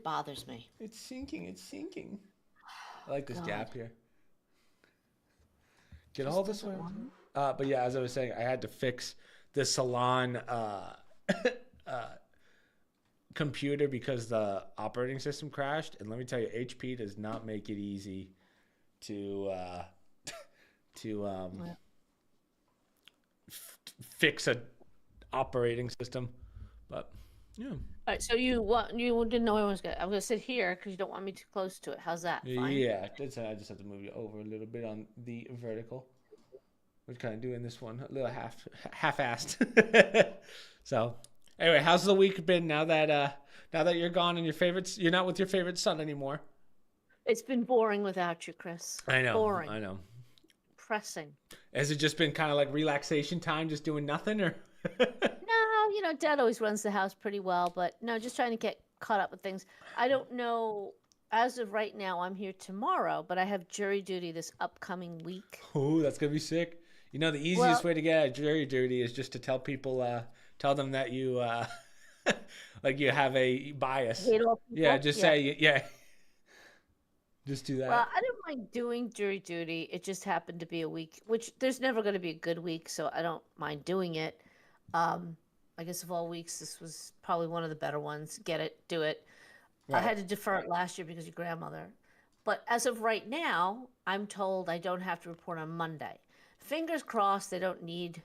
bothers me. It's sinking. It's sinking. I like this God. gap here. Get Just all this doesn't way. want it. But yeah, as I was saying, I had to fix the salon computer because the operating system crashed. And let me tell you, HP does not make it easy to Yeah. fix a operating system. But yeah, All right, so you didn't know I was gonna. I'm gonna sit here because you don't want me too close to it. How's that? Fine. yeah. That's I just have to move you over a little bit on the vertical. We're kind of doing this one a little half-assed. So anyway, how's the week been now that you're gone and you're not with your favorite son anymore? It's been boring without you, Chris. I know. Boring. I know. Pressing. Has it just been kind of like relaxation time, just doing nothing, or? No, Dad always runs the house pretty well, but no, just trying to get caught up with things. I don't know. As of right now, I'm here tomorrow, but I have jury duty this upcoming week. Oh, that's gonna be sick. You know, the easiest Well- way to get out of jury duty is just to tell people, tell them that you, like you have a bias. Hate all people? Yeah, just say, yeah. Just do that. Well, I don't mind doing jury duty. It just happened to be a week, which there's never going to be a good week, so I don't mind doing it. I guess of all weeks, this was probably one of the better ones. Get it, do it. I Right. had to defer it last year because of your grandmother. But as of right now, I'm told I don't have to report on Monday. Fingers crossed they don't need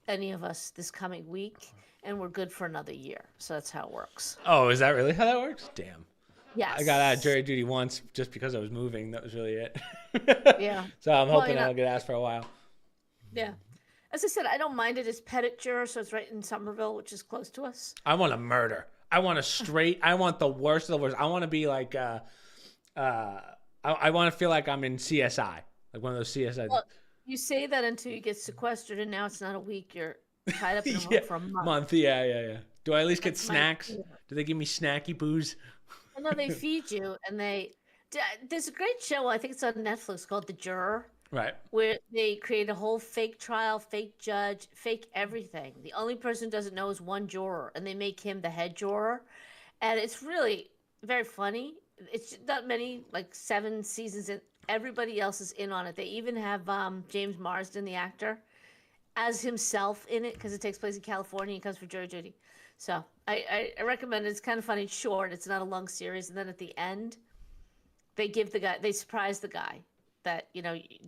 any of us this coming week, and we're good for another year. So that's how it works. Oh, is that really how that works? Damn. Yes. I got out of jury duty once just because I was moving. That was really it. Yeah. So I'm Well, hoping you know- I'll get asked for a while. Yeah. As I said, I don't mind it as Pettiture, so it's right in Somerville, which is close to us. I want a murder. I want a straight. I want the worst of the worst. I want to be like, I want to feel like I'm in CSI, like one of those CSI. Well, you say that until you get sequestered, and now it's not a week. You're tied up in a room Yeah, for a month. month. Yeah. Do I at least get That's my snacks? fear. Do they give me snacky booze? I know they feed you, and there's a great show. I think it's on Netflix called The Juror, Right. where they create a whole fake trial, fake judge, fake everything. The only person who doesn't know is one juror, and they make him the head juror, and it's really very funny. It's not many, like 7 seasons, and everybody else is in on it. They even have James Marsden, the actor, as himself in it because it takes place in California. He comes for jury duty. So I recommend it. It's kind of funny. It's short. It's not a long series. And then at the end, they surprise the guy that,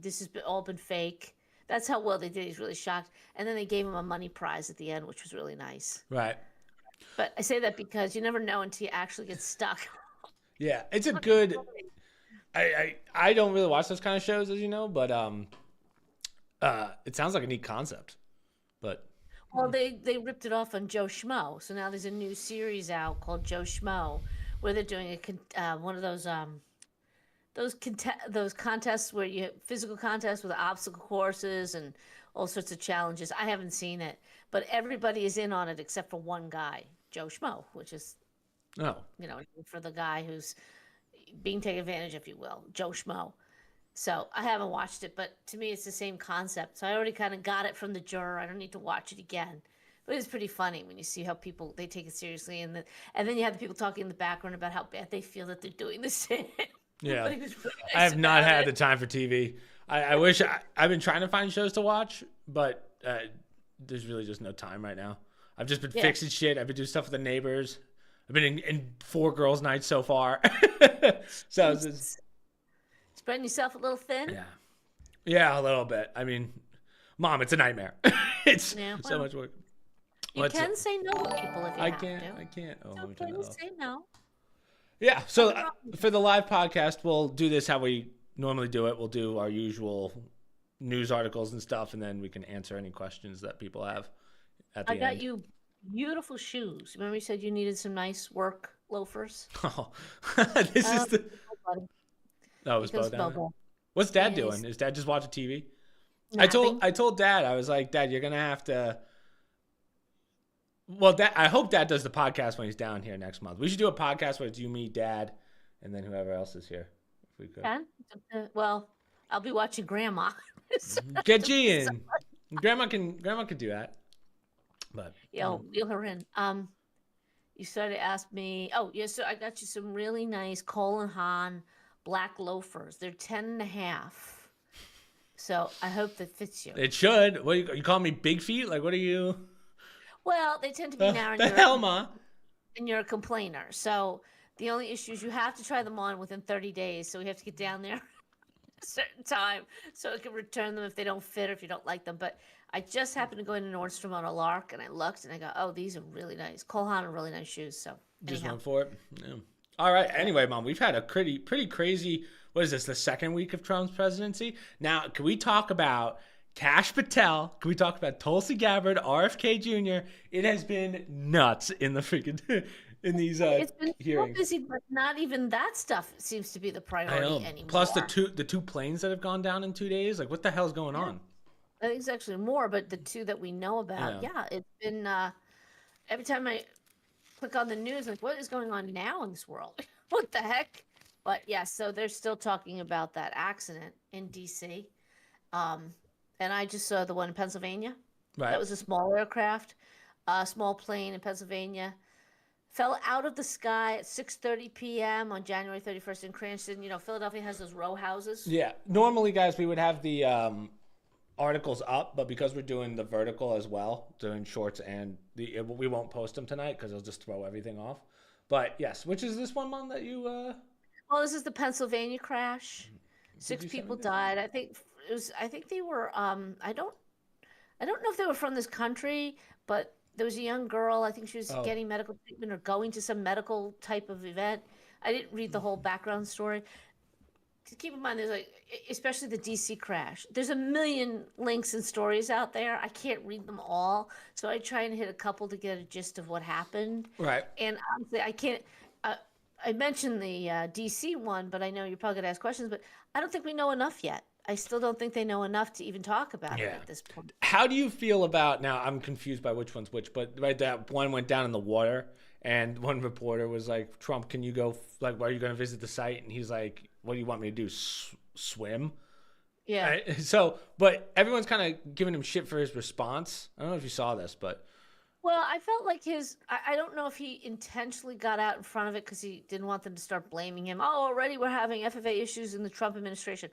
this has all been fake. That's how well they did. He's really shocked. And then they gave him a money prize at the end, which was really nice. Right. But I say that because you never know until you actually get stuck. Yeah, it's a good. I don't really watch those kind of shows, as you know, but it sounds like a neat concept. But Well, they ripped it off on Joe Schmo, so now there's a new series out called Joe Schmo, where they're doing one of those contests where you physical contests with obstacle courses and all sorts of challenges. I haven't seen it, but everybody is in on it except for one guy, Joe Schmo, which is oh, for the guy who's being taken advantage, if you will, Joe Schmo. So I haven't watched it, but to me, it's the same concept. So I already kind of got it from The Juror. I don't need to watch it again. But it's pretty funny when you see how people, they take it seriously. And then you have the people talking in the background about how bad they feel that they're doing this. yeah. But he was really I nice have not about had it. the time for TV. I wish I've been trying to find shows to watch, but there's really just no time right now. I've just been fixing shit. I've been doing stuff with the neighbors. I've been in 4 girls' nights so far. So it's just, Spreading yourself a little thin? yeah, a little bit. I mean, Mom, it's a nightmare. It's Yeah, so well, much work. You What's can it? say no to people if you I have can't. to. I can't. Oh, It's let me okay turn to that off. say no. Yeah. So for the live podcast, we'll do this how we normally do it. We'll do our usual news articles and stuff, and then we can answer any questions that people have at the I got end. you beautiful shoes. Remember you said you needed some nice work loafers? Oh, this is the. Oh, was Bo Because down there? Bobo. What's Dad Yeah, doing? Is Dad just watching TV? Napping. I told Dad, I was like, Dad, you're gonna have to. Well, I hope Dad does the podcast when he's down here next month. We should do a podcast where it's you, me, Dad, and then whoever else is here. If we could. Can? Well, I'll be watching Grandma. Get G in. Grandma can do that. But You'll her in. you started to ask me. Oh, yeah, so I got you some really nice Cole and Haan black loafers. They're 10.5. So I hope that fits you. It should. What you call me big feet? Like what are you? Well, they tend to be narrow, The hell, ma? and you're a complainer. So the only issue is you have to try them on within 30 days. So we have to get down there a certain time so I can return them if they don't fit or if you don't like them. But I just happened to go into Nordstrom on a lark and I looked and I go, oh, these are really nice. Cole Haan are really nice shoes. So Just anyhow. went for it. Yeah. All right. Anyway, Mom, we've had a pretty crazy. What is this? The second week of Trump's presidency. Now, can we talk about Kash Patel? Can we talk about Tulsi Gabbard, RFK Jr.? It has been nuts in the freaking in these It's been hearings. so busy, but not even that stuff seems to be the I priority know. anymore. Plus the two planes that have gone down in 2 days. Like, what the hell's going on? I think it's actually more, but the two that we know about, yeah, it's been every time I click on the news, like, what is going on now in this world? What the heck? But yeah, so they're still talking about that accident in DC. And I just saw the one in Pennsylvania. Right. That was a small aircraft, a small plane in Pennsylvania. Fell out of the sky at 6:30 p.m. on January 31st in Cranston. You know, Philadelphia has those row houses. Yeah. Normally, guys, we would have the articles up, but because we're doing the vertical as well, doing shorts and we won't post them tonight because it'll just throw everything off. But yes, which is this one, Mom, that you? Well, this is the Pennsylvania crash. Six you send people me this? died. I think it was. I think they were. I don't know if they were from this country, but there was a young girl. I think she was getting medical treatment or going to some medical type of event. I didn't read the whole background story. Just keep in mind, there's like, especially the DC crash. There's a million links and stories out there. I can't read them all, so I try and hit a couple to get a gist of what happened. Right. And honestly, I can't. I mentioned the DC one, but I know you're probably gonna ask questions. But I don't think we know enough yet. I still don't think they know enough to even talk about it at this point. How do you feel about now? I'm confused by which one's which, but right, that one went down in the water, and one reporter was like, "Trump, can you go? Like, are you going to visit the site?" And he's like, "What do you want me to do? Swim?" Yeah. Right? So, but everyone's kind of giving him shit for his response. I don't know if you saw this, but Well, I felt like I don't know if he intentionally got out in front of it because he didn't want them to start blaming him. Oh, already we're having FFA issues in the Trump administration.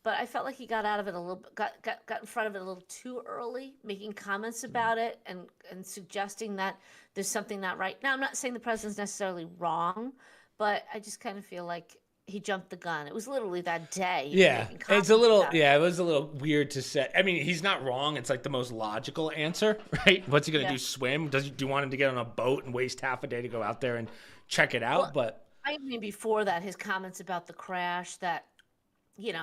But I felt like he got out of it a little bit, got in front of it a little too early, making comments about it and suggesting that there's something not right. Now, I'm not saying the president's necessarily wrong, but I just kind of feel like he jumped the gun. It was literally that day. yeah, making it's comments a little, about it. yeah, it was a little weird to say. I mean, he's not wrong. It's like the most logical answer, right? What's he gonna Yeah. do? Swim? Do you want him to get on a boat and waste half a day to go out there and check it out? Well, But I mean, before that, his comments about the crash, that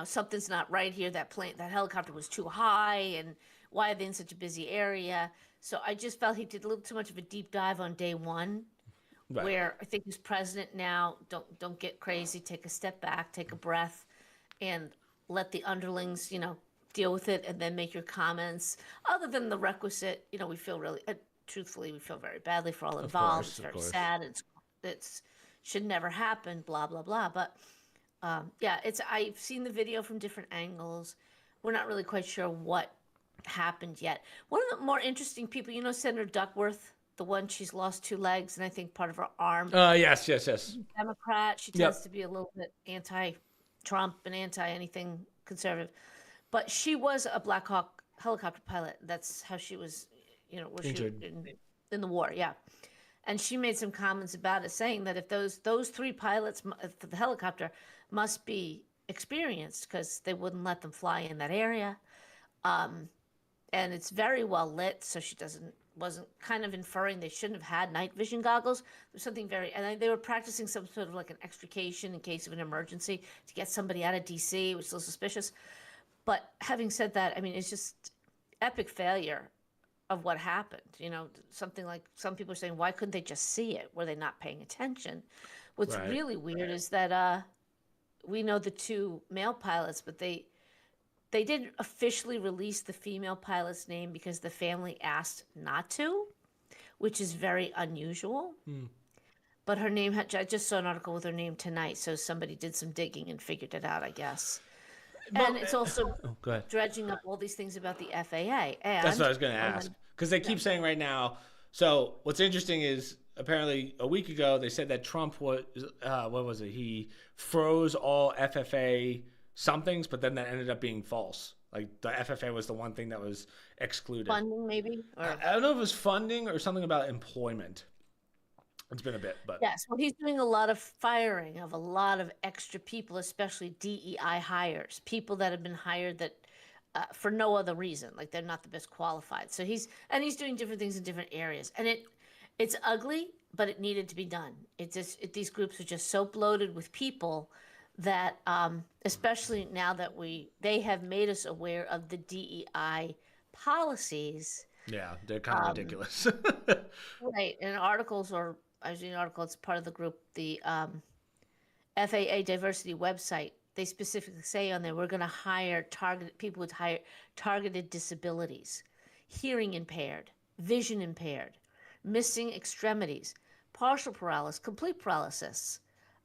something's not right here. That helicopter was too high, and why are they in such a busy area? So I just felt he did a little too much of a deep dive on day one, right. where I think he's president now. Don't get crazy. Take a step back, take a breath, and let the underlings, deal with it, and then make your comments. Other than the requisite, we feel really, truthfully, we feel very badly for all involved. It's very sad. It's should never happen. Blah blah blah. But yeah, I've seen the video from different angles. We're not really quite sure what happened yet. One of the more interesting people, Senator Duckworth, the one, she's lost 2 legs and I think part of her arm. Yes. Democrat. She tends to be a little bit anti-Trump and anti-anything conservative. But she was a Black Hawk helicopter pilot. That's how she was, where she in the war. Yeah. And she made some comments about it, saying that if those 3 pilots for the helicopter must be experienced because they wouldn't let them fly in that area. And it's very well lit, so she wasn't kind of inferring they shouldn't have had night vision goggles. There's something and they were practicing some sort of like an extrication in case of an emergency to get somebody out of DC, which is a little suspicious. But having said that, I mean, it's just epic failure of what happened. Something like some people are saying, why couldn't they just see it? Were they not paying attention? What's really weird is that we know the 2 male pilots, but they didn't officially release the female pilot's name because the family asked not to, which is very unusual. But her name I just saw an article with her name tonight, so somebody did some digging and figured it out, I guess. And it's also dredging up all these things about the FAA. And that's what I was going to ask, because they keep saying right now. So what's interesting is apparently a week ago they said that Trump was what was it? He froze all FFA somethings, but then that ended up being false. Like the FFA was the one thing that was excluded. Funding, maybe, or I don't know if it was funding or something about employment. It's been a bit, but yes. Well, he's doing a lot of firing of a lot of extra people, especially DEI hires, people that have been hired that for no other reason, like they're not the best qualified. So he's doing different things in different areas, and it's ugly, but it needed to be done. These groups are just so bloated with people that, especially now that they have made us aware of the DEI policies. yeah, they're kind of ridiculous. Right, and articles, or I was reading an article, it's part of the group, the FAA diversity website. They specifically say on there, we're going to hire people with targeted disabilities, hearing impaired, vision impaired, missing extremities, partial paralysis, complete paralysis,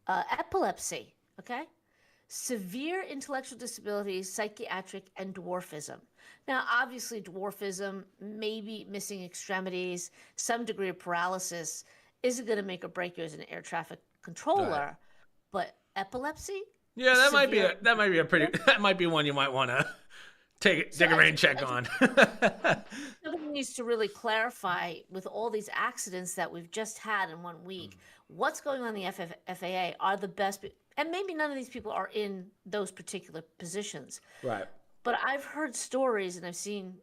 epilepsy, okay? Severe intellectual disabilities, psychiatric, and dwarfism. Now, obviously, dwarfism, maybe missing extremities, some degree of paralysis isn't going to make or break you as an air traffic controller, Right. but epilepsy? Yeah, that might be Severe- that might be one you might want to take a rain check on. Somebody needs to really clarify with all these accidents that we've just had in 1 week, what's going on in the FAA are the best, and maybe none of these people are in those particular positions. Right. But I've heard stories and I've seen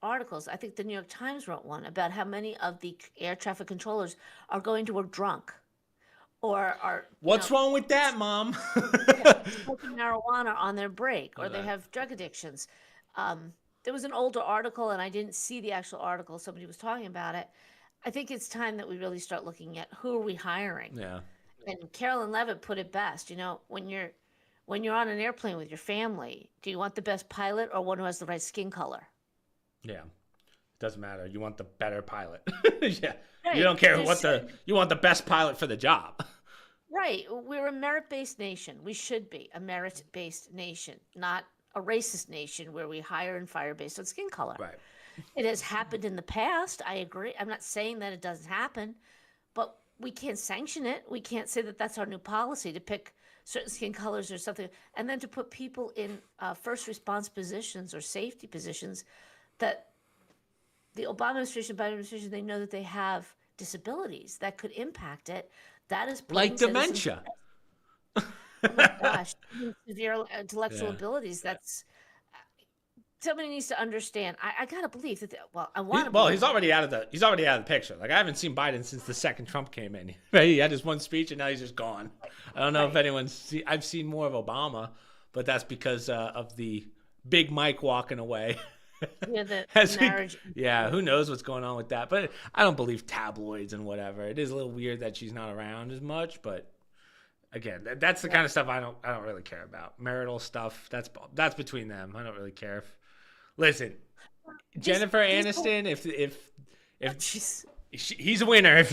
articles. I think the New York Times wrote one about how many of the air traffic controllers are going to work drunk or are What's wrong with that, Mom? smoking marijuana on their break, or they Okay. have drug addictions. There was an older article, and I didn't see the actual article. Somebody was talking about it. I think it's time that we really start looking at who are we hiring. Yeah. And Carolyn Levitt put it best. You know, when you're on an airplane with your family, do you want the best pilot or one who has the right skin color? Yeah. Doesn't matter. You want the better pilot. Yeah. Right. You don't care There's- you want the best pilot for the job. Right. We're a merit-based nation. We should be a merit-based nation, not a racist nation where we hire and fire based on skin color. Right. It has happened in the past. I agree. I'm not saying that it doesn't happen, but we can't sanction it. We can't say that that's our new policy to pick certain skin colors or something, and then to put people in first response positions or safety positions that the Obama administration, Biden administration, they know that they have disabilities that could impact it. That is Like putting citizens- dementia. Oh my gosh, severe intellectual Yeah. abilities. That's somebody needs to understand. I gotta believe that. I want to. Well, he's already out of the picture. Like I haven't seen Biden since the second Trump came in. Right? He had his one speech and now he's just gone. I don't know if I've seen more of Obama, but that's because of the big Mike walking away. Yeah, the Has he- marriage. Yeah, who knows what's going on with that? But I don't believe tabloids and whatever. It is a little weird that she's not around as much, but again, that's the kind of stuff I don't really care about. Marital stuff, that's between them. I don't really care. Listen, Jennifer Aniston, if Jeez, he's a winner.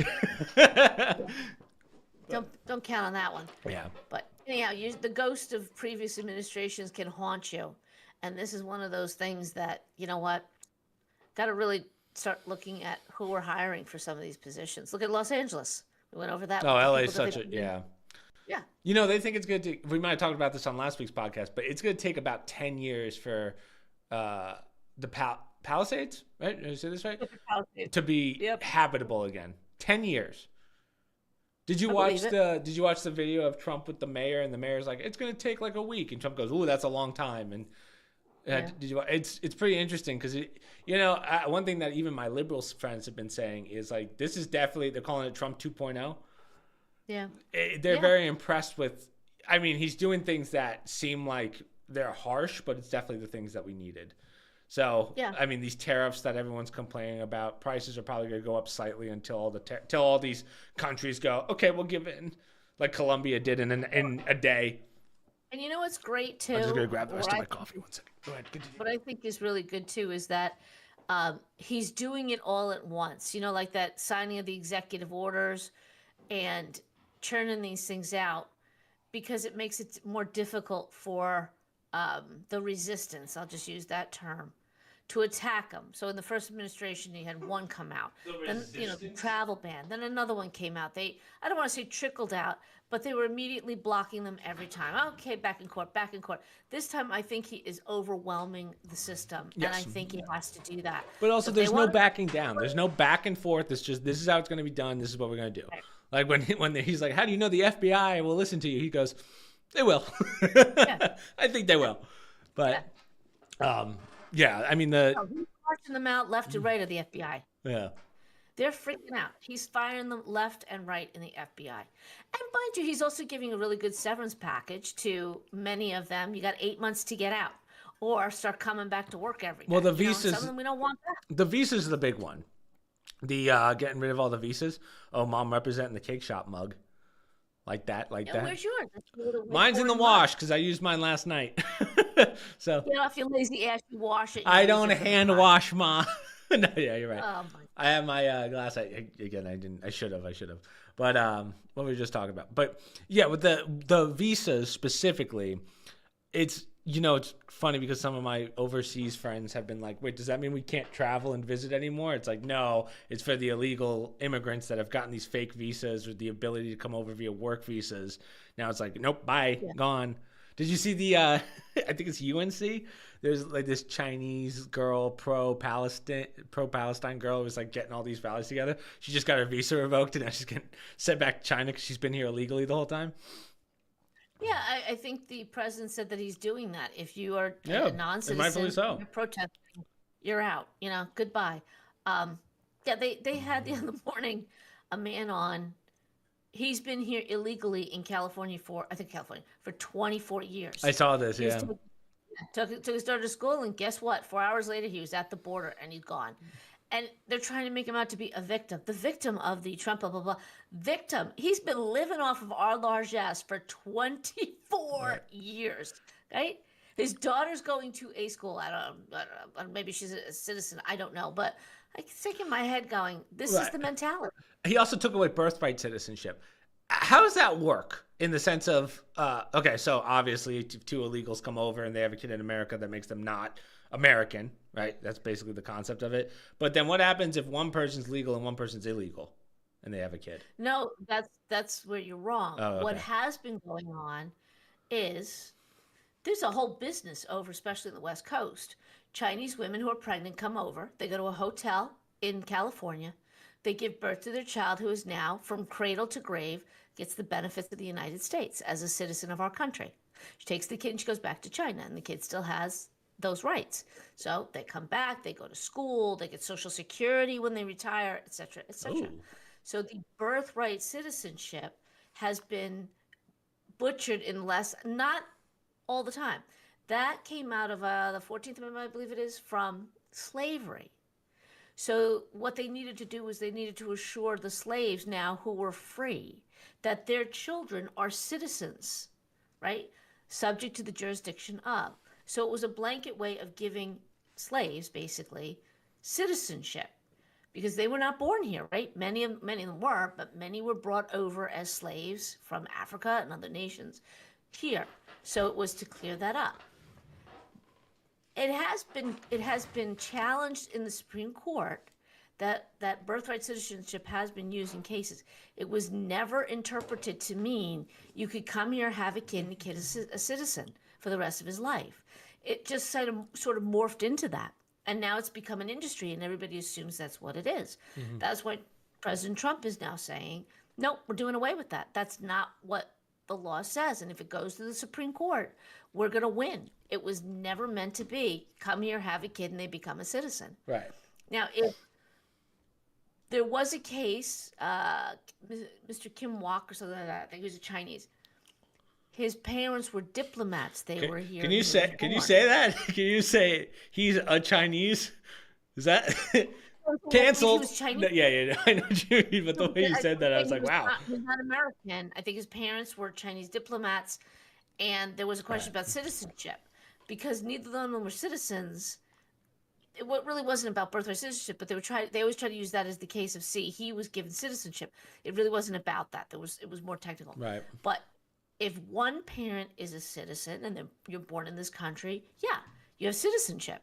don't count on that one. Yeah. But anyhow, the ghost of previous administrations can haunt you, and this is one of those things that you know what, got to really start looking at who we're hiring for some of these positions. Look at Los Angeles. We went over that. Oh, with the LA people is that such they- a yeah. Yeah. You know, they think it's good to. We might have talked about this on last week's podcast, but it's going to take about 10 years for the Palisades, right? Did I say this right? To be Yep. habitable again. 10 years. Did you I watch believe Did you watch the video of Trump with the mayor, and the mayor's like, it's going to take like a week, and Trump goes, "Ooh, that's a long time." And Yeah. did you? It's pretty interesting because one thing that even my liberal friends have been saying is like, this is definitely, they're calling it Trump 2.0. Yeah. They're Yeah. very impressed with. I mean, he's doing things that seem like they're harsh, but it's definitely the things that we needed. So, Yeah. I mean, these tariffs that everyone's complaining about, prices are probably going to go up slightly until till all these countries go, okay, we'll give in, like Colombia did in a day. And you know what's great too? I'm just going to grab the rest of What my I- coffee. 1 second. Go ahead. Continue. What I think is really good too is that he's doing it all at once. You know, like that signing of the executive orders and churning these things out, because it makes it more difficult for the resistance. I'll just use that term to attack him. So in the first administration, he had one come out. Then, the travel ban. Then another one came out. I don't want to say trickled out, but they were immediately blocking them every time. Okay, back in court, back in court. This time, I think he is overwhelming the system, and I think he has to do that. But also, So there's no backing down. There's no back and forth. It's just, this is how it's going to be done. This is what we're going to do. Right. Like when he's like, how do you know the FBI will listen to you? He goes, they will. Yeah. I think they will. But, yeah, I mean, he's marching them out left to right of the FBI. Yeah. They're freaking out. He's firing them left and right in the FBI. And mind you, he's also giving a really good severance package to many of them. You got 8 months to get out or start coming back to work every day. Well, the visas, some of them we don't want back. The visas are the big one. The getting rid of all the visas. Oh, mom representing the Kakeshop mug. Like that. Where's yours? Mine's in the wash because I used mine last night. So get off your lazy ass, you wash it. I don't hand wash, Ma. No, yeah, you're right. Oh, I have my glass. I didn't. I should have. But what were we just talking about? But yeah, with the visas specifically, it's it's funny because some of my overseas friends have been like, wait, does that mean we can't travel and visit anymore? It's like, no, it's for the illegal immigrants that have gotten these fake visas with the ability to come over via work visas. Now it's like, nope, bye, gone. Did you see the, I think it's UNC? There's like this Chinese girl, pro-Palestine girl who was like getting all these rallies together. She just got her visa revoked and now she's getting sent back to China because she's been here illegally the whole time. Yeah, I think the president said that he's doing that. If you are a non-citizen, you're protesting, you're out. Goodbye. They had the other morning a man on. He's been here illegally in California for 24 years. I saw this. Yeah. Took his daughter to school, and guess what? 4 hours later, he was at the border, and he's gone. And they're trying to make him out to be a victim, the victim of the Trump, blah, blah, blah. Victim. He's been living off of our largesse for 24 years, right? His daughter's going to a school. I don't know. Maybe she's a citizen. I don't know. But I think in my head going, this is the mentality. He also took away birthright citizenship. How does that work in the sense of, okay, so obviously two illegals come over and they have a kid in America that makes them not American, right? That's basically the concept of it. But then what happens if one person's legal and one person's illegal and they have a kid? No, that's where you're wrong. Oh, okay. What has been going on is there's a whole business over, especially in the West Coast. Chinese women who are pregnant come over. They go to a hotel in California. They give birth to their child who is now, from cradle to grave, gets the benefits of the United States as a citizen of our country. She takes the kid and she goes back to China, and the kid still has those rights. So they come back, they go to school, they get Social Security when they retire, etc., etc. So the birthright citizenship has been butchered not all the time. That came out of the 14th Amendment, I believe it is, from slavery. So what they needed to do was they needed to assure the slaves now who were free that their children are citizens, right? Subject to the jurisdiction of. So it was a blanket way of giving slaves, basically, citizenship, because they were not born here, right? Many of them were, but many were brought over as slaves from Africa and other nations here. So it was to clear that up. It has been challenged in the Supreme Court that birthright citizenship has been used in cases. It was never interpreted to mean you could come here, have a kid, and the kid is a citizen for the rest of his life. It just sort of morphed into that. And now it's become an industry, and everybody assumes that's what it is. Mm-hmm. That's why President Trump is now saying, nope, we're doing away with that. That's not what the law says. And if it goes to the Supreme Court, we're going to win. It was never meant to be, come here, have a kid, and they become a citizen. Right. Now, if there was a case, Mr. Kim Wok or something like that, I think he was a Chinese. His parents were diplomats. They were here. Can you say that? Can you say he's a Chinese? Is that canceled? He was Chinese. No, yeah. I know what you mean, but the way you said that, I was like, wow. He's not American. I think his parents were Chinese diplomats, and there was a question about citizenship because neither of them were citizens. It really wasn't about birthright citizenship, but they always try to use that as the case of, see, he was given citizenship. It really wasn't about that. It was more technical. Right. But if one parent is a citizen and you're born in this country, yeah, you have citizenship.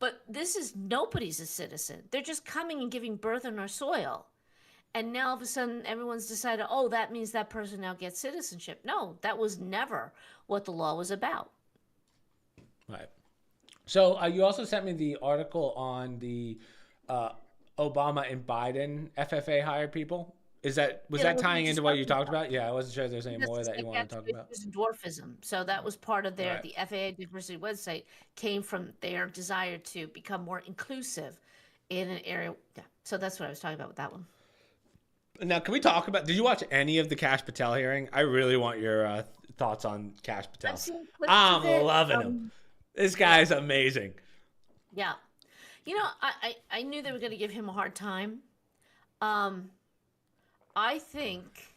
But this is nobody's a citizen. They're just coming and giving birth on our soil. And now all of a sudden everyone's decided, oh, that means that person now gets citizenship. No, that was never what the law was about. Right. So you also sent me the article on the Obama and Biden FFA hired people. Was that tying into what you talked about? Yeah, I wasn't sure if there's any more that you want to talk about. Dwarfism. So that was part of Right. the FAA diversity website came from their desire to become more inclusive in an area. Yeah. So that's what I was talking about with that one. Now, can we talk about? Did you watch any of the Kash Patel hearing? I really want your thoughts on Kash Patel. I've seen clips I'm of it. loving him. This guy's amazing. Yeah. You know, I knew they were going to give him a hard time. I think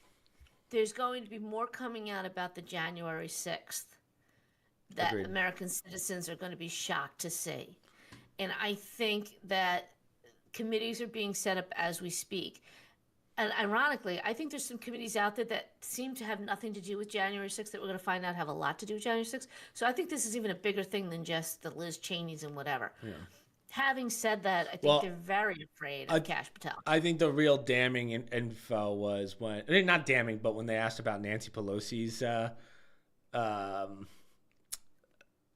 there's going to be more coming out about the January 6th that Agreed. American citizens are going to be shocked to see. And I think that committees are being set up as we speak. And ironically, I think there's some committees out there that seem to have nothing to do with January 6th that we're going to find out have a lot to do with January 6th. So I think this is even a bigger thing than just the Liz Cheneys and whatever. Yeah. Having said that, I think they're very afraid of Kash Patel. I think the real damning info was when, not damning, but when they asked about Nancy Pelosi's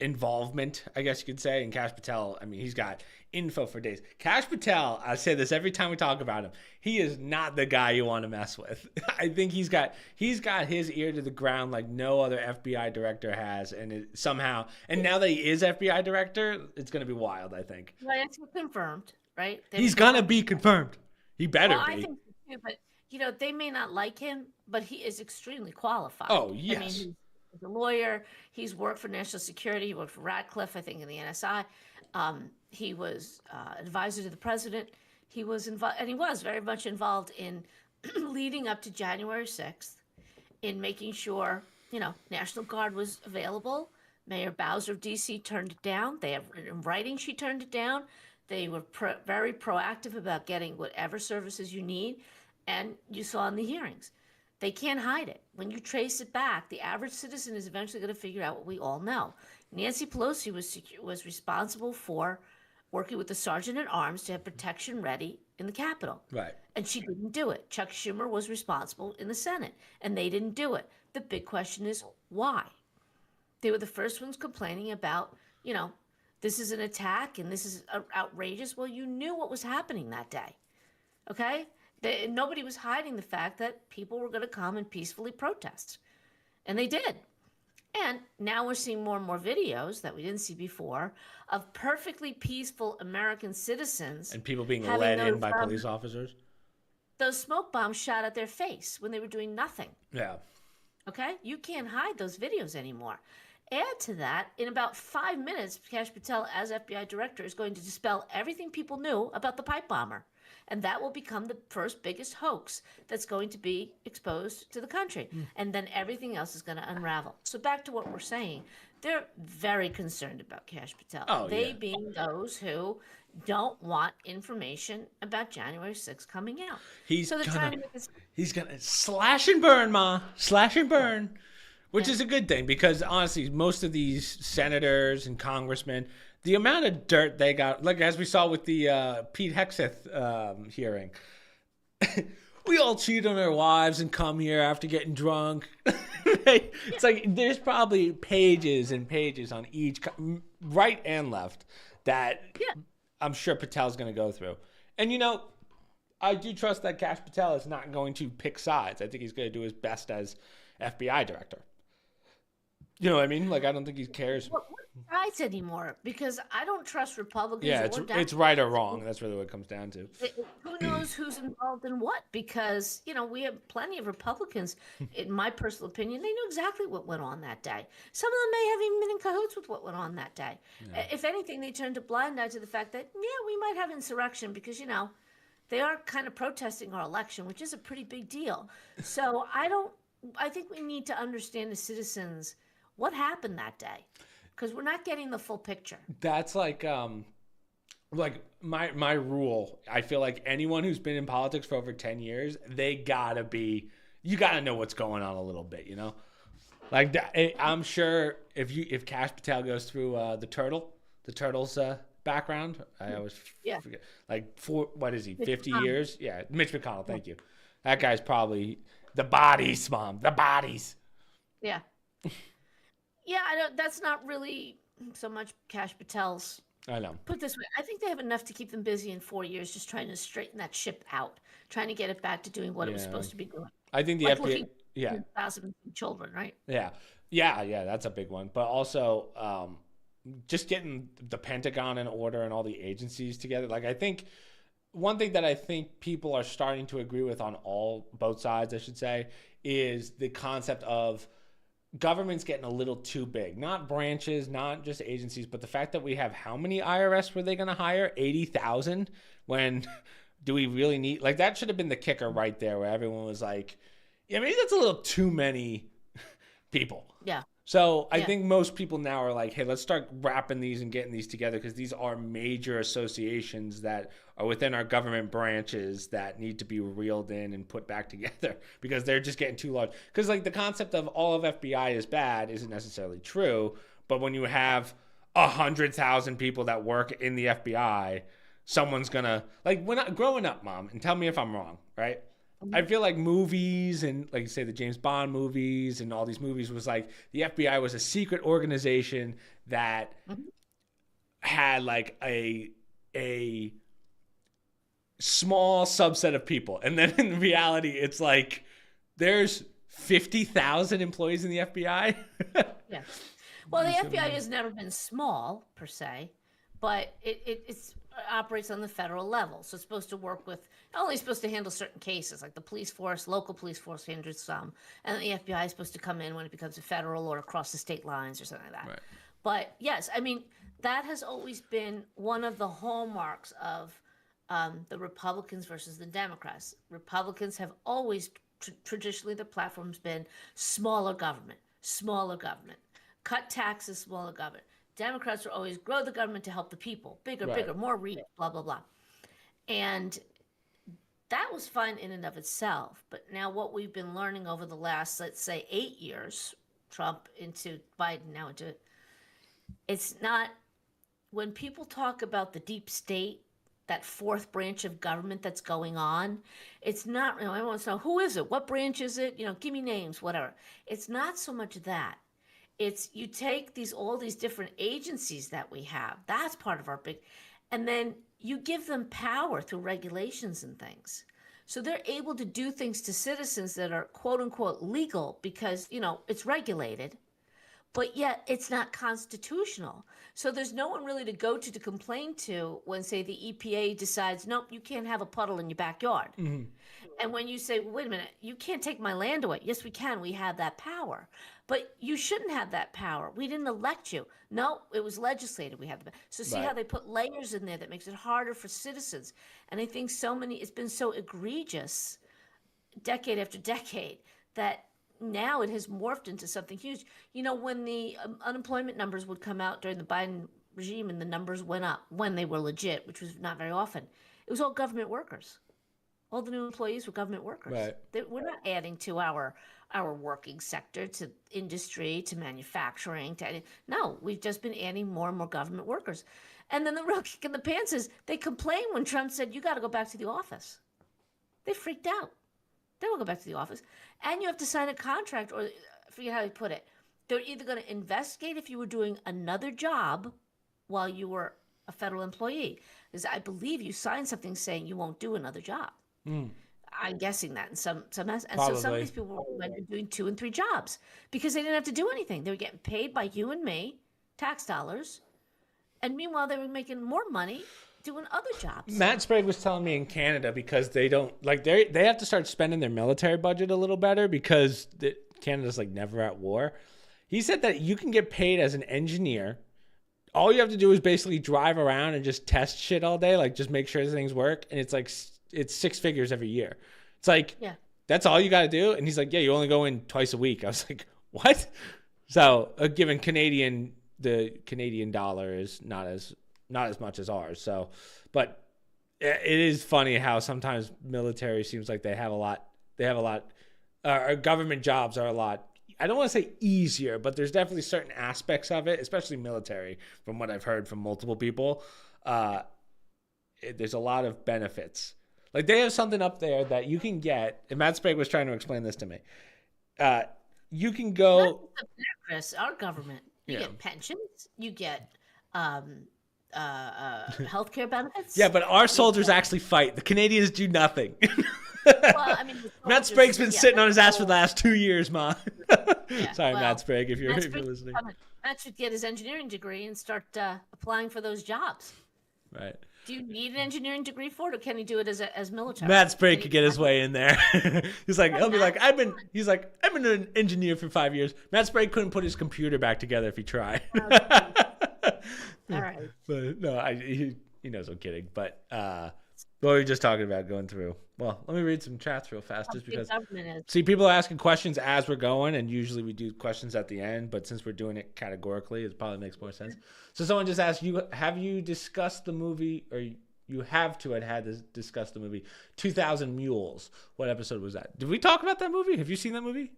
involvement, I guess you could say, and Kash Patel. I mean, he's got info for days. Kash Patel, I say this every time we talk about him, he is not the guy you want to mess with. I think he's got his ear to the ground like no other FBI director has, and now that he is FBI director, it's going to be wild, I think. Well, it's confirmed, right? He's going to be confirmed. He better be. I think so too, but they may not like him, but he is extremely qualified. Oh, yes. I mean, he's a lawyer. He's worked for national security. He worked for Radcliffe, I think, in the NSI. He was advisor to the president. He was involved, and he was very much involved in leading up to January 6th, in making sure, National Guard was available. Mayor Bowser of D.C. turned it down. They have in writing she turned it down. They were very proactive about getting whatever services you need, and you saw in the hearings. They can't hide it. When you trace it back, the average citizen is eventually going to figure out what we all know. Nancy Pelosi was responsible for working with the sergeant at arms to have protection ready in the Capitol. Right. And she didn't do it. Chuck Schumer was responsible in the Senate, and they didn't do it. The big question is why? They were the first ones complaining about, this is an attack and this is outrageous. Well, you knew what was happening that day. Okay? Nobody was hiding the fact that people were going to come and peacefully protest. And they did. And now we're seeing more and more videos that we didn't see before of perfectly peaceful American citizens. And people being led in by police officers. Those smoke bombs shot at their face when they were doing nothing. Yeah. Okay? You can't hide those videos anymore. Add to that, in about 5 minutes, Kash Patel, as FBI director, is going to dispel everything people knew about the pipe bomber. And that will become the first biggest hoax that's going to be exposed to the country. And then everything else is going to unravel. So back to what we're saying, they're very concerned about Kash Patel. They being those who don't want information about January 6th coming out. He's going to slash and burn, Ma. Slash and burn. Which is a good thing because, honestly, most of these senators and congressmen, the amount of dirt they got, like as we saw with the Pete Hegseth hearing, we all cheat on our wives and come here after getting drunk. It's like there's probably pages and pages on each, right and left, that I'm sure Patel's going to go through. And, I do trust that Kash Patel is not going to pick sides. I think he's going to do his best as FBI director. You know what I mean? Like, I don't think he cares. What sides anymore? Because I don't trust Republicans. Yeah, it's right or wrong. That's really what it comes down to. Who knows who's involved in what? Because, we have plenty of Republicans, in my personal opinion, they knew exactly what went on that day. Some of them may have even been in cahoots with what went on that day. Yeah. If anything, they turned a blind eye to the fact that, we might have insurrection because, they are kind of protesting our election, which is a pretty big deal. So I think we need to understand as citizens what happened that day, because we're not getting the full picture. That's like my rule. I feel like anyone who's been in politics for over 10 years, you gotta know what's going on a little bit, Like I'm sure if Kash Patel goes through the turtles background. I always Yeah. forget. Like what is he? Mitch 50 McConnell. years? Yeah, Mitch McConnell. Thank you. That guy's probably the bodies, mom. The bodies. Yeah. Yeah, I don't. That's not really so much Cash Patel's. I know. Put it this way, I think they have enough to keep them busy in 4 years, just trying to straighten that ship out, trying to get it back to doing what it was Yeah. supposed to be doing, I think the like FBI. looking Yeah. at thousands of children, right? Yeah. That's a big one. But also, just getting the Pentagon in order and all the agencies together. Like, I think one thing that I think people are starting to agree with on both sides, I should say, is the concept of government's getting a little too big. Not branches, not just agencies, but the fact that we have how many IRS were they going to hire? 80,000? When do we really need, like, that should have been the kicker right there, where everyone was like, yeah, maybe that's a little too many people. Yeah. So I Yeah. think most people now are like, hey, let's start wrapping these and getting these together, because these are major associations that are within our government branches that need to be reeled in and put back together, because they're just getting too large. Because like the concept of all of FBI is bad isn't necessarily true, but when you have 100,000 people that work in the FBI, someone's gonna, like, when growing up, mom, and tell me if I'm wrong, right? I feel like movies and, like you say, the James Bond movies and all these movies was like the FBI was a secret organization that had like a small subset of people. And then in reality, it's like there's 50,000 employees in the FBI. Yeah. Well, the FBI has never been small per se, but it operates on the federal level. So it's supposed to work with, only supposed to handle certain cases, like the police force, local police force handles some, and the FBI is supposed to come in when it becomes a federal or across the state lines or something like that. Right. But yes, I mean, that has always been one of the hallmarks of the Republicans versus the Democrats. Republicans have always, traditionally, the platform's been smaller government, cut taxes, smaller government. Democrats will always grow the government to help the people, bigger, Right. bigger, more reach, blah, blah, blah. And that was fine in and of itself. But now what we've been learning over the last, let's say, 8 years, Trump into Biden, now into, it's not, when people talk about the deep state, that fourth branch of government that's going on, it's not, everyone wants to know, who is it? What branch is it? Give me names, whatever. It's not so much that. It's you take all these different agencies that we have. That's part of our big, and then you give them power through regulations and things. So they're able to do things to citizens that are quote unquote legal because, it's regulated, but yet it's not constitutional. So there's no one really to go to complain to when, say, the EPA decides, nope, you can't have a puddle in your backyard. Mm-hmm. And when you say, wait a minute, you can't take my land away. Yes, we can. We have that power. But you shouldn't have that power. We didn't elect you. No, it was legislated. We have the. So see Right. how they put layers in there that makes it harder for citizens. And I think it's been so egregious, decade after decade, that now it has morphed into something huge. When the unemployment numbers would come out during the Biden regime and the numbers went up when they were legit, which was not very often, it was all government workers. All the new employees were government workers. Right. We're not adding to our working sector, to industry, to manufacturing. No, we've just been adding more and more government workers. And then the real kick in the pants is they complained when Trump said, you got to go back to the office. They freaked out. They won't go back to the office. And you have to sign a contract, or I forget how they put it. They're either going to investigate if you were doing another job while you were a federal employee. Because I believe you signed something saying you won't do another job. I'm guessing that in some and so some of Probably. these people went to doing 2 and 3 jobs because they didn't have to do anything. They were getting paid by you and me, tax dollars, and meanwhile they were making more money doing other jobs. Matt Sprague was telling me in Canada, because they don't like they have to start spending their military budget a little better because Canada's like never at war. He said that you can get paid as an engineer. All you have to do is basically drive around and just test shit all day, like just make sure things work, and it's like it's 6 figures every year. It's like, Yeah. that's all you got to do. And he's like, yeah, you only go in twice a week. I was like, what? So given the Canadian dollar is not as much as ours. So, but it is funny how sometimes military seems like they have a lot, government jobs are a lot, I don't want to say easier, but there's definitely certain aspects of it, especially military, from what I've heard from multiple people, there's a lot of benefits. Like they have something up there that you can get, and Matt Sprague was trying to explain this to me. You can go. Chris, our government, you get pensions, you get healthcare benefits. Yeah, but our soldiers actually fight. The Canadians do nothing. Well, I mean, Matt Sprague's been sitting on his ass for the last 2 years, Ma. Sorry, Matt Sprague, if you're listening. Matt should get his engineering degree and start applying for those jobs. Right. Do you need an engineering degree for it, or can he do it as military? Matt Sprague could get his way in there. He'll be like, I've been an engineer for 5 years. Matt Sprague couldn't put his computer back together if he tried. All right. But no, he knows I'm kidding. But what were we just talking about going through? Well, let me read some chats real fast, just because. See, people are asking questions as we're going, and usually we do questions at the end. But since we're doing it categorically, it probably makes more sense. So someone just asked you, have you discussed the movie, or you have to had to discuss the movie 2000 Mules? What episode was that? Did we talk about that movie? Have you seen that movie?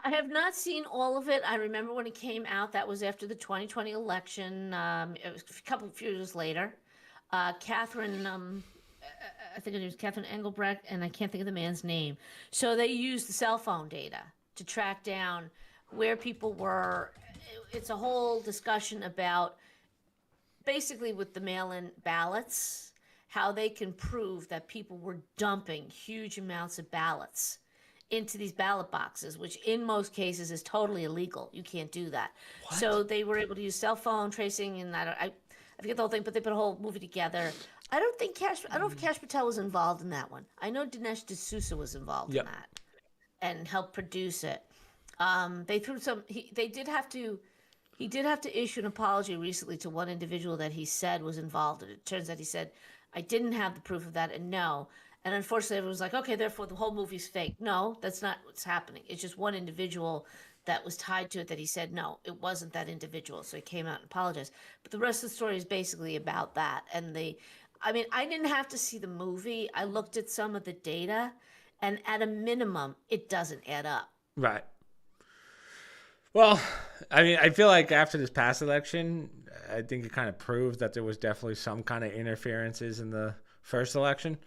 I have not seen all of it. I remember when it came out. That was after the 2020 election. It was a few years later. Catherine, I think it was Catherine Engelbrecht, and I can't think of the man's name. So they used the cell phone data to track down where people were. It's a whole discussion about basically with the mail-in ballots, how they can prove that people were dumping huge amounts of ballots into these ballot boxes, which in most cases is totally illegal. You can't do that. What? So they were able to use cell phone tracing, and I forget the whole thing, but they put a whole movie together. I don't know if Kash Patel was involved in that one. I know Dinesh D'Souza was involved in that and helped produce it. They threw some. He did have to issue an apology recently to one individual that he said was involved, and it turns out he said, "I didn't have the proof of that," and no. And unfortunately, everyone was like, "Okay, therefore the whole movie's fake." No, that's not what's happening. It's just one individual that was tied to it that he said, no, it wasn't that individual. So he came out and apologized. But the rest of the story is basically about that. And I didn't have to see the movie. I looked at some of the data, and at a minimum, it doesn't add up. Right. Well, I feel like after this past election, I think it kind of proved that there was definitely some kind of interferences in the first election.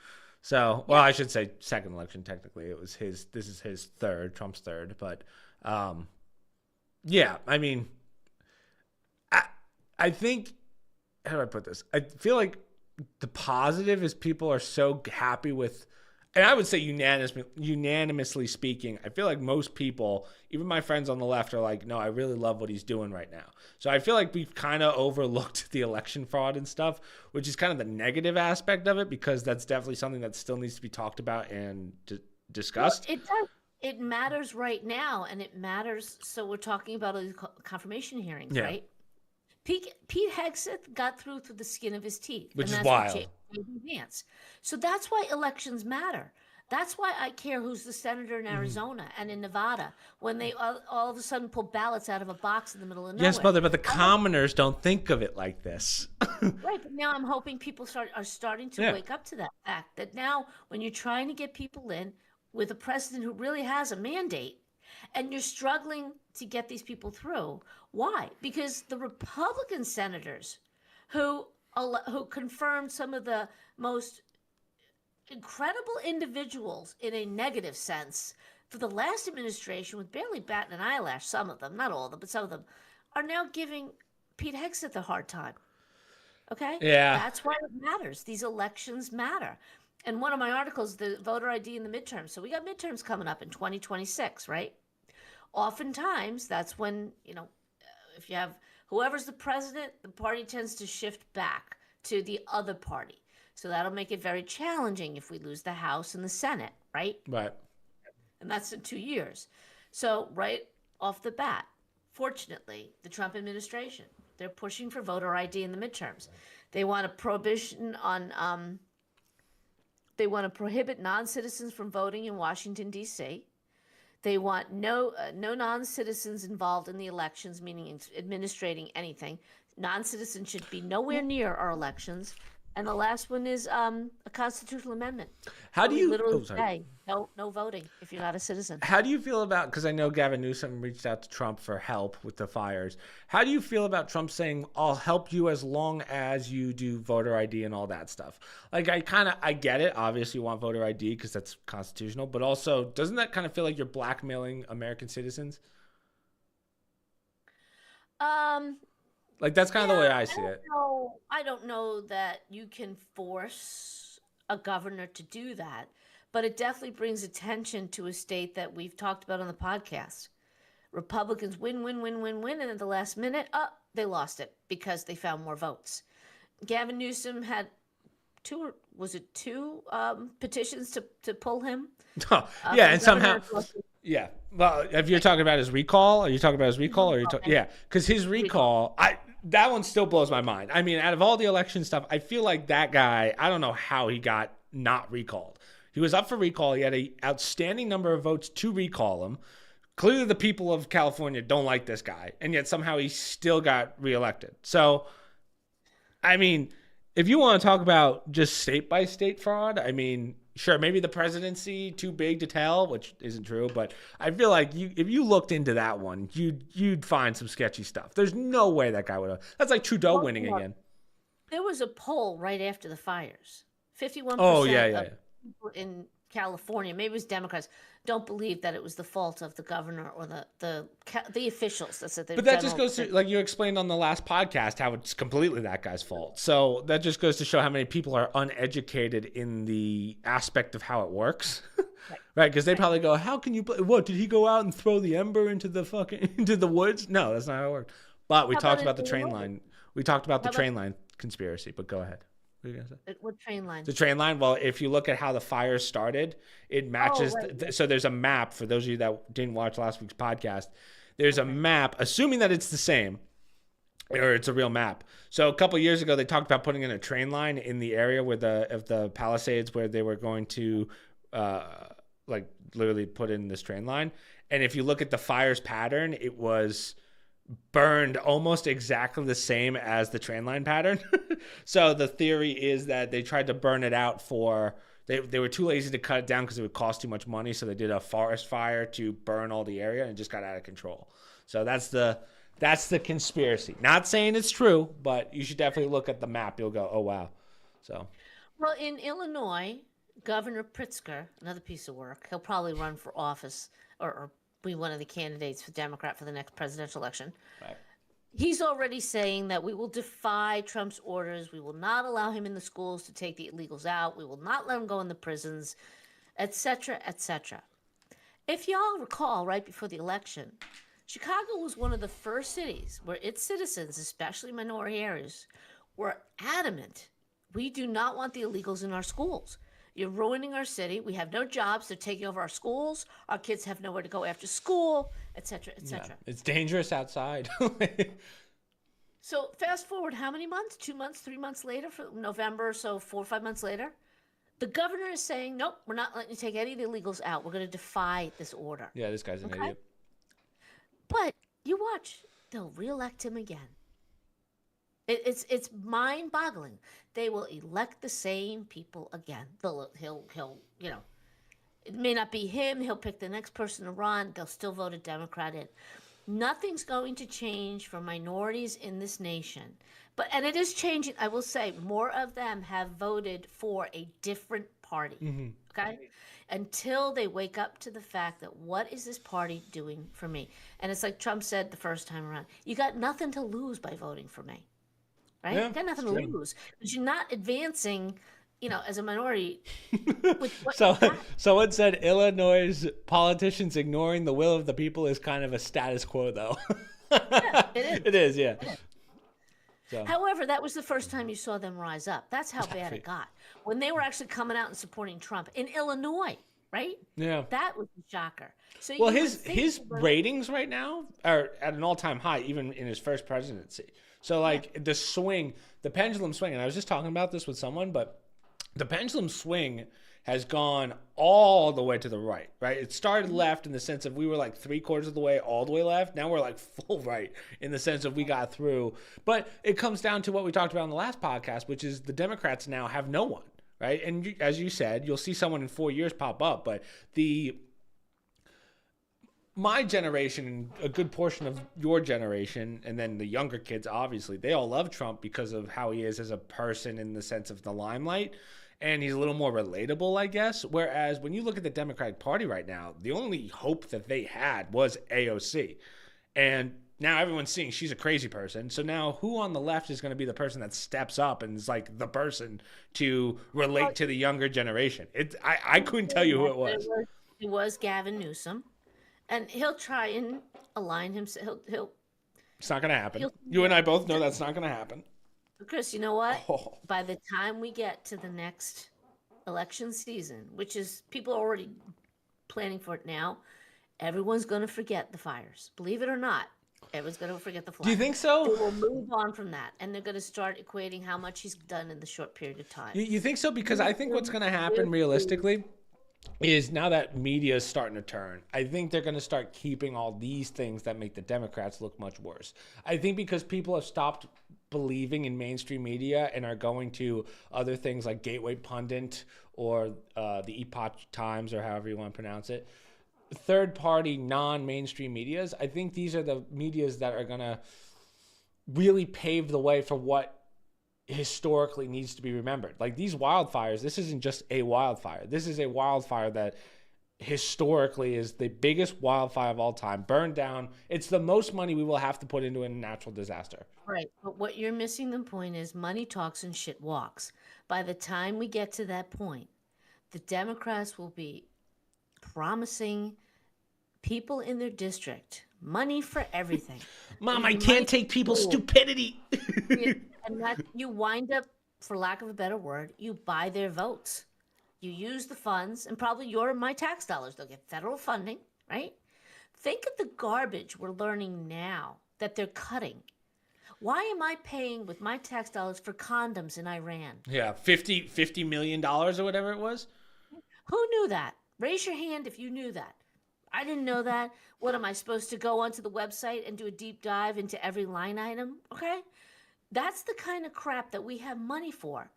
So, well, I should say second election, technically. This is his third, Trump's third. But, yeah, I think, how do I put this? I feel like the positive is people are so happy with, and I would say unanimously speaking, I feel like most people, even my friends on the left, are like, no, I really love what he's doing right now. So I feel like we've kind of overlooked the election fraud and stuff, which is kind of the negative aspect of it, because that's definitely something that still needs to be talked about and discussed. Well, it does. It matters right now, and it matters. So we're talking about these confirmation hearings, right? Pete Hegseth got through the skin of his teeth, which is wild. So that's why elections matter. That's why I care who's the senator in Arizona and in Nevada when they all of a sudden pull ballots out of a box in the middle of nowhere. Yes, Mother, but the commoners don't think of it like this. Right, but now I'm hoping people are starting to wake up to that fact that now when you're trying to get people in with a president who really has a mandate, and you're struggling to get these people through. Why? Because the Republican senators who confirmed some of the most incredible individuals in a negative sense for the last administration with barely batting an eyelash, some of them, not all of them, but some of them, are now giving Pete Hegseth a hard time. Okay? Yeah. That's why it matters. These elections matter. And one of my articles, the voter ID in the midterms. So we got midterms coming up in 2026, right? Oftentimes, that's when, if you have whoever's the president, the party tends to shift back to the other party. So that'll make it very challenging if we lose the House and the Senate, right? Right. And that's in 2 years. So right off the bat, fortunately, the Trump administration, they're pushing for voter ID in the midterms. They want a prohibition on... They want to prohibit non-citizens from voting in Washington, D.C. They want no non-citizens involved in the elections, meaning administrating anything. Non-citizens should be nowhere near our elections. And the last one is a constitutional amendment. How Where do we you? literally Oh, sorry. say no voting if you're not a citizen. How do you feel about, because I know Gavin Newsom reached out to Trump for help with the fires. How do you feel about Trump saying, I'll help you as long as you do voter ID and all that stuff? Like, I get it. Obviously, you want voter ID because that's constitutional. But also, doesn't that kind of feel like you're blackmailing American citizens? Um, Like, that's kind of the way I see it. I don't know that you can force a governor to do that, but it definitely brings attention to a state that we've talked about on the podcast. Republicans win, win, win, win, win, and at the last minute, they lost it because they found more votes. Gavin Newsom had two petitions to pull him? Yeah, and somehow, yeah. Well, if you're talking about his recall, are you talking about his recall, or yeah? Because his recall, that one still blows my mind. I mean, out of all the election stuff, I feel like that guy, I don't know how he got not recalled. He was up for recall. He had an outstanding number of votes to recall him. Clearly, the people of California don't like this guy, and yet somehow he still got reelected. So, I mean, if you want to talk about just state by state fraud, I mean, sure, maybe the presidency too big to tell, which isn't true, but I feel like if you looked into that one, you'd find some sketchy stuff. There's no way that guy would have. That's like Trudeau winning again. There was a poll right after the fires. 51% of people in California, maybe it was Democrats, don't believe that it was the fault of the governor or the officials. That's it. But that just goes to, like you explained on the last podcast, how it's completely that guy's fault. So that just goes to show how many people are uneducated in the aspect of how it works. Right? Because they probably go, how can you, what, did he go out and throw the ember into the woods? No, that's not how it worked. But we talked about the train line. We talked about the train line conspiracy, but go ahead. What are you gonna say? What train line? The train line. Well, if you look at how the fire started, it matches. So there's a map for those of you that didn't watch last week's podcast. There's a map, assuming that it's the same, or it's a real map. So a couple of years ago, they talked about putting in a train line in the area of the Palisades where they were going to, like literally put in this train line. And if you look at the fire's pattern, it was burned almost exactly the same as the train line pattern. So the theory is that they tried to burn it out they were too lazy to cut it down because it would cost too much money. So they did a forest fire to burn all the area, and it just got out of control. So that's the conspiracy. Not saying it's true, but you should definitely look at the map. You'll go, oh, wow. So, well, in Illinois, Governor Pritzker, another piece of work, he'll probably run for office or be one of the candidates for Democrat for the next presidential election. right. He's already saying that we will defy Trump's orders. We will not allow him in the schools to take the illegals out. We will not let him go in the prisons, etc., etc. If y'all recall, right before the election, Chicago was one of the first cities where its citizens, especially minority areas, were adamant. We do not want the illegals in our schools. You're ruining our city. We have no jobs. They're taking over our schools. Our kids have nowhere to go after school, etc., etc. Yeah, it's dangerous outside. So fast forward how many months? 2 months, 3 months later, for November, so 4 or 5 months later, the governor is saying, nope, we're not letting you take any of the illegals out. We're going to defy this order. Yeah, this guy's an idiot. But you watch, they'll reelect him again. It's mind-boggling. They will elect the same people again. He'll it may not be him. He'll pick the next person to run. They'll still vote a Democrat in. Nothing's going to change for minorities in this nation. And it is changing. I will say more of them have voted for a different party. Mm-hmm. Okay? Until they wake up to the fact that what is this party doing for me? And it's like Trump said the first time around. You got nothing to lose by voting for me. Right? Yeah, you got nothing to lose. Because you're not advancing, as a minority. Someone said Illinois' politicians ignoring the will of the people is kind of a status quo, though. Yeah, it is. It is, yeah. So. However, that was the first time you saw them rise up. That's how bad it got. When they were actually coming out and supporting Trump in Illinois, right? Yeah. That was a shocker. So his ratings right now are at an all-time high, even in his first presidency. So, the pendulum swing, and I was just talking about this with someone, but the pendulum swing has gone all the way to the right, right? It started left in the sense of we were like 3/4 of the way all the way left. Now we're like full right in the sense of we got through. But it comes down to what we talked about in the last podcast, which is the Democrats now have no one, right? And as you said, you'll see someone in 4 years pop up, but my generation, a good portion of your generation, and then the younger kids, obviously, they all love Trump because of how he is as a person in the sense of the limelight. And he's a little more relatable, I guess. Whereas when you look at the Democratic Party right now, the only hope that they had was AOC. And now everyone's seeing she's a crazy person. So now who on the left is going to be the person that steps up and is like the person to relate to the younger generation? I couldn't tell you who it was. It was Gavin Newsom. And he'll try and align himself. It's not going to happen. You and I both know that's not going to happen. Chris, you know what? Oh. By the time we get to the next election season, which is people are already planning for it now, everyone's going to forget the fires. Believe it or not, everyone's going to forget the fires. Do you think so? They will move on from that, and they're going to start equating how much he's done in the short period of time. You think so? Because I think what's going to happen realistically is now that media is starting to turn, I think they're going to start keeping all these things that make the Democrats look much worse. I think because people have stopped believing in mainstream media and are going to other things like Gateway Pundit or the Epoch Times or however you want to pronounce it, third-party non-mainstream medias, I think these are the medias that are going to really pave the way for what historically needs to be remembered. Like these wildfires, this isn't just a wildfire. This is a wildfire that historically is the biggest wildfire of all time. Burned down. It's the most money we will have to put into a natural disaster. Right. But what you're missing the point is money talks and shit walks. By the time we get to that point, the Democrats will be promising people in their district money for everything. Mom, I can't take people's stupidity. And that you wind up, for lack of a better word, you buy their votes. You use the funds, and probably your my tax dollars. They'll get federal funding, right? Think of the garbage we're learning now that they're cutting. Why am I paying with my tax dollars for condoms in Iran? Yeah, $50 million or whatever it was. Who knew that? Raise your hand if you knew that. I didn't know that. What am I supposed to go onto the website and do a deep dive into every line item? Okay. That's the kind of crap that we have money for.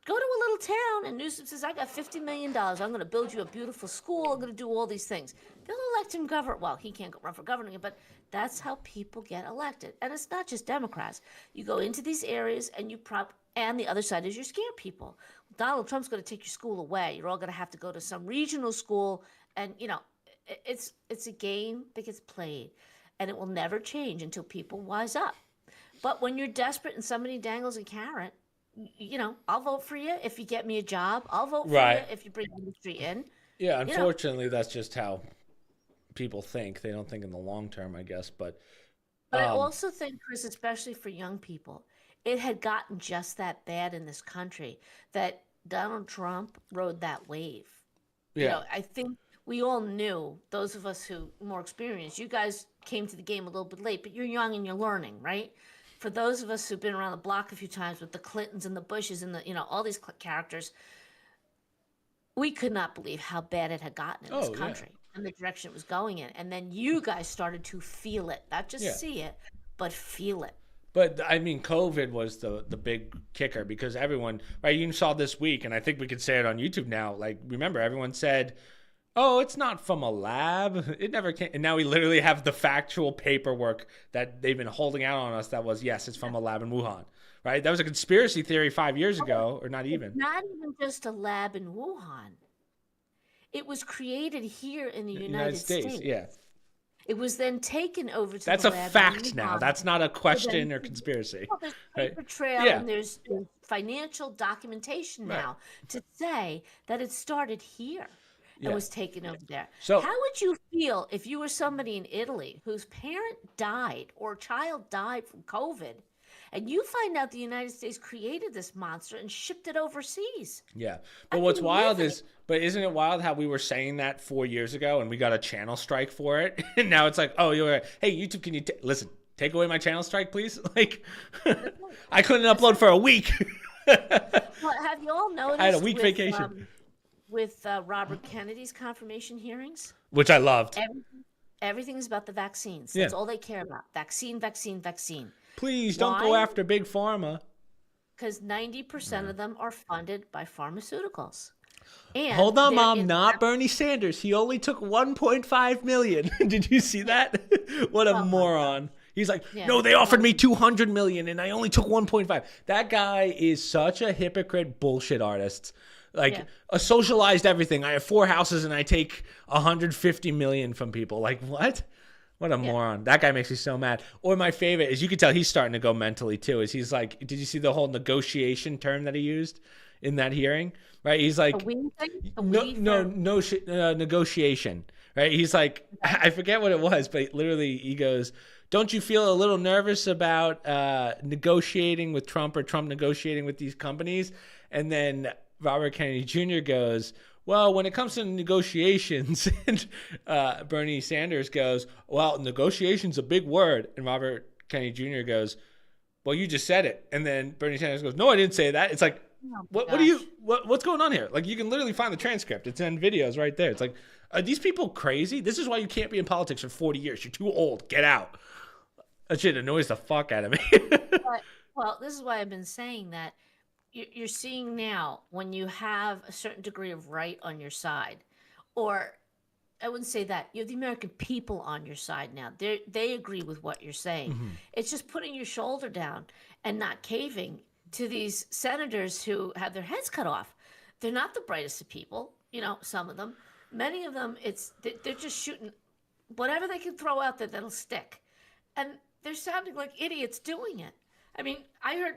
Go to a little town and Newsom says, I got $50 million. I'm going to build you a beautiful school. I'm going to do all these things. They'll elect him governor. Well, he can't run for governor, but that's how people get elected. And it's not just Democrats. You go into these areas and and the other side is you scare people. Donald Trump's going to take your school away. You're all going to have to go to some regional school. And, it's a game that gets played. And it will never change until people wise up. But when you're desperate and somebody dangles a carrot, I'll vote for you if you get me a job. I'll vote for you if you bring industry in. Yeah, unfortunately, that's just how people think. They don't think in the long term, I guess. But I also think, Chris, especially for young people, it had gotten just that bad in this country that Donald Trump rode that wave. Yeah. I think we all knew, those of us who are more experienced, you guys came to the game a little bit late, but you're young and you're learning, right? For those of us who've been around the block a few times with the Clintons and the Bushes and all these characters, we could not believe how bad it had gotten in this country and the direction it was going in. And then you guys started to feel it, not just see it, but feel it. But I mean, COVID was the big kicker because everyone, right? You saw this week, and I think we could say it on YouTube now. Like, remember, everyone said, oh, it's not from a lab. It never came. And now we literally have the factual paperwork that they've been holding out on us that was, yes, it's from a lab in Wuhan, right? That was a conspiracy theory 5 years ago, or not even. It's not even just a lab in Wuhan. It was created here in the United States. Yeah. It was then taken over to That's the a lab fact now. That's not a question or conspircy. Well, there's paper trail and there's financial documentation now to say that it started here. And was taken over there. So how would you feel if you were somebody in Italy whose parent died or child died from COVID, and you find out the United States created this monster and shipped it overseas? Yeah. But what's wild is, but isn't it wild how we were saying that 4 years ago and we got a channel strike for it? And now it's like, oh, hey, YouTube, can you listen, take away my channel strike, please? Like, I couldn't upload for a week. Well, have you all noticed? I had a week vacation. with Robert Kennedy's confirmation hearings. Which I loved. Everything is about the vaccines. Yeah. That's all they care about. Vaccine, vaccine, vaccine. Please don't go after big pharma. Because 90% of them are funded by pharmaceuticals. And hold on, Mom, not Bernie Sanders. He only took 1.5 million. Did you see that? What a moron. He's like, no, they offered me 200 million and I only took 1.5. That guy is such a hypocrite bullshit artist. Like, a socialized everything. I have 4 houses and I take 150 million from people. Like, what? What a moron. That guy makes me so mad. Or my favorite is, you can tell he's starting to go mentally too, is he's like, did you see the whole negotiation term that he used in that hearing? Right? He's like, negotiation. Right? He's like, I forget what it was, but literally he goes, don't you feel a little nervous about negotiating with Trump or Trump negotiating with these companies? And then Robert Kennedy Jr. goes, well, when it comes to negotiations, and Bernie Sanders goes, well, negotiation's a big word. And Robert Kennedy Jr. goes, well, you just said it. And then Bernie Sanders goes, no, I didn't say that. It's like, what's going on here? Like, you can literally find the transcript. It's in videos right there. It's like, are these people crazy? This is why you can't be in politics for 40 years. You're too old. Get out. That shit annoys the fuck out of me. Well, this is why I've been saying that you're seeing now when you have a certain degree of right on your side, or I wouldn't say that, you have the American people on your side now. They agree with what you're saying. Mm-hmm. It's just putting your shoulder down and not caving to these senators who have their heads cut off. They're not the brightest of people, some of them. Many of them, they're just shooting whatever they can throw out there that'll stick. And they're sounding like idiots doing it. I mean, I heard,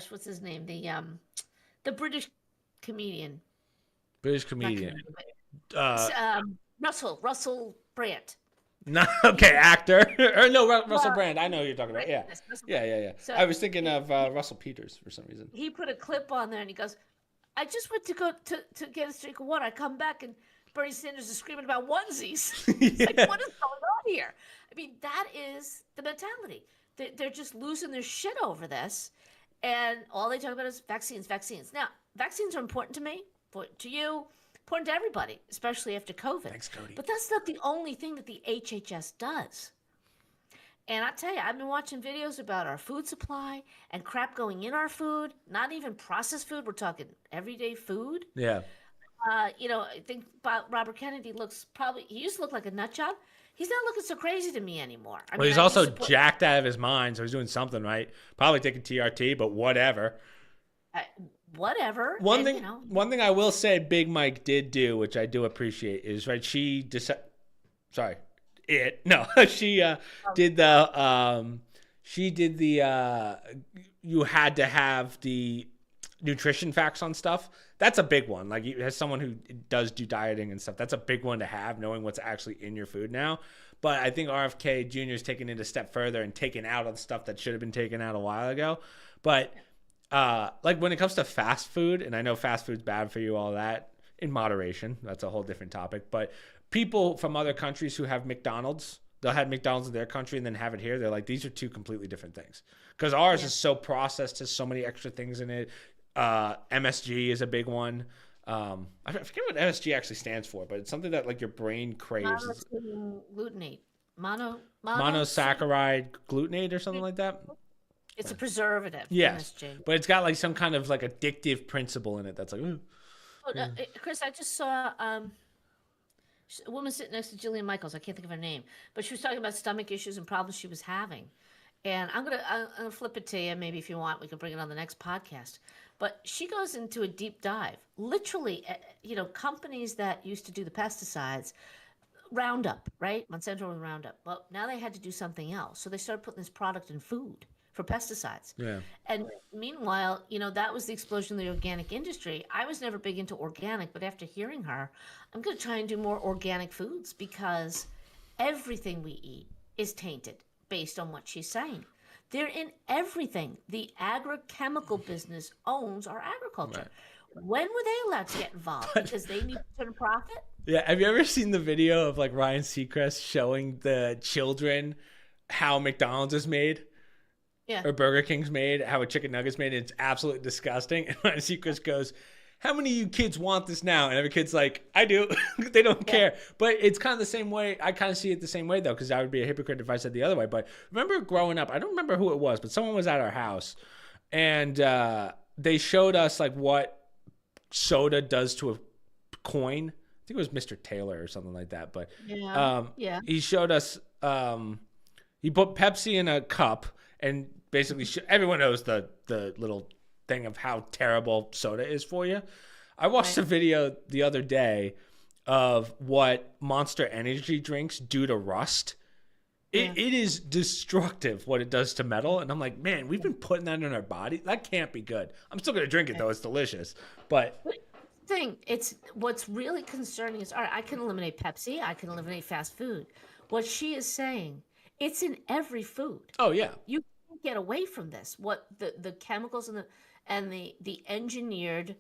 what's his name? The British comedian. Russell Brand. No, okay, actor. Or no, Russell Brand. I know who you're talking about. Yeah. Yeah. So I was thinking of Russell Peters for some reason. He put a clip on there and he goes, I just went to go to get a drink of water. I come back and Bernie Sanders is screaming about onesies. It's like, what is going on here? I mean, that is the mentality. They're just losing their shit over this. And all they talk about is vaccines. Now, vaccines are important to me, important to you, important to everybody, especially after COVID. Thanks, Cody. But that's not the only thing that the HHS does. And I tell you, I've been watching videos about our food supply and crap going in our food, not even processed food. We're talking everyday food. Yeah. I think Robert Kennedy he used to look like a nut job. He's not looking so crazy to me anymore. He's also jacked out of his mind, so he's doing something right. Probably taking TRT, but whatever. Whatever. One thing I will say Big Mike did do, which I do appreciate, is she did the you had to have the nutrition facts on stuff. That's a big one. Like, as someone who does do dieting and stuff, that's a big one to have, knowing what's actually in your food now. But I think RFK Jr. is taking it a step further and taking out all the stuff that should have been taken out a while ago. But like, when it comes to fast food, and I know fast food's bad for you, all that, in moderation, that's a whole different topic. But people from other countries who have McDonald's, they'll have McDonald's in their country and then have it here. They're like, these are two completely different things. Because ours is so processed, has so many extra things in it. MSG is a big one. I forget what MSG actually stands for, but it's something that, like, your brain craves. Glutamate. Monosaccharide glutamate or something like that. It's a preservative. Yes, MSG. But it's got like some kind of like addictive principle in it that's like. Chris, I just saw a woman sitting next to Jillian Michaels. I can't think of her name, but she was talking about stomach issues and problems she was having. And I'm gonna flip it to you. Maybe if you want, we can bring it on the next podcast. But she goes into a deep dive. Literally, companies that used to do the pesticides, Roundup, right? Monsanto and Roundup. Well, now they had to do something else. So they started putting this product in food for pesticides. Yeah. And meanwhile, that was the explosion of the organic industry. I was never big into organic, but after hearing her, I'm going to try and do more organic foods, because everything we eat is tainted based on what she's saying. They're in everything. The agrochemical business owns our agriculture. Right. When were they allowed to get involved? Because they need to turn a profit? Yeah. Have you ever seen the video of, like, Ryan Seacrest showing the children how McDonald's is made? Yeah. Or Burger King's made, how a chicken nugget's made? It's absolutely disgusting. And Ryan Seacrest goes, how many of you kids want this now? And every kid's like, I do. They don't care. But it's kind of the same way. I kind of see it the same way, though, because I would be a hypocrite if I said the other way. But remember growing up, I don't remember who it was, but someone was at our house, and they showed us like what soda does to a coin. I think it was Mr. Taylor or something like that. But he showed us, he put Pepsi in a cup, and basically everyone knows the little thing of how terrible soda is for you. I watched a video the other day of what Monster Energy drinks do to rust. It is destructive what it does to metal. And I'm like, man, we've been putting that in our body. That can't be good. I'm still going to drink it, though. It's delicious. But what's really concerning is, all right, I can eliminate Pepsi. I can eliminate fast food. What she is saying, it's in every food. Oh, yeah. You can't get away from this. What the chemicals and the engineered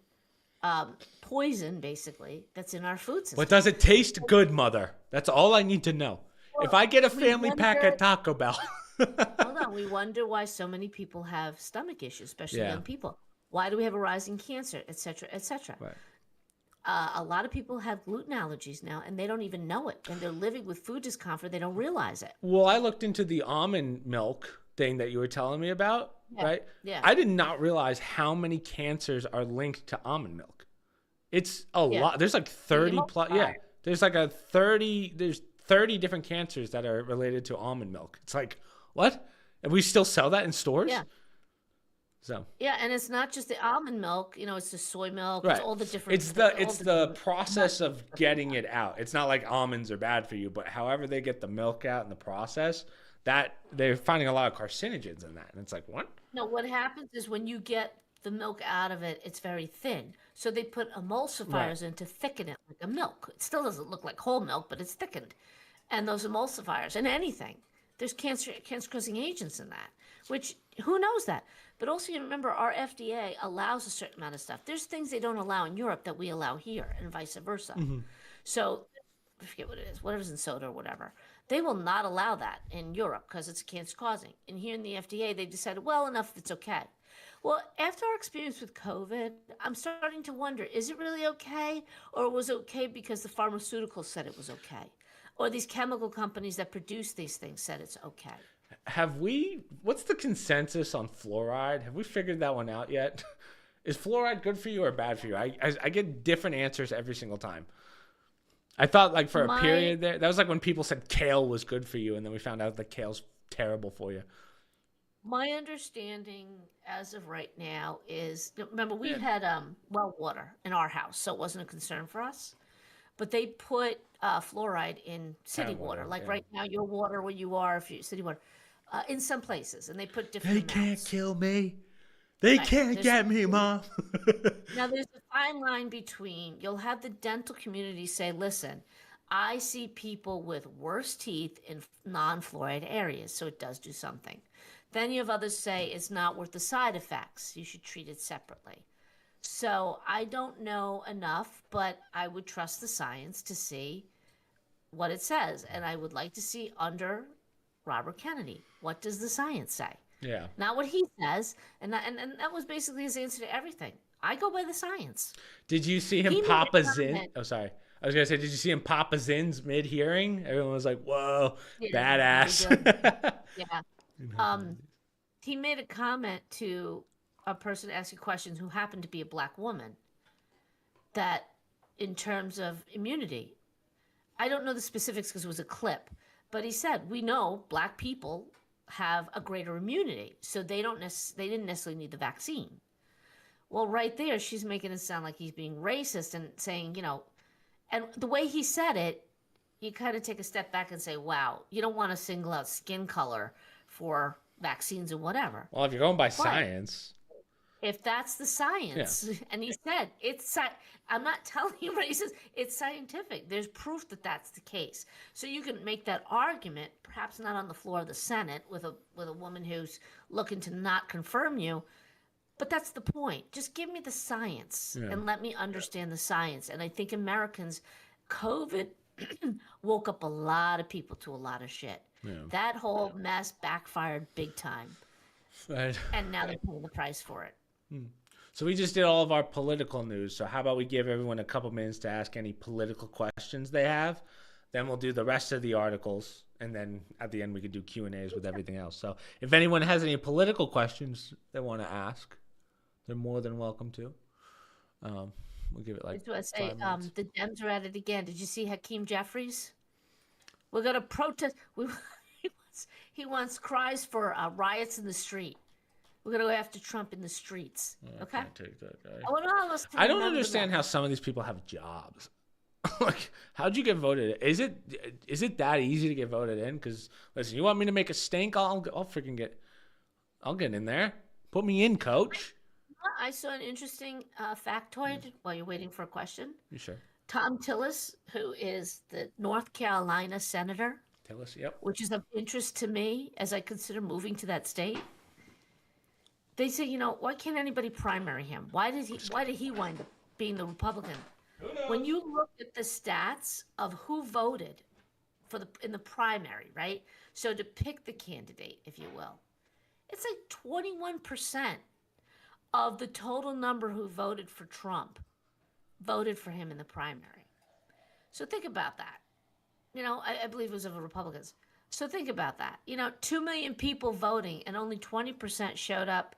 poison, basically, that's in our food system. But does it taste good, Mother? That's all I need to know. Well, if I get a family pack at Taco Bell. Hold on. We wonder why so many people have stomach issues, especially young people. Why do we have a rise in cancer, et cetera, et cetera? Right. A lot of people have gluten allergies now, and they don't even know it. And they're living with food discomfort. They don't realize it. Well, I looked into the almond milk thing that you were telling me about, right? Yeah. I did not realize how many cancers are linked to almond milk. It's a lot. There's like 30 plus. Yeah. There's like there's 30 different cancers that are related to almond milk. It's like, what? And we still sell that in stores? Yeah. So. Yeah, and it's not just the almond milk, it's the soy milk, right. It's all the different. It's the process of getting it out. It's not like almonds are bad for you, but however they get the milk out in the process, that they're finding a lot of carcinogens in that. And it's like, what? No, what happens is when you get the milk out of it, it's very thin. So they put emulsifiers in to thicken it like a milk. It still doesn't look like whole milk, but it's thickened. And those emulsifiers and anything, there's cancer-causing agents in that, which who knows that? But also, you remember, our FDA allows a certain amount of stuff. There's things they don't allow in Europe that we allow here, and vice versa. Mm-hmm. So, I forget what it is, whatever's in soda or whatever. They will not allow that in Europe because it's cancer-causing. And here in the FDA, they decided, well, enough, it's okay. Well, after our experience with COVID, I'm starting to wonder, is it really okay? Or was it okay because the pharmaceuticals said it was okay? Or these chemical companies that produce these things said it's okay? What's the consensus on fluoride? Have we figured that one out yet? Is fluoride good for you or bad for you? I get different answers every single time. I thought like for a period there, that was like when people said kale was good for you, and then we found out that kale's terrible for you. My understanding as of right now is, remember we had well water in our house, so it wasn't a concern for us. But they put fluoride in city water. Like right now, your water where you are, if you city water, in some places, and they put different amounts. They can't kill me. They can't get me, Mom. Now, there's a fine line between, you'll have the dental community say, listen, I see people with worse teeth in non-fluoride areas, so it does do something. Then you have others say it's not worth the side effects. You should treat it separately. So I don't know enough, but I would trust the science to see what it says. And I would like to see under Robert Kennedy, what does the science say? Yeah. Not what he says. And that was basically his answer to everything. I go by the science. Did you see him pop a zin? Oh, sorry. I was going to say, did you see him pop a zins mid-hearing? Everyone was like, whoa, badass. Yeah. He made a comment to a person asking questions who happened to be a black woman, that in terms of immunity, I don't know the specifics because it was a clip, but he said, we know black people have a greater immunity, so they didn't necessarily need the vaccine. Well, right there, she's making it sound like he's being racist and saying, and the way he said it, you kind of take a step back and say, wow, you don't want to single out skin color for vaccines or whatever. Well, if you're going by science. If that's the science, and he said, I'm not telling you what he says, it's scientific. There's proof that that's the case. So you can make that argument, perhaps not on the floor of the Senate with a woman who's looking to not confirm you, but that's the point. Just give me the science and let me understand the science. And I think Americans, COVID woke up a lot of people to a lot of shit. Yeah. That whole mess backfired big time. Right. And now they're paying the price for it. So we just did all of our political news. So how about we give everyone a couple minutes to ask any political questions they have? Then we'll do the rest of the articles, and then at the end we could do Q&As with everything else. So if anyone has any political questions they want to ask, they're more than welcome to. We'll give it like I was say, 5 minutes. the Dems are at it again. Did you see Hakeem Jeffries? We're gonna protest. He wants cries for riots in the street. We're gonna go after Trump in the streets. Okay. I can't take that guy. I want all of us to I don't remember understand that. how some of these people have jobs. Like, how'd you get voted? Is it that easy to get voted in? Because listen, you want me to make a stink? I'll get in there. Put me in, coach. I saw an interesting factoid while you're waiting for a question. You sure? Tom Tillis, who is the North Carolina senator, Tell us. Yep. which is of interest to me as I consider moving to that state. They say, why can't anybody primary him? Why did he wind up being the Republican? When you look at the stats of who voted in the primary, right? So to pick the candidate, if you will, it's like 21% of the total number who voted for Trump voted for him in the primary. So think about that. I believe it was of the Republicans. So think about that. 2 million people voting and only 20% showed up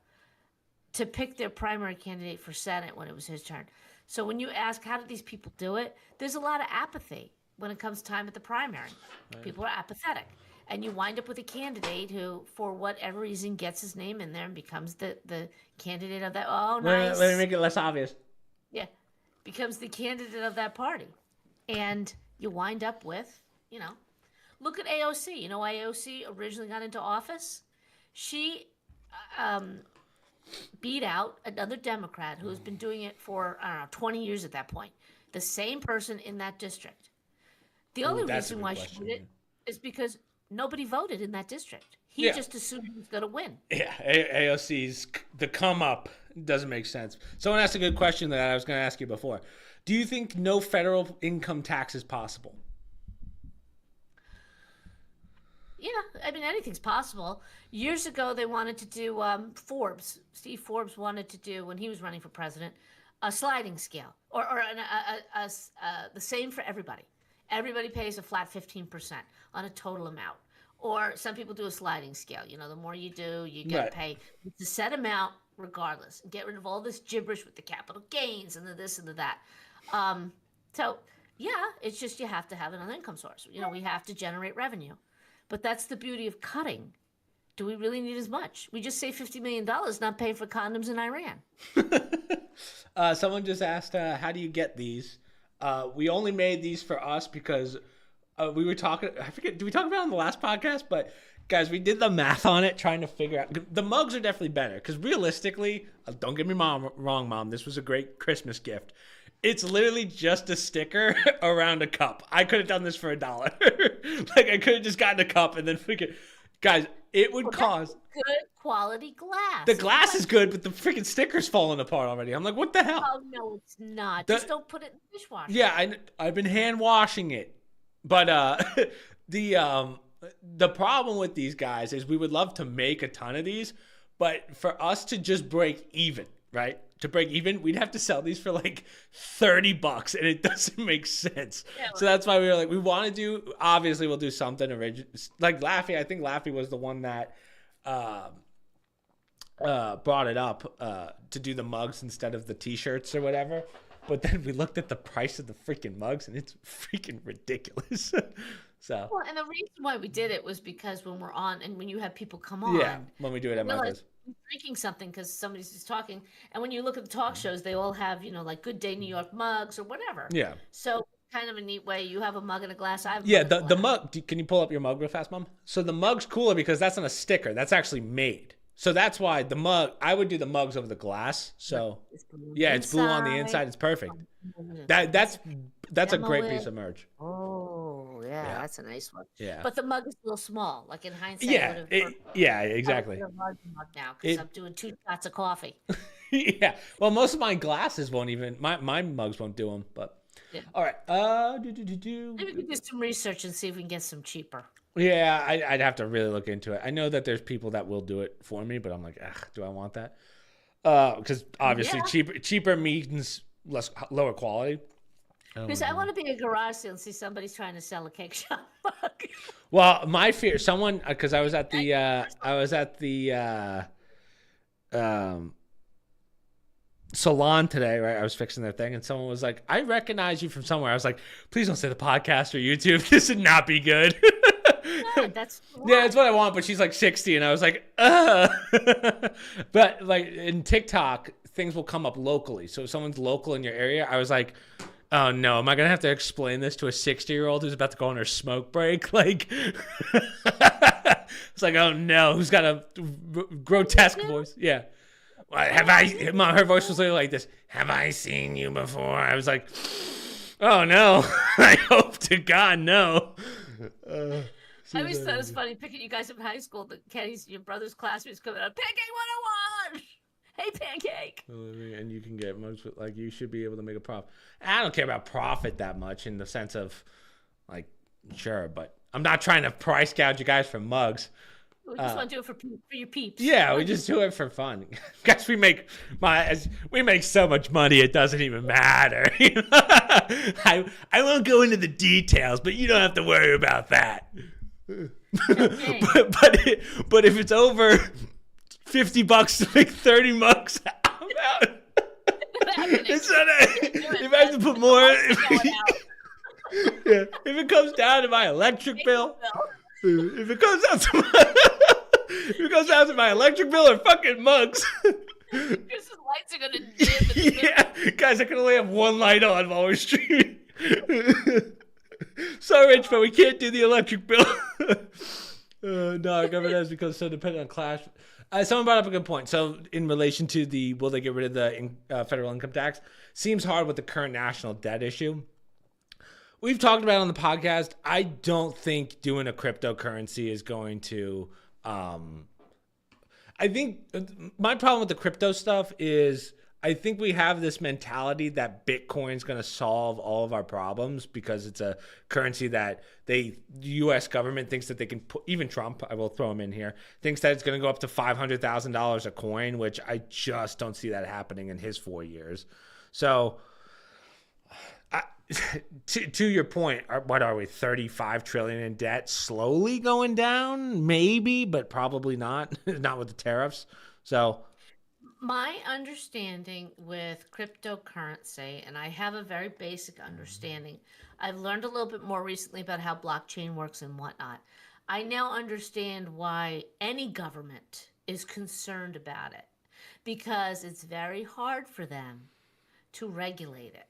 to pick their primary candidate for Senate when it was his turn. So when you ask, how did these people do it? There's a lot of apathy when it comes time at the primary. Right. People are apathetic. And you wind up with a candidate who, for whatever reason, gets his name in there and becomes the candidate of that. Oh, nice. Let me make it less obvious. Yeah. Becomes the candidate of that party. And you wind up with, look at AOC. You know why AOC originally got into office? She beat out another Democrat who has been doing it for, 20 years at that point. The same person in that district. The only reason why she did it is because nobody voted in that district. He just assumed he was going to win. Yeah, AOC's the come up doesn't make sense. Someone asked a good question that I was going to ask you before. Do you think no federal income tax is possible? Yeah, anything's possible. Years ago, they wanted to do Forbes. Steve Forbes wanted to do, when he was running for president, a sliding scale, or the same for everybody. Everybody pays a flat 15% on a total amount. Or some people do a sliding scale. The more you do, you get to pay. It's a set amount regardless. Get rid of all this gibberish with the capital gains and the this and the that. So, yeah, it's just you have to have another income source. We have to generate revenue. But that's the beauty of cutting. Do we really need as much? We just saved $50 million not paying for condoms in Iran. Someone just asked, how do you get these? We only made these for us because we were talking, I forget, did we talk about it on the last podcast? But guys, we did the math on it trying to figure out. The mugs are definitely better because realistically, don't get me wrong, Mom, this was a great Christmas gift. It's literally just a sticker around a cup. I could have done this for $1. Like, I could have just gotten a cup and then freaking... Guys, it would cost... Good quality glass. The glass is good, but the freaking sticker's falling apart already. I'm like, what the hell? Oh, no, it's not. Just don't put it in the dishwasher. Yeah, I've been hand washing it. But the problem with these guys is we would love to make a ton of these, but for us to just break even, right? To break even, we'd have to sell these for like $30, and it doesn't make sense. Yeah, so that's why we were like, we want to do. Obviously, we'll do something original. Like Laffy, I think Laffy was the one that brought it up to do the mugs instead of the T-shirts or whatever. But then we looked at the price of the freaking mugs, and it's freaking ridiculous. So. Well, and the reason why we did it was because when we're on, and when you have people come on, when we do it at my place. Drinking something because somebody's just talking, and when you look at the talk shows, they all have like Good Day New York mugs or whatever. Yeah. So kind of a neat way. You have a mug and a glass. I have the mug. Can you pull up your mug real fast, Mom? So the mug's cooler because that's not a sticker. That's actually made. So that's why the mug. I would do the mugs over the glass. So it's blue on the inside. It's perfect. That's a great piece of merch. Oh yeah, that's a nice one. Yeah, but the mug is a little small. Like in hindsight, exactly. I would mug now because I'm doing 2 shots of coffee. Yeah, well, most of my glasses won't even. My mugs won't do them. But all right. Maybe we could do some research and see if we can get some cheaper. Yeah, I'd have to really look into it. I know that there's people that will do it for me, but I'm like, do I want that? Because obviously Yeah. cheaper means lower quality. Because I want to be a garage sale and see somebody's trying to sell a cake shop mug. Well, my fear, someone, because I was at I- the um, salon today, right? I was fixing their thing, and someone was like, "I recognize you from somewhere." I was like, "Please don't say the podcast or YouTube. This would not be good." Yeah, that's Yeah, it's what I want, but she's like 60, and I was like, ugh. But like in TikTok, things will come up locally. So if someone's local in your area, I was like, oh no, am I gonna have to explain this to a 60-year-old who's about to go on her smoke break? Like, it's like, oh no, who's got a grotesque voice? Yeah. Have I? Her voice was literally like this. Have I seen you before? I was like, oh no. I hope to God no. I always thought it was funny picking you guys up in high school. The Kenny's, your brother's classmates coming up. Pancake 101. Hey, Pancake. And you can get mugs, like you should be able to make a profit. I don't care about profit that much in the sense of, like, sure, but I'm not trying to price gouge you guys for mugs. We just want to do it for your peeps. Yeah, we just do it for fun. Guys, we make so much money it doesn't even matter. I won't go into the details, but you don't have to worry about that. Okay. but if it's over $50 to make 30 mugs, I'm out. If I have to put more, yeah, if it comes down to my electric bill, if it comes down to my electric bill or fucking mugs. Because the lights are gonna dim. Yeah, guys, I can only have one light on while we're streaming. So rich, but we can't do the electric bill. No, our government has become so dependent on Clash. Someone brought up a good point. So, in relation to the will they get rid of the federal income tax, seems hard with the current national debt issue. We've talked about it on the podcast. I don't think doing a cryptocurrency is going to. I think my problem with the crypto stuff is I think we have this mentality that Bitcoin's going to solve all of our problems because it's a currency that the U.S. government thinks that they can put, even Trump, I will throw him in here, thinks that it's going to go up to $500,000 a coin, which I just don't see that happening in his 4 years. So to your point, what are we, 35 trillion in debt, slowly going down? Maybe, but probably not, not with the tariffs. So My understanding with cryptocurrency, and I have a very basic understanding, I've learned a little bit more recently about how blockchain works and whatnot. I now understand why any government is concerned about it because it's very hard for them to regulate it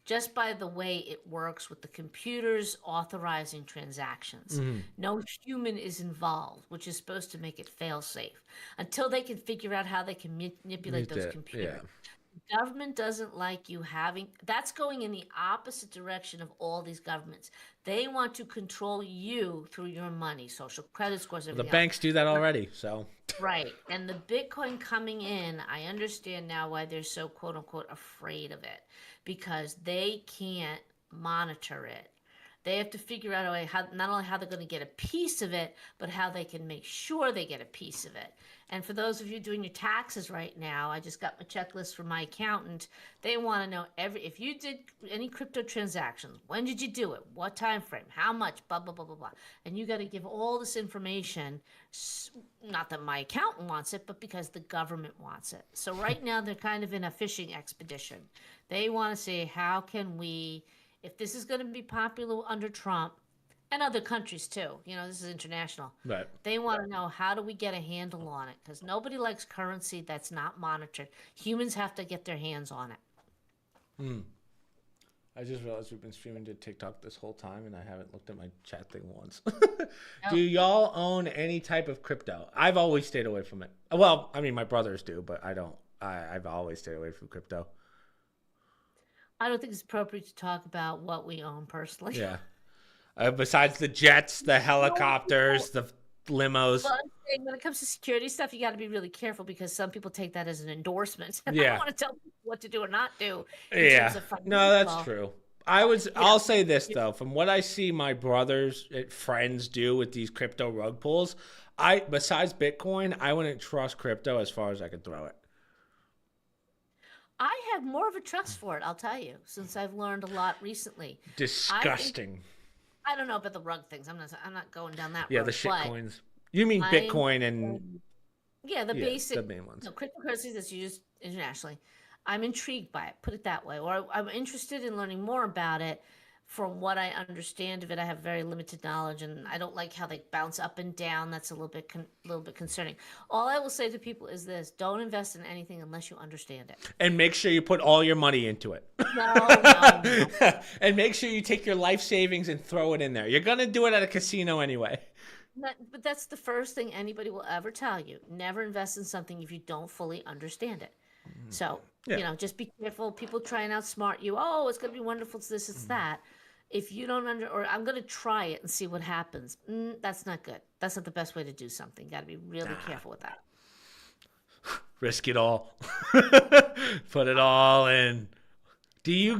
just by the way it works with the computers authorizing transactions. No human is involved, which is supposed to make it fail safe until they can figure out how they can manipulate those computers. The government doesn't like you having that's going in the opposite direction of all these governments. They want to control you through your money, social credit scores, everything. The banks do that already, so. Right. And the Bitcoin coming in, I understand now why they're so quote unquote afraid of it because they can't monitor it. They have to figure out a way how not only how they're going to get a piece of it, but how they can make sure they get a piece of it. And for those of you doing your taxes right now, I just got my checklist from my accountant. They want to know if you did any crypto transactions, when did you do it? What time frame? How much? Blah blah blah blah blah. And you got to give all this information. Not that my accountant wants it, but because the government wants it. So right now they're kind of in a fishing expedition. They want to say, how can we, if this is going to be popular under Trump and other countries too, this is international. Right. They want to know, how do we get a handle on it? Because nobody likes currency that's not monitored. Humans have to get their hands on it. I just realized we've been streaming to TikTok this whole time, and I haven't looked at my chat thing once. Do y'all own any type of crypto? I've always stayed away from it. Well, I mean, my brothers do, but I don't. I've always stayed away from crypto. I don't think it's appropriate to talk about what we own personally. Yeah. Besides the jets, the helicopters, the limos. Well, I'm saying when it comes to security stuff, you got to be really careful because some people take that as an endorsement. And I don't want to tell people what to do or not do. Yeah. No, that's true. I'll say this though, from what I see my brothers friends do with these crypto rug pulls, besides Bitcoin, I wouldn't trust crypto as far as I could throw it. I have more of a trust for it, I'll tell you, since I've learned a lot recently. I think Disgusting. I don't know about the rug things. I'm not going down that Yeah, the road, shit but coins. You mean I'm Bitcoin and yeah, the yeah, the basic main ones. cryptocurrencies that's used internationally. I'm intrigued by it, put it that way, or I'm interested in learning more about it. From what I understand of it, I have very limited knowledge, and I don't like how they bounce up and down. That's a little bit concerning. All I will say to people is this: don't invest in anything unless you understand it. And make sure you put all your money into it. No, no, no. And make sure you take your life savings and throw it in there. You're gonna do it at a casino anyway. But that's the first thing anybody will ever tell you. Never invest in something if you don't fully understand it. So, Yeah. just be careful. People try and outsmart you. Oh, it's going to be wonderful. It's this, it's that. If you don't or I'm going to try it and see what happens. That's not good. That's not the best way to do something. Got to be really careful with that. Risk it all. Put it all in. Do you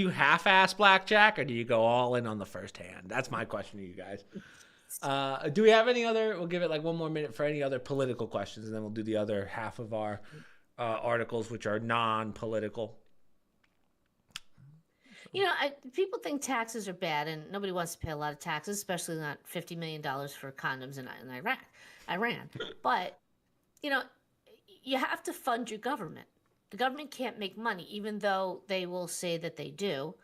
half-ass blackjack or do you go all in on the first hand? That's my question to you guys. Do we have any other? We'll give it like one more minute for any other political questions, and then we'll do the other half of our articles, which are non-political. People think taxes are bad, and nobody wants to pay a lot of taxes, especially not $50 million for condoms in Iran. But you have to fund your government. The government can't make money, even though they will say that they do.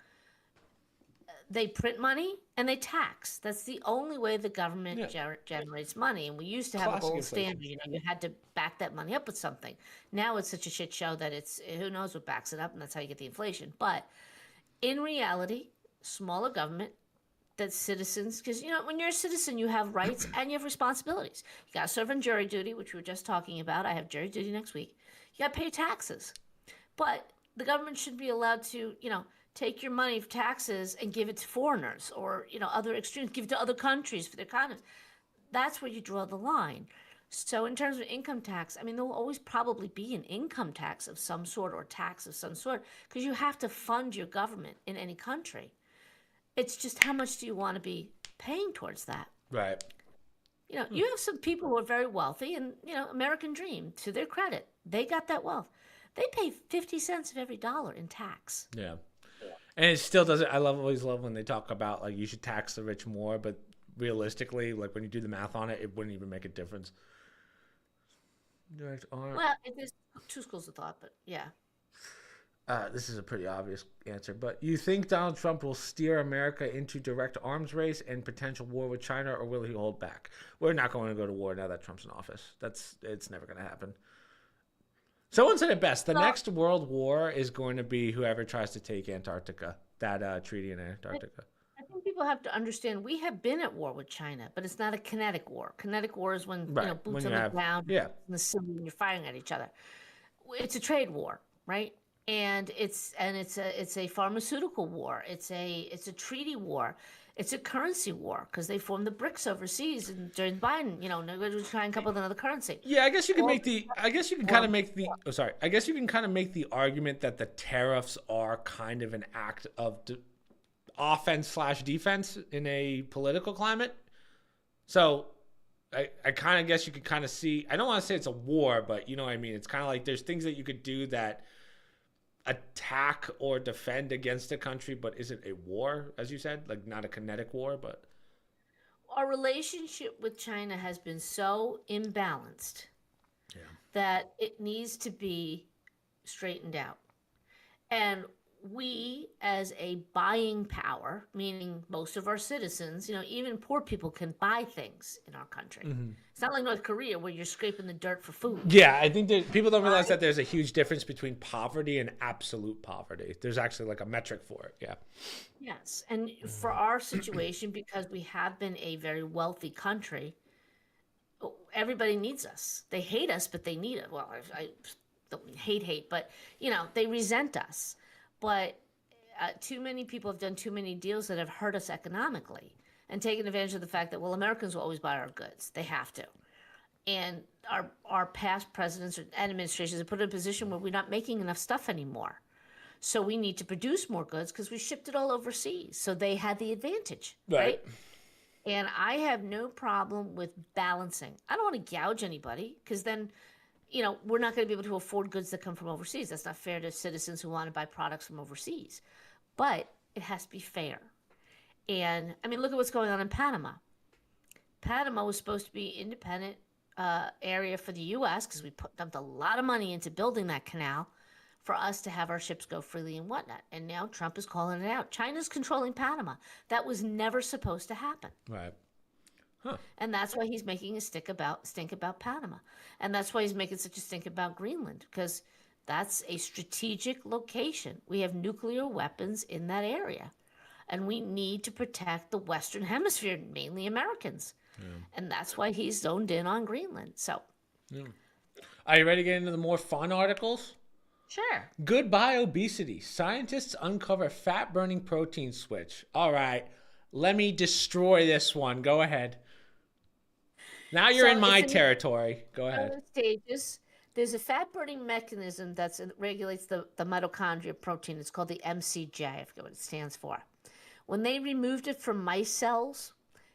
They print money and they tax. That's the only way the government generates money. And we used to have a gold standard. You had to back that money up with something. Now it's such a shit show that it's who knows what backs it up, and that's how you get the inflation. But in reality, smaller government that citizens, because when you're a citizen, you have rights and you have responsibilities. You got to serve on jury duty, which we were just talking about. I have jury duty next week. You got to pay taxes, but the government should be allowed to, take your money for taxes and give it to foreigners or other extremes, give it to other countries for their economies. That's where you draw the line. So in terms of income tax, I mean, there will always probably be an income tax of some sort or tax of some sort because you have to fund your government in any country. It's just how much do you want to be paying towards that? Right. You have some people who are very wealthy and, American dream, to their credit, they got that wealth. They pay 50 cents of every dollar in tax. Yeah. And it still doesn't. Always love when they talk about like you should tax the rich more, but realistically, like when you do the math on it, it wouldn't even make a difference. Well, there's two schools of thought, but yeah. This is a pretty obvious answer, but you think Donald Trump will steer America into direct arms race and potential war with China, or will he hold back? We're not going to go to war now that Trump's in office. It's never going to happen. Someone said it best. The next world war is going to be whoever tries to take Antarctica, that treaty in Antarctica. I think people have to understand we have been at war with China, but it's not a kinetic war. Kinetic war is when boots on the ground in the city and you're firing at each other. It's a trade war, right? And it's a pharmaceutical war. It's a treaty war. It's a currency war because they formed the BRICS overseas and during Biden, they're going to try and come up with another currency. Yeah, I guess you can kind of make the argument that the tariffs are kind of an act of offense/defense in a political climate. So I kind of guess you could kind of see, I don't want to say it's a war, but you know what I mean? It's kind of like there's things that you could do that attack or defend against a country, but isn't a war, as you said, like not a kinetic war, but our relationship with China has been so imbalanced that it needs to be straightened out. And we, as a buying power, meaning most of our citizens, even poor people can buy things in our country. Mm-hmm. It's not like North Korea where you're scraping the dirt for food. Yeah, I think that people don't realize that there's a huge difference between poverty and absolute poverty. There's actually like a metric for it. Yeah. Yes. And for our situation, because we have been a very wealthy country, everybody needs us. They hate us, but they need it. Well, I don't hate, but, they resent us. But too many people have done too many deals that have hurt us economically and taken advantage of the fact that, Americans will always buy our goods. They have to. And our past presidents and administrations have put in a position where we're not making enough stuff anymore. So we need to produce more goods because we shipped it all overseas. So they had the advantage, right? And I have no problem with balancing. I don't want to gouge anybody because then we're not going to be able to afford goods that come from overseas. That's not fair to citizens who want to buy products from overseas. But it has to be fair. And I mean, look at what's going on in Panama. Panama was supposed to be independent area for the U.S. because we dumped a lot of money into building that canal for us to have our ships go freely and whatnot. And now Trump is calling it out. China's controlling Panama. That was never supposed to happen. Right. Huh. And that's why he's making a stink about Panama. And that's why he's making such a stink about Greenland, because that's a strategic location. We have nuclear weapons in that area. And we need to protect the Western Hemisphere, mainly Americans. Yeah. And that's why he's zoned in on Greenland. So, yeah. Are you ready to get into the more fun articles? Sure. Goodbye obesity. Scientists uncover fat-burning protein switch. All right. Let me destroy this one. Go ahead. Now you're in my territory. Go ahead. Stages. There's a fat-burning mechanism that regulates the mitochondria protein. It's called the MCJ. I forget what it stands for. When they removed it from mice cells,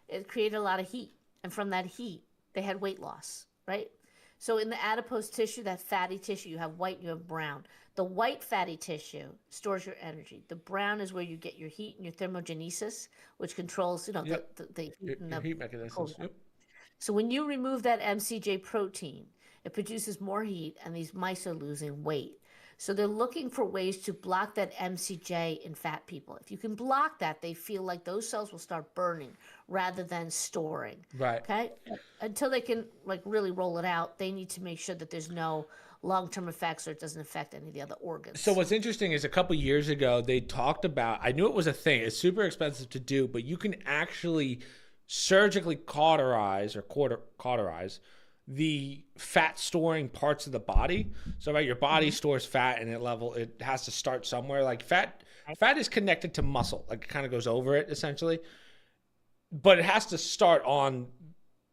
it created a lot of heat. And from that heat, they had weight loss, right? So in the adipose tissue, that fatty tissue, you have white and you have brown. The white fatty tissue stores your energy. The brown is where you get your heat and your thermogenesis, which controls, the heat and the heat mechanisms. Yep. So when you remove that MCJ protein, it produces more heat, and these mice are losing weight. So they're looking for ways to block that MCJ in fat people. If you can block that, they feel like those cells will start burning rather than storing. Right. Okay. Until they can really roll it out, they need to make sure that there's no long-term effects or it doesn't affect any of the other organs. So what's interesting is a couple years ago, they talked about, I knew it was a thing. It's super expensive to do, but you can actually surgically cauterize the fat storing parts of the body. So right, your body stores fat, and it has to start somewhere. Like fat is connected to muscle, like it kind of goes over it essentially, but it has to start on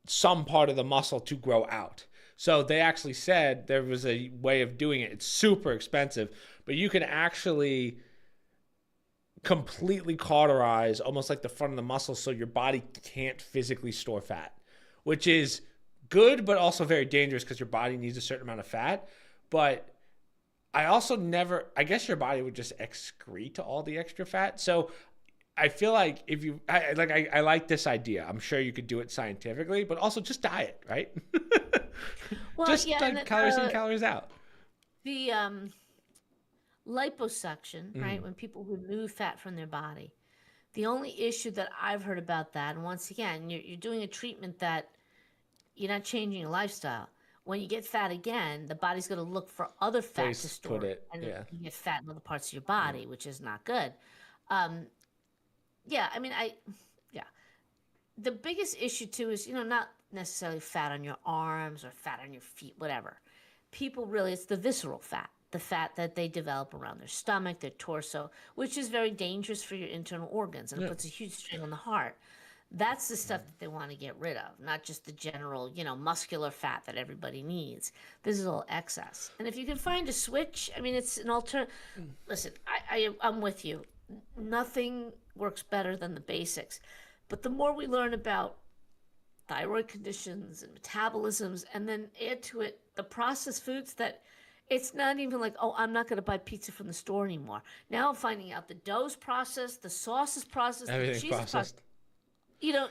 some part of the muscle to grow out. So they actually said there was a way of doing it. It's super expensive, but you can actually completely cauterize almost like the front of the muscle so your body can't physically store fat, which is good, but also very dangerous because your body needs a certain amount of fat. But I guess your body would just excrete all the extra fat. So I feel like I like this idea. I'm sure you could do it scientifically, but also just diet, right? Well, just calories in, calories out. The liposuction, right? When people remove fat from their body, the only issue that I've heard about that, and once again, you're doing a treatment that you're not changing your lifestyle. When you get fat again, the body's going to look for other fat to store it, and you get fat in other parts of your body, which is not good. The biggest issue too is, not necessarily fat on your arms or fat on your feet, whatever. People really, it's the visceral fat, the fat that they develop around their stomach, their torso, which is very dangerous for your internal organs, and it puts a huge strain on the heart. That's the stuff that they want to get rid of, not just the general, muscular fat that everybody needs. This is all excess. And if you can find a switch, I mean, it's an alternative. Listen, I'm with you. Nothing works better than the basics. But the more we learn about thyroid conditions and metabolisms, and then add to it the processed foods that it's not even like, oh, I'm not going to buy pizza from the store anymore. Now I'm finding out the dough's processed, the sauce is processed, the cheese is processed.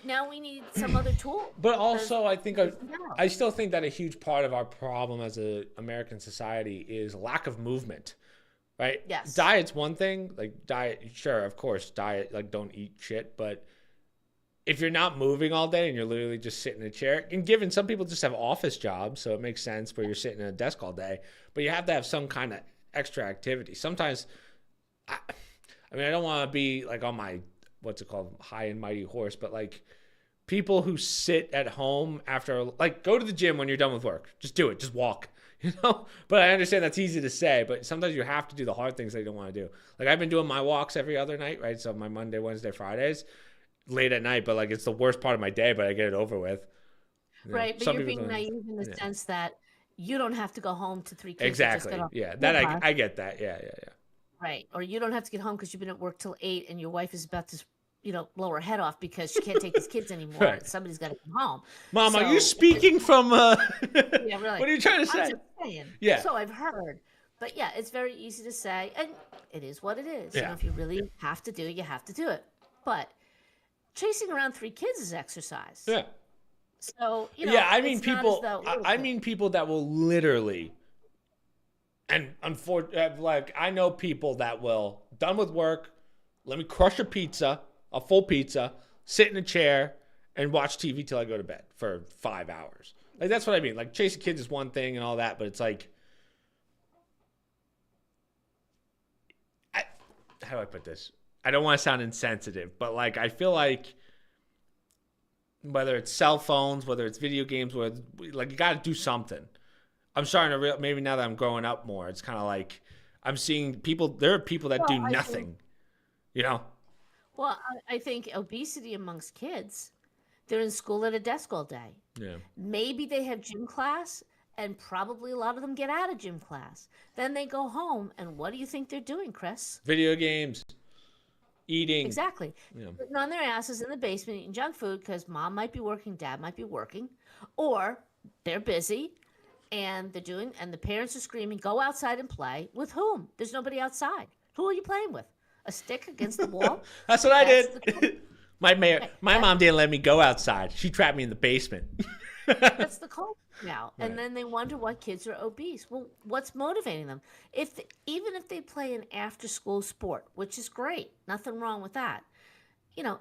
Now we need some other tool. But also, I still think that a huge part of our problem as an American society is lack of movement, right? Yes. Diet's one thing. Sure, of course, diet, don't eat shit. But if you're not moving all day and you're literally just sitting in a chair, and given some people just have office jobs, so it makes sense where you're sitting at a desk all day, but you have to have some kind of extra activity. Sometimes, I don't want to be on my, what's it called, high and mighty horse, but people who sit at home after, go to the gym when you're done with work. Just do it. Just walk, But I understand that's easy to say, but sometimes you have to do the hard things that you don't want to do. I've been doing my walks every other night, right? So my Monday, Wednesday, Fridays, late at night, but it's the worst part of my day, but I get it over with. Right, but you're being naive in the sense that you don't have to go home to 3 kids. Exactly, yeah. That I get that, yeah. Right, or you don't have to get home because you've been at work till 8 and your wife is about to blow her head off because she can't take these kids anymore. Right. Somebody's got to come home. Mom, are you speaking from? Yeah, really. What are you trying to say? saying. Yeah. So I've heard. But yeah, it's very easy to say, and it is what it is. Yeah. If you really have to do it, you have to do it. But chasing around 3 kids is exercise. Yeah. So, Yeah, I mean it's not as people. though, I mean people that will literally, and unfortunately, like I know people that will done with work. Let me crush a full pizza, sit in a chair, and watch TV till I go to bed for 5 hours. Like that's what I mean. Like chasing kids is one thing and all that, but it's like, how do I put this? I don't want to sound insensitive, but like I feel like whether it's cell phones, whether it's video games, whether like you got to do something. I'm starting to maybe now that I'm growing up more, it's kind of like I'm seeing people. There are people that do well, nothing. You know? I think obesity amongst kids, they're in school at a desk all day. Yeah. Maybe they have gym class, and probably a lot of them get out of gym class. Then they go home, and what do you think they're doing, Chris? Video games, eating. Exactly. Yeah. Sitting on their asses in the basement eating junk food because mom might be working, dad might be working, or they're busy and and the parents are screaming, go outside and play. With whom? There's nobody outside. Who are you playing with? A stick against the wall? That's what I That's did. My mom didn't let me go outside. She trapped me in the basement. That's the culture now. Right. And then they wonder why kids are obese. Well, what's motivating them? Even if they play an after-school sport, which is great, nothing wrong with that.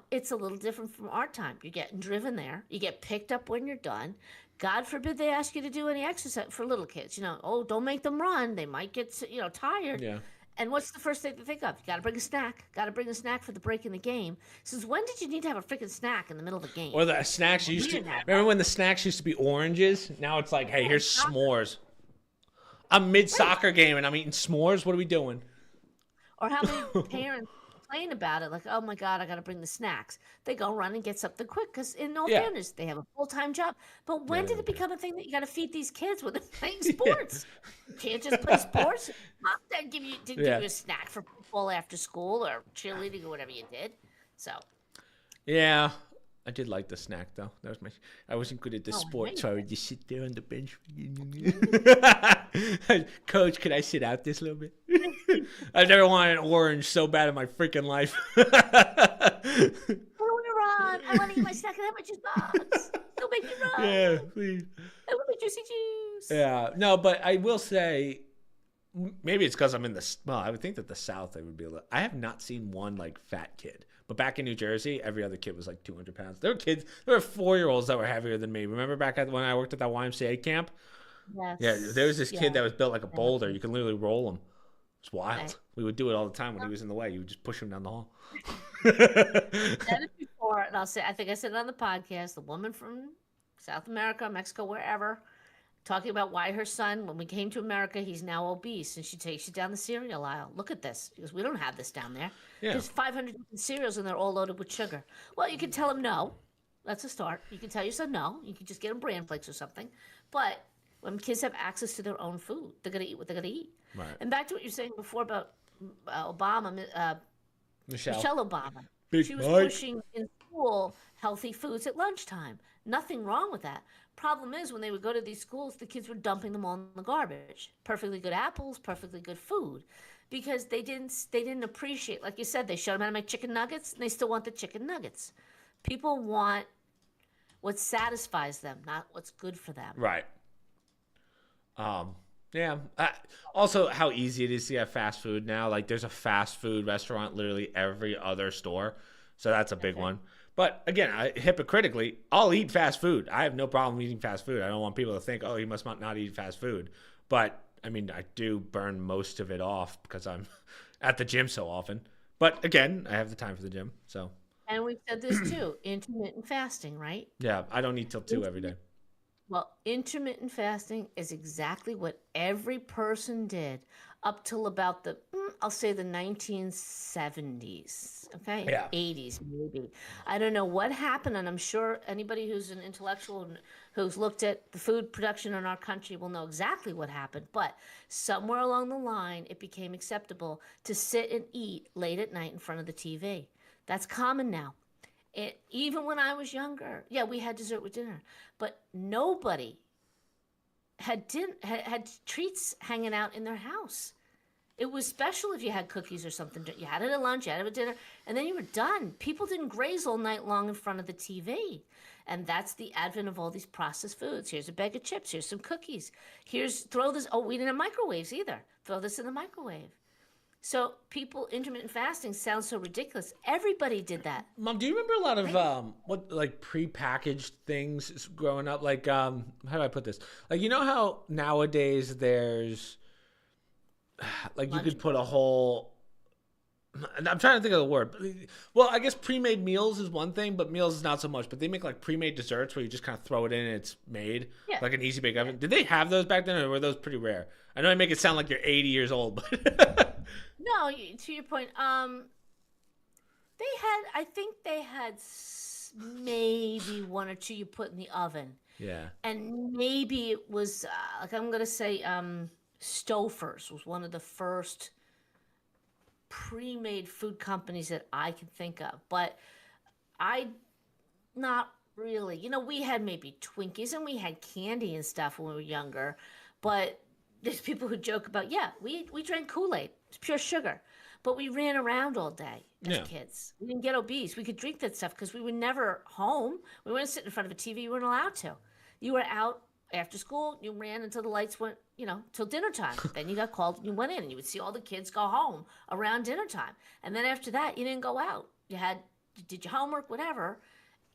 It's a little different from our time. You're getting driven there. You get picked up when you're done. God forbid they ask you to do any exercise for little kids. Oh, don't make them run. They might get, tired. Yeah. And what's the first thing to think of? You got to bring a snack. Got to bring a snack for the break in the game. Since when did you need to have a freaking snack in the middle of the game? Or the snacks used to. Remember when the snacks used to be oranges? Now it's like, hey, here's s'mores. I'm mid soccer game and I'm eating s'mores. What are we doing? Or how many parents complain about it? Like, oh my God, I got to bring the snacks. They go run and get something quick because, in all fairness, they have a full-time job. But when did it become a thing that you got to feed these kids when they're playing sports? You can't just play sports. Mom didn't give you a snack for football after school or cheerleading or whatever you did. So. Yeah. I did like the snack though. That was I wasn't good at the sport, so I would just sit there on the bench. Coach, could I sit out this little bit? I've never wanted an orange so bad in my freaking life. I want to run. I want to eat my snack and have my juice box. Don't make me run. Yeah, please. I want my juicy juice. Yeah, no, but I will say, maybe it's because I'm in I would think that the South, I would be I have not seen one like fat kid. But back in New Jersey, every other kid was like 200 pounds. There were 4-year-olds that were heavier than me. Remember back when I worked at that YMCA camp? Yes. Yeah, there was this kid that was built like a boulder. You can literally roll him. It's wild. Right. We would do it all the time when he was in the way. You would just push him down the hall. Said it before, and I think I said it on the podcast. The woman from South America, Mexico, wherever, talking about why her son, when we came to America, he's now obese, and she takes you down the cereal aisle. Look at this. Because we don't have this down there. Yeah. There's 500 different cereals, and they're all loaded with sugar. Well, you can tell him no. That's a start. You can tell your son no. You can just get him bran flakes or something. But when kids have access to their own food, they're going to eat what they're going to eat. Right. And back to what you were saying before about Obama, Michelle Obama. She was pushing in school healthy foods at lunchtime. Nothing wrong with that. Problem is, when they would go to these schools, the kids were dumping them all in the garbage. Perfectly good apples, perfectly good food, because they didn't appreciate. Like you said, they showed them how to make chicken nuggets, and they still want the chicken nuggets. People want what satisfies them, not what's good for them. Right. Yeah. Also, how easy it is to get fast food now. Like, there's a fast food restaurant literally every other store, so that's a big one. But again, hypocritically, I'll eat fast food. I have no problem eating fast food. I don't want people to think, oh, he must not eat fast food. But I mean, I do burn most of it off because I'm at the gym so often. But again, I have the time for the gym, so. And we've said this too, intermittent fasting, right? Yeah, I don't eat till 2 every day. Well, intermittent fasting is exactly what every person did up till about I'll say the 1970s, okay? Yeah. 80s maybe. I don't know what happened, and I'm sure anybody who's an intellectual who's looked at the food production in our country will know exactly what happened, but somewhere along the line, it became acceptable to sit and eat late at night in front of the TV. That's common now. Even when I was younger, yeah, we had dessert with dinner, but nobody had treats hanging out in their house. It was special if you had cookies or something. You had it at lunch, you had it at dinner, and then you were done. People didn't graze all night long in front of the TV. And that's the advent of all these processed foods. Here's a bag of chips. Here's some cookies. Throw this. Oh, we didn't have microwaves either. Throw this in the microwave. So intermittent fasting sounds so ridiculous. Everybody did that. Mom, do you remember a lot of like prepackaged things growing up? Like how do I put this? Like, you know how nowadays there's like you could put a whole, I'm trying to think of the word. Well, I guess pre-made meals is one thing, but meals is not so much. But they make like pre-made desserts where you just kind of throw it in and it's made, like an easy bake oven. Did they have those back then, or were those pretty rare? I know I make it sound like you're 80 years old, but no, to your point, I think they had maybe one or two you put in the oven. Yeah. And maybe it was like, I'm gonna say Stouffer's was one of the first pre-made food companies that I can think of, but not really. You know, we had maybe Twinkies and we had candy and stuff when we were younger, but there's people who joke about, we drank Kool-Aid, it's pure sugar, but we ran around all day as kids. We didn't get obese. We could drink that stuff because we were never home. We weren't sitting in front of a TV. You weren't allowed to. You were out after school. You ran until the lights went, till dinner time. Then you got called and you went in and you would see all the kids go home around dinner time. And then after that, you didn't go out. You did your homework, whatever,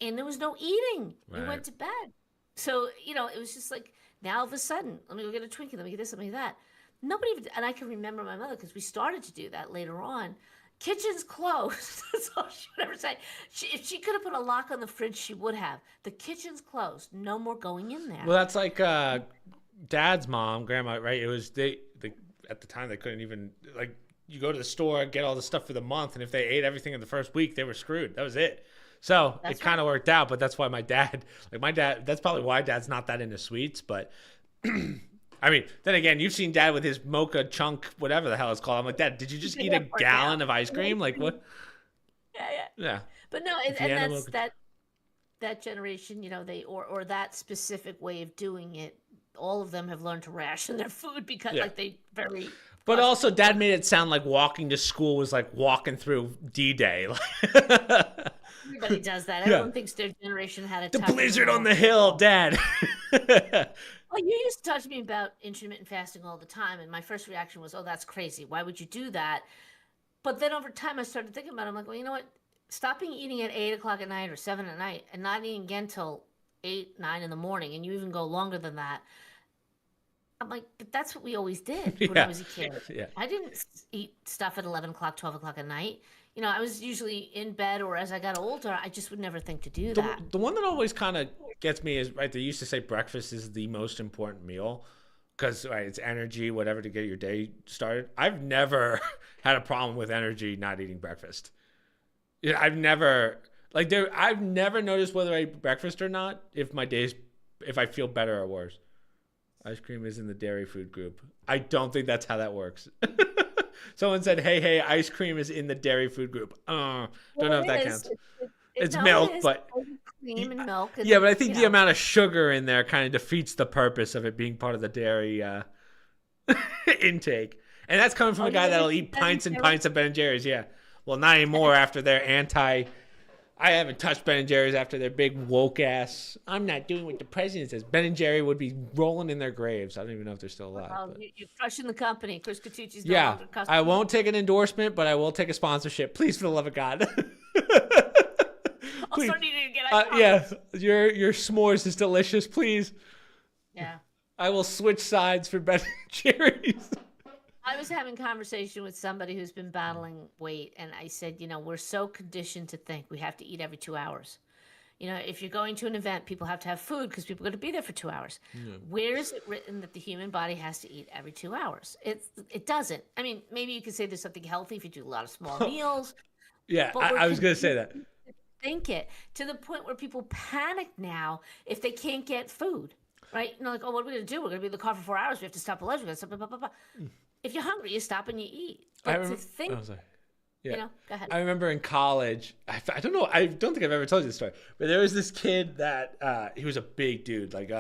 and there was no eating. Right. You went to bed. So, it was just like, now all of a sudden, let me go get a Twinkie, let me get this, let me get that. Nobody even, and I can remember my mother, because we started to do that later on. Kitchen's closed. That's all she would ever say. If she could have put a lock on the fridge, she would have. The kitchen's closed. No more going in there. Well, that's like Dad's mom, grandma, right? It was they at the time they couldn't even, like, you go to the store, get all the stuff for the month, and if they ate everything in the first week, they were screwed. That was it. So it kind of worked out, but that's why my dad, that's probably why Dad's not that into sweets. But I mean, then again, you've seen Dad with his mocha chunk, whatever the hell it's called. I'm like, Dad, did you just eat a gallon of ice cream? Like, what? Yeah. But no, and that's that generation, they or that specific way of doing it. All of them have learned to ration their food because they very. But also, Dad made it sound like walking to school was like walking through D-Day. Everybody does that. Everyone thinks their generation had the blizzard on the hill, Dad. Well, you used to talk to me about intermittent fasting all the time, and my first reaction was, "Oh, that's crazy. Why would you do that?" But then over time, I started thinking about it. I'm like, well, you know what? Stopping eating at 8:00 at night or 7 at night, and not eating again till 8, 9 in the morning, and you even go longer than that. I'm like, but that's what we always did when I was a kid. Yeah. I didn't eat stuff at 11 o'clock, 12 o'clock at night. I was usually in bed, or as I got older, I just would never think to do that. The one that always kind of gets me is, right, they used to say breakfast is the most important meal because it's energy, whatever, to get your day started. I've never had a problem with energy not eating breakfast. I've never noticed whether I eat breakfast or not if I feel better or worse. Ice cream is in the dairy food group. I don't think that's how that works. Someone said, hey, ice cream is in the dairy food group. Don't know if that counts. It's milk, but cream and milk. And, but I think the amount of sugar in there kind of defeats the purpose of it being part of the dairy intake. And that's coming from a guy that'll eat pints and pints of Ben & Jerry's. Yeah. Well, not anymore after their I haven't touched Ben & Jerry's after their big woke ass. I'm not doing what the president says. Ben & Jerry would be rolling in their graves. I don't even know if they're still alive. Oh, you're crushing the company. Chris Catucci's no longer customer. I won't take an endorsement, but I will take a sponsorship. Please, for the love of God. I'll start eating again. Your s'mores is delicious. Please. Yeah. I will switch sides for Ben & Jerry's. I was having a conversation with somebody who's been battling weight, and I said, we're so conditioned to think we have to eat every 2 hours. If you're going to an event, people have to have food because people are going to be there for 2 hours. Yeah. Where is it written that the human body has to eat every 2 hours? It doesn't. I mean, maybe you could say there's something healthy if you do a lot of small meals. Yeah, I was going to say that. Think it to the point where people panic now if they can't get food, right? Like, oh, what are we going to do? We're going to be in the car for 4 hours. We have to stop for lunch. We're going to stop, blah, blah, blah. If you're hungry, you stop and you eat. But to think, go ahead. I remember in college, I don't know, I don't think I've ever told you this story, but there was this kid that, he was a big dude, like,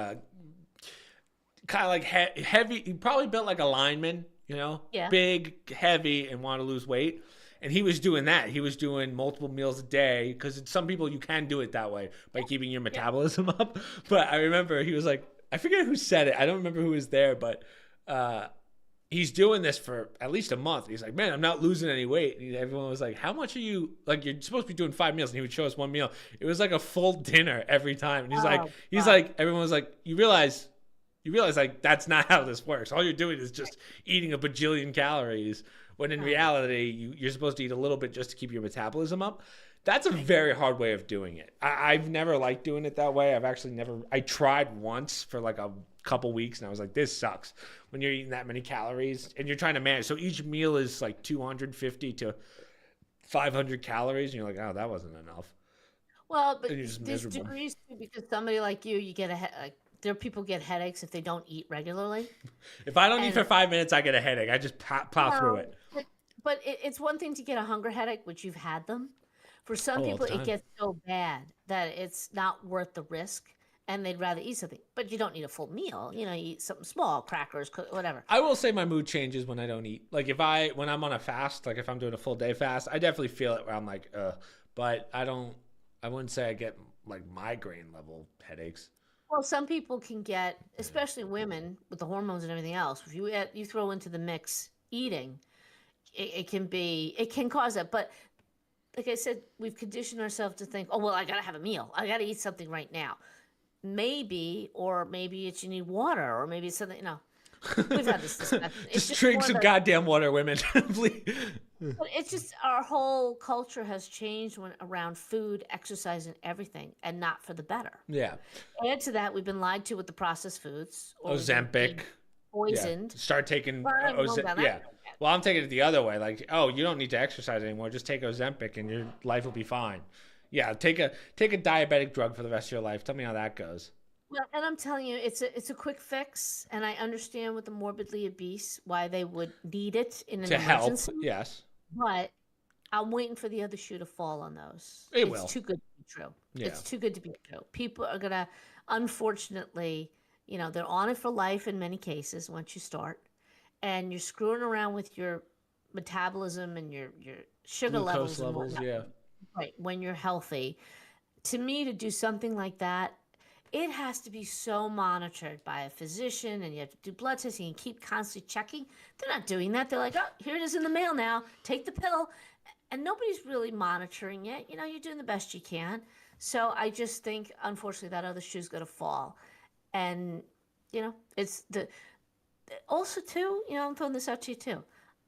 kind of like heavy. He probably built like a lineman, Yeah. big, heavy, and want to lose weight. And he was doing that. He was doing multiple meals a day because some people you can do it that way by keeping your Yeah. metabolism up. But I remember he was like, I forget who said it. I don't remember who was there, but uh, he's doing this for at least a month. He's like, man, I'm not losing any weight. And everyone was like, how much are you, like, you're supposed to be doing 5 meals. And he would show us one meal. It was like a full dinner every time. And Oh, he's God. like, everyone was like, you realize like that's not how this works. All you're doing is just eating a bajillion calories when in Oh, reality you're supposed to eat a little bit just to keep your metabolism up. That's a very hard way of doing it. I've never liked doing it that way. I've actually never. I tried once for like a couple weeks and I was like, this sucks when you're eating that many calories and you're trying to manage. So each meal is like 250 to 500 calories and you're like, oh, that wasn't enough. well, but And you're just there's miserable. degrees too, because somebody like you get like there are people get headaches if they don't eat regularly. If I don't eat And for 5 minutes, I get a headache. I just plow through well, it. but it's one thing to get a hunger headache, which you've had them. For some Oh, all people, the it time. gets so bad that it's not worth the risk, and they'd rather eat something. But you don't need a full meal. You eat something small, crackers, whatever. I will say my mood changes when I don't eat. Like when I'm on a fast, like if I'm doing a full day fast, I definitely feel it where I'm like, but I wouldn't say I get like migraine level headaches. Well, some people can get, especially women with the hormones and everything else. If you throw into the mix eating, it can cause that. But like I said, we've conditioned ourselves to think, oh well, I gotta have a meal. I gotta eat something right now. Maybe it's you need water, or maybe it's something. We've had this discussion. It's Just just drink more some the goddamn water, women. Please. But it's just our whole culture has changed around food, exercise, and everything, and not for the better. Yeah. Add to that, we've been lied to with the processed foods, or we've been Ozempic. Yeah. poisoned. Start taking Well, I haven't gone down that yeah. road yet. Well, I'm taking it the other way. Like, oh, you don't need to exercise anymore. Just take Ozempic and your life will be fine. Yeah, take a diabetic drug for the rest of your life. Tell me how that goes. Well, and I'm telling you, it's a quick fix, and I understand with the morbidly obese why they would need it in an To help, emergency. yes. But I'm waiting for the other shoe to fall on those. It It's will. too good to be true. Yeah. It's too good to be true. People are gonna, unfortunately, they're on it for life in many cases once you start, and you're screwing around with your metabolism and your sugar Glucose levels and levels, whatnot. yeah. Right, when you're healthy. To me, to do something like that, it has to be so monitored by a physician, and you have to do blood testing and keep constantly checking. They're not doing that. They're like, oh, here it is in the mail now. Take the pill. And nobody's really monitoring it. You're doing the best you can. So I just think, unfortunately, that other shoe's going to fall. And, it's also, too, I'm throwing this out to you, too.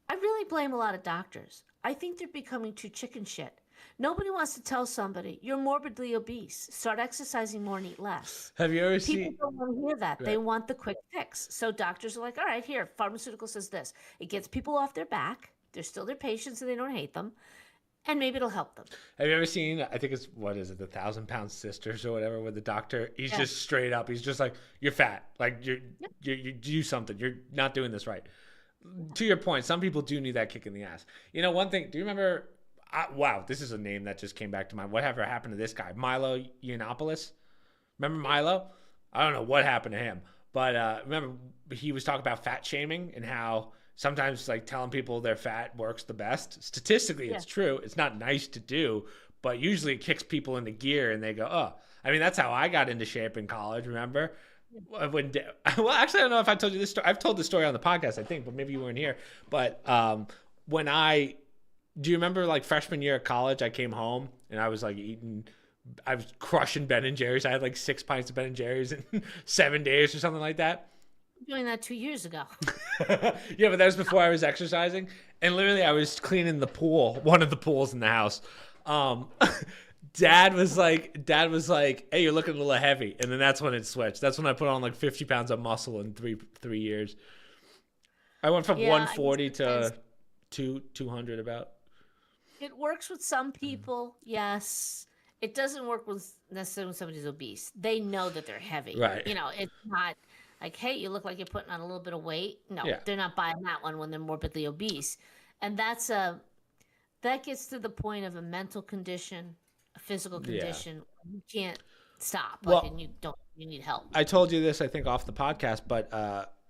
I really blame a lot of doctors. I think they're becoming too chicken shit. Nobody wants to tell somebody you're morbidly obese. Start exercising more and eat less. Have you ever People seen don't want to hear that. They Right. want the quick fix. So doctors are like, all right, here, pharmaceutical says this. It gets people off their back. They're still their patients and they don't hate them. And maybe it'll help them. Have you ever seen? I think it's what is it, the 1,000 Pound Sisters or whatever, with the doctor? He's Yeah. just straight up. He's just like, you're fat. Like you do something. You're not doing this right. To your point, some people do need that kick in the ass. One thing. Do you remember? Wow, this is a name that just came back to mind. Whatever happened to this guy, Milo Yiannopoulos? Remember Milo? I don't know what happened to him, but remember he was talking about fat shaming and how sometimes like telling people they're fat works the best. Statistically, Yeah. it's true. It's not nice to do, but usually it kicks people into gear and they go, oh. I mean, that's how I got into shape in college. Remember? When well, actually, I don't know if I told you this story. I've told the story on the podcast, I think, but maybe you weren't here. But when I do you remember like freshman year of college, I came home and I was like I was crushing Ben and Jerry's. I had like 6 pints of Ben and Jerry's in 7 days or something like that. I'm doing that 2 years ago. Yeah, but that was before I was exercising. And literally I was cleaning the pool, one of the pools in the house. Um, Dad was like, hey, you're looking a little heavy. And then that's when it switched. That's when I put on like 50 pounds of muscle in three years. I went from Yeah, 140 depends. to 200 about. It works with some people, yes. It doesn't work with necessarily when somebody's obese. They know that they're heavy. Right. It's not like, hey, you look like you're putting on a little bit of weight. No, Yeah. they're not buying that one when they're morbidly obese. And that gets to the point of a mental condition, a physical Yeah. condition. You can't stop. Well, And you don't you need help. I told you this, I think, off the podcast, but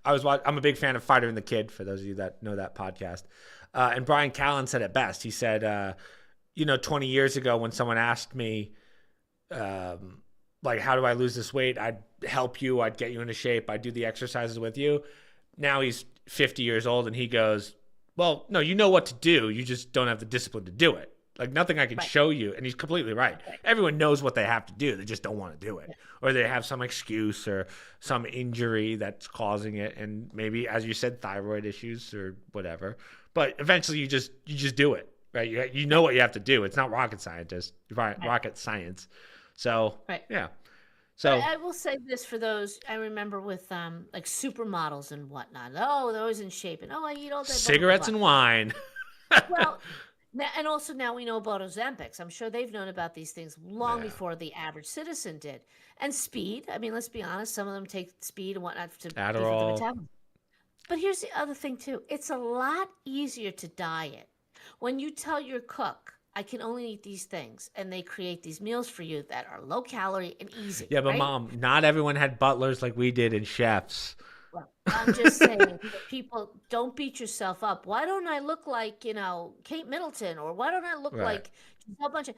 I'm a big fan of Fighter and the Kid, for those of you that know that podcast. And Brian Callen said it best. He said, 20 years ago when someone asked me, like, how do I lose this weight? I'd help you. I'd get you into shape. I'd do the exercises with you. Now he's 50 years old and he goes, well, no, you know what to do. You just don't have the discipline to do it. Like, nothing I can show you. And he's completely right. Everyone knows what they have to do. They just don't want to do it. Or they have some excuse or some injury that's causing it. And maybe, as you said, thyroid issues or whatever. But eventually you just do it, right? You know what you have to do. It's not rocket science. So, yeah. So I will say this for those I remember with like supermodels and whatnot. Oh, they're always in shape, and I eat all day. Cigarettes and wine. Well, and also now we know about Ozempics. I'm sure they've known about these things long before the average citizen did. And speed. I mean, let's be honest. Some of them take speed and whatnot to Adderall. But here's the other thing too. It's a lot easier to diet when you tell your cook, I can only eat these things, and they create these meals for you that are low calorie and easy. Yeah, but right? Mom, not everyone had butlers like we did and chefs. Well, I'm just saying, people, don't beat yourself up. Why don't I look like, Kate Middleton, or why don't I look like a bunch of...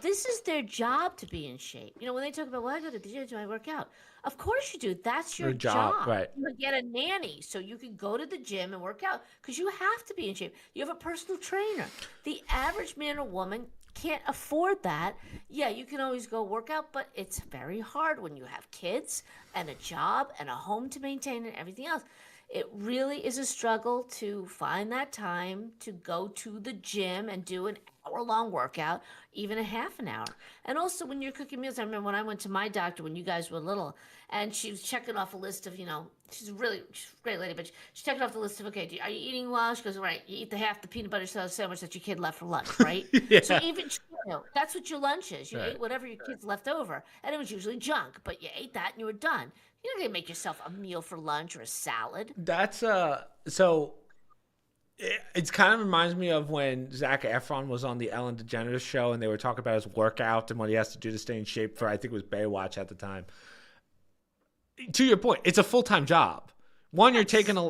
This is their job to be in shape. When they talk about, well, I go to the gym, do I work out? Of course you do. That's your job. Right. You get a nanny so you can go to the gym and work out because you have to be in shape. You have a personal trainer. The average man or woman can't afford that. Yeah, you can always go work out, but it's very hard when you have kids and a job and a home to maintain and everything else. It really is a struggle to find that time to go to the gym and do an hour-long workout, even a half an hour. And also when you're cooking meals, I remember when I went to my doctor when you guys were little, and she was checking off a list of, she's a great lady, but she's checking off the list of, okay, are you eating well? She goes, right, you eat half the peanut butter sandwich that your kid left for lunch, right? Yeah. So even, that's what your lunch is. You ate whatever your kids left over, and it was usually junk, but you ate that and you were done. You're not going to make yourself a meal for lunch or a salad. That's so it kind of reminds me of when Zac Efron was on the Ellen DeGeneres show and they were talking about his workout and what he has to do to stay in shape for, I think it was Baywatch at the time. To your point, it's a full-time job. One, you're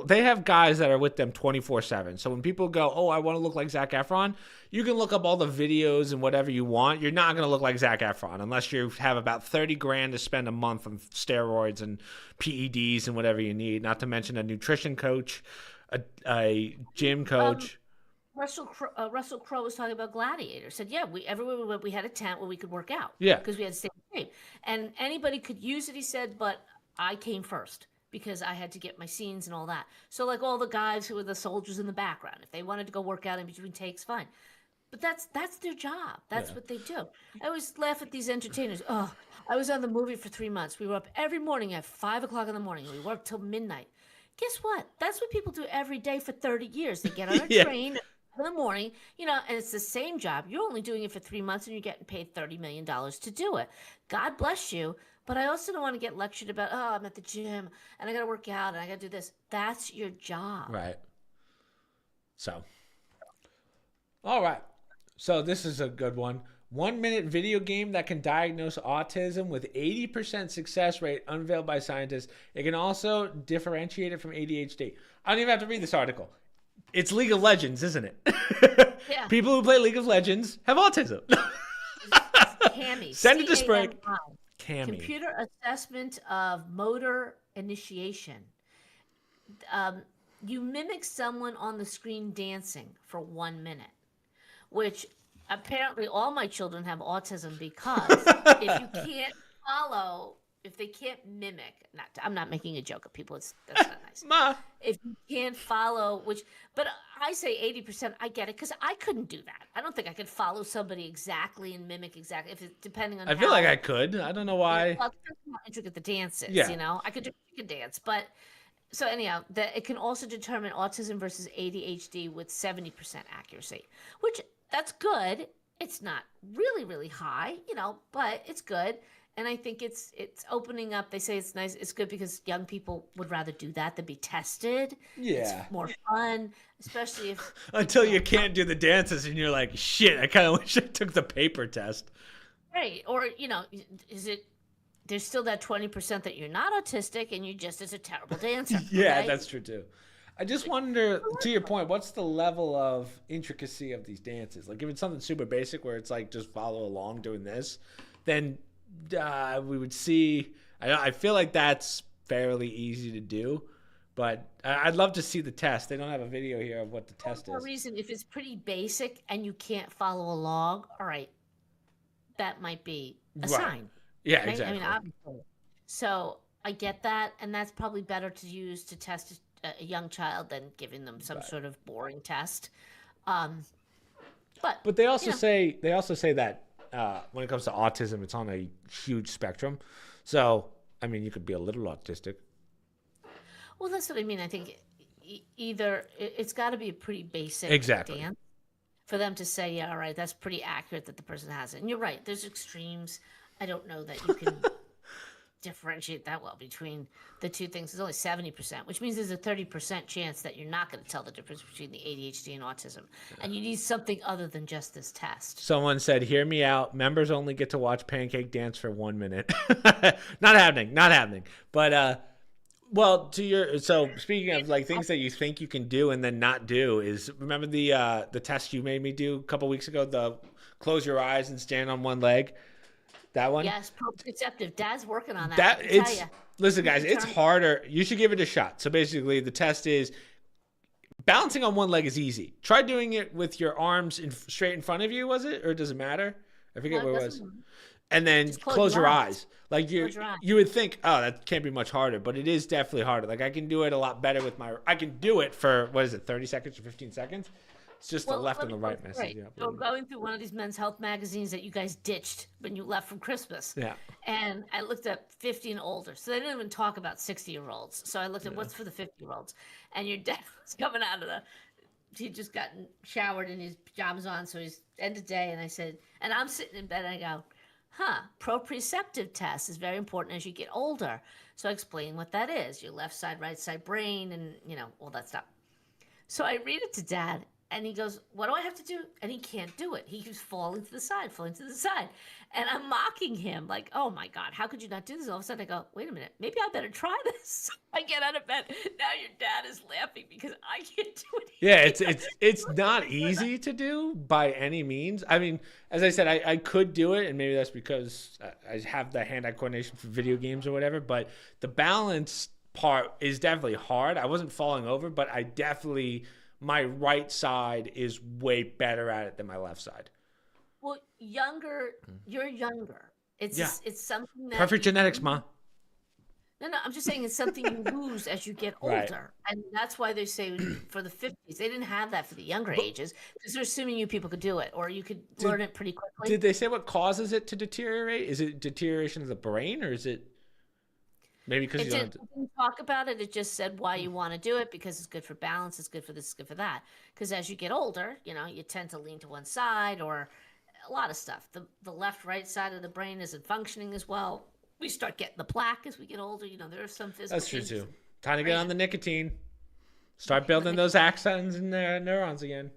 they have guys that are with them 24/7. So when people go, oh, I want to look like Zac Efron, you can look up all the videos and whatever you want. You're not going to look like Zac Efron unless you have about 30 grand to spend a month on steroids and PEDs and whatever you need, not to mention a nutrition coach, a gym coach. Russell Crowe was talking about Gladiator. Said, yeah, everywhere we went, we had a tent where we could work out. Yeah. Because we had to stay in shape. And anybody could use it, he said, but I came first because I had to get my scenes and all that. So like all the guys who were the soldiers in the background, if they wanted to go work out in between takes, fine. But that's their job. That's what they do. I always laugh at these entertainers. Oh, I was on the movie for 3 months. We were up every morning at 5 o'clock in the morning. We worked till midnight. Guess what? That's what people do every day for 30 years. They get on a train in the morning, and it's the same job. You're only doing it for 3 months and you're getting paid $30 million to do it. God bless you. But I also don't want to get lectured about, oh, I'm at the gym and I got to work out and I got to do this. That's your job. Right. So, all right. So this is a good one. 1 minute video game that can diagnose autism with 80% success rate unveiled by scientists. It can also differentiate it from ADHD. I don't even have to read this article. It's League of Legends, isn't it? Yeah. People who play League of Legends have autism. It's CAMI. Send it to Sprague. CAMI. Computer Assessment of Motor Initiation. You mimic someone on the screen dancing for 1 minute, which apparently all my children have autism because if you can't follow, if they can't mimic, I'm not making a joke of people. That's not nice. Ma. If you can't follow, but I say 80%, I get it because I couldn't do that. I don't think I could follow somebody exactly and mimic exactly depending on. I feel like I could. I don't know why. Well, depends on how intricate the dance is. Yeah. I could do a dance, but so anyhow, it can also determine autism versus ADHD with 70% accuracy, which that's good. It's not really, really high, but it's good. And I think it's opening up. They say it's nice. It's good because young people would rather do that than be tested. Yeah. It's more fun, especially if... Until you can't do the dances and you're like, shit, I kind of wish I took the paper test. Right. Or, is it there's still that 20% that you're not autistic and you just is a terrible dancer. Yeah, Okay? that's true too. I just wonder, to your point, what's the level of intricacy of these dances? Like, if it's something super basic where it's like just follow along doing this, then we would see. I feel like that's fairly easy to do, but I'd love to see the test. They don't have a video here of what the test For a is. reason, if it's pretty basic and you can't follow along, all right, that might be a Right. sign. Yeah, Right? I mean, exactly. obviously. So I get that, and that's probably better to use to test a young child than giving them some Right. sort of boring test. Um, but But they you also know, say that when it comes to autism, it's on a huge spectrum. So I mean, you could be a little autistic. well, that's what I mean. I think either it's got to be a pretty basic Exactly. dance for them to say, yeah, all right, that's pretty accurate that the person has it. And you're right, there's extremes. I don't know that you can differentiate that well between the two things. It's only 70%, which means there's a 30% chance that you're not going to tell the difference between the ADHD and autism. And you need something other than just this test. Someone said, "Hear me out. Members only get to watch Pancake dance for 1 minute." Not happening. Not happening. But well, so speaking of like things that you think you can do and then not do, is remember the test you made me do a couple weeks ago, the close your eyes and stand on one leg. That one? Yes, proprioceptive. Dad's working on that. That I can tell it's you. Listen, guys, it's harder. You should give it a shot. So basically, the test is balancing on one leg is easy. Try doing it with your arms straight in front of you. Was it, or does it matter? I forget No, what it it was. doesn't. And then Just close your eyes. Like Close your eyes. you would think, oh, that can't be much harder, but it is definitely harder. Like I can do it a lot better with I can do it for what is it, 30 seconds or 15 seconds? It's just the left and the right message. Right. So going through one of these men's health magazines that you guys ditched when you left from Christmas. Yeah. And I looked up 50 and older. So they didn't even talk about 60-year-olds. So I looked at what's for the 50-year-olds. And your dad was coming out of he'd just gotten showered and his pajamas on. So he's end of day. And I said, and I'm sitting in bed and I go, proprioceptive test is very important as you get older. So I explain what that is, your left side, right side brain, and all that stuff. So I read it to Dad, and he goes, "What do I have to do?" And he can't do it. He keeps falling to the side, and I'm mocking him like, "Oh my God, how could you not do this?" All of a sudden, I go, "Wait a minute, maybe I better try this." I get out of bed. Now your dad is laughing because I can't do it. Yeah, it's not easy to do by any means. I mean, as I said, I could do it, and maybe that's because I have the hand-eye coordination for video games or whatever. But the balance part is definitely hard. I wasn't falling over, but my right side is way better at it than my left side. Well, you're younger. It's something that Perfect genetics, Ma. No, I'm just saying it's something you lose as you get older. Right. And that's why they say for the 50s. They didn't have that for the younger ages because they're assuming you people could do it or you could learn it pretty quickly. Did they say what causes it to deteriorate? Is it deterioration of the brain, or is it maybe because you don't have to... didn't talk about it. It just said why you want to do it because it's good for balance, it's good for this, it's good for that. Because as you get older, you tend to lean to one side or a lot of stuff. The left, right side of the brain isn't functioning as well. We start getting the plaque as we get older. There are some physical That's true changes. too. Time to get on the nicotine. Start building those axons and neurons again.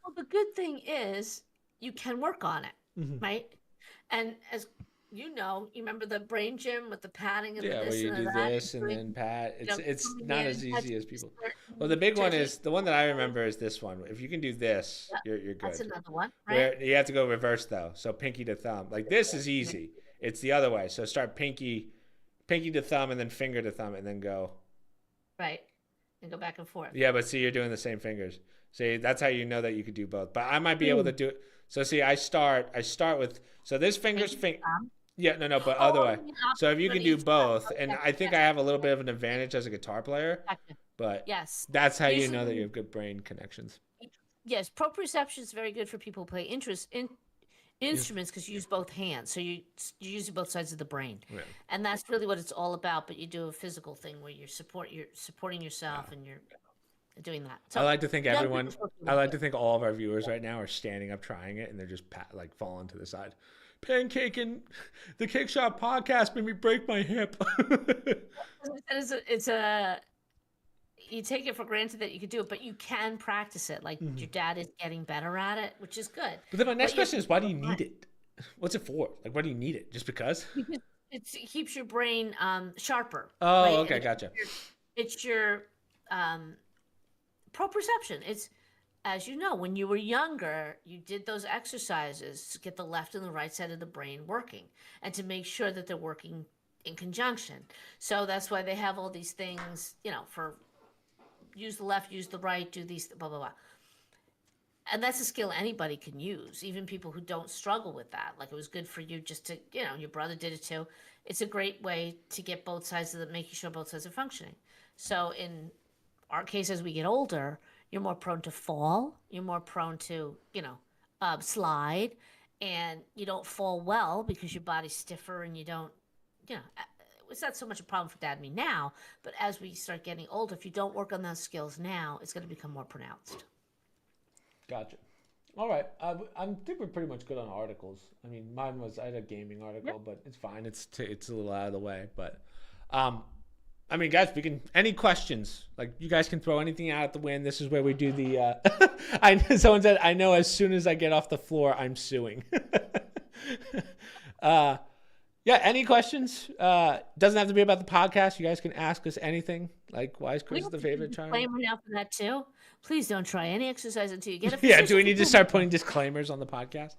Well, the good thing is you can work on it, right? And as you remember the brain gym with the padding and Yeah, the where this you and do that. this and then pat. It's not as easy as people. Well, the the big one is the one that I remember is this one. If you can do this, you're good. That's another one, right? You have to go reverse though. So pinky to thumb. Like this is easy. It's the other way. So start pinky to thumb and then finger to thumb and then go. Right. And go back and forth. Yeah, but see, you're doing the same fingers. See, that's how you know that you could do both. But I might be able to do it. So see, I start with, so this finger's yeah, no, but other way. So if you can do both, and I think I have a little bit of an advantage as a guitar player, but yes, that's how you know that you have good brain connections. Yes, proprioception is very good for people who play instruments because you use both hands, so you use both sides of the brain, and that's really what it's all about. But you do a physical thing where you're supporting yourself and you're doing that. So I like to think all of our viewers right now are standing up trying it, and they're just falling to the side. Pancake and the Kakeshop podcast made me break my hip. You take it for granted that you could do it, but you can practice it. Like your dad is getting better at it, which is good. But then my next question is, why do you need it? What's it for? Like, why do you need it? Just because? it keeps your brain sharper, Oh, right? And okay, gotcha. it's your um, proprioception. It's, as you know, when you were younger, you did those exercises to get the left and the right side of the brain working and to make sure that they're working in conjunction. So that's why they have all these things, for use the left, use the right, do these, blah, blah, blah. And that's a skill anybody can use, even people who don't struggle with that. Like, it was good for you just to, your brother did it too. It's a great way to get both sides of the, making sure both sides are functioning. So in our case, as we get older, you're more prone to fall. You're more prone to, slide, and you don't fall well because your body's stiffer and you don't, it's not so much a problem for Dad and me now, but as we start getting older, if you don't work on those skills now, it's going to become more pronounced. Gotcha. All right. I think we're pretty much good on articles. I mean, mine was I had a gaming article, Yep. but it's fine. It's a little out of the way. But, I mean, guys, we can any questions like you guys can throw anything out at the wind. This is where we do the. Someone said I know as soon as I get off the floor, I'm suing. Yeah. Any questions? Doesn't have to be about the podcast. You guys can ask us anything. Like, why is We Chris have the to do a favorite child? disclaimer now for that too. Please don't try any exercise until you get a Yeah. physician's Do we need to approval. start putting disclaimers on the podcast?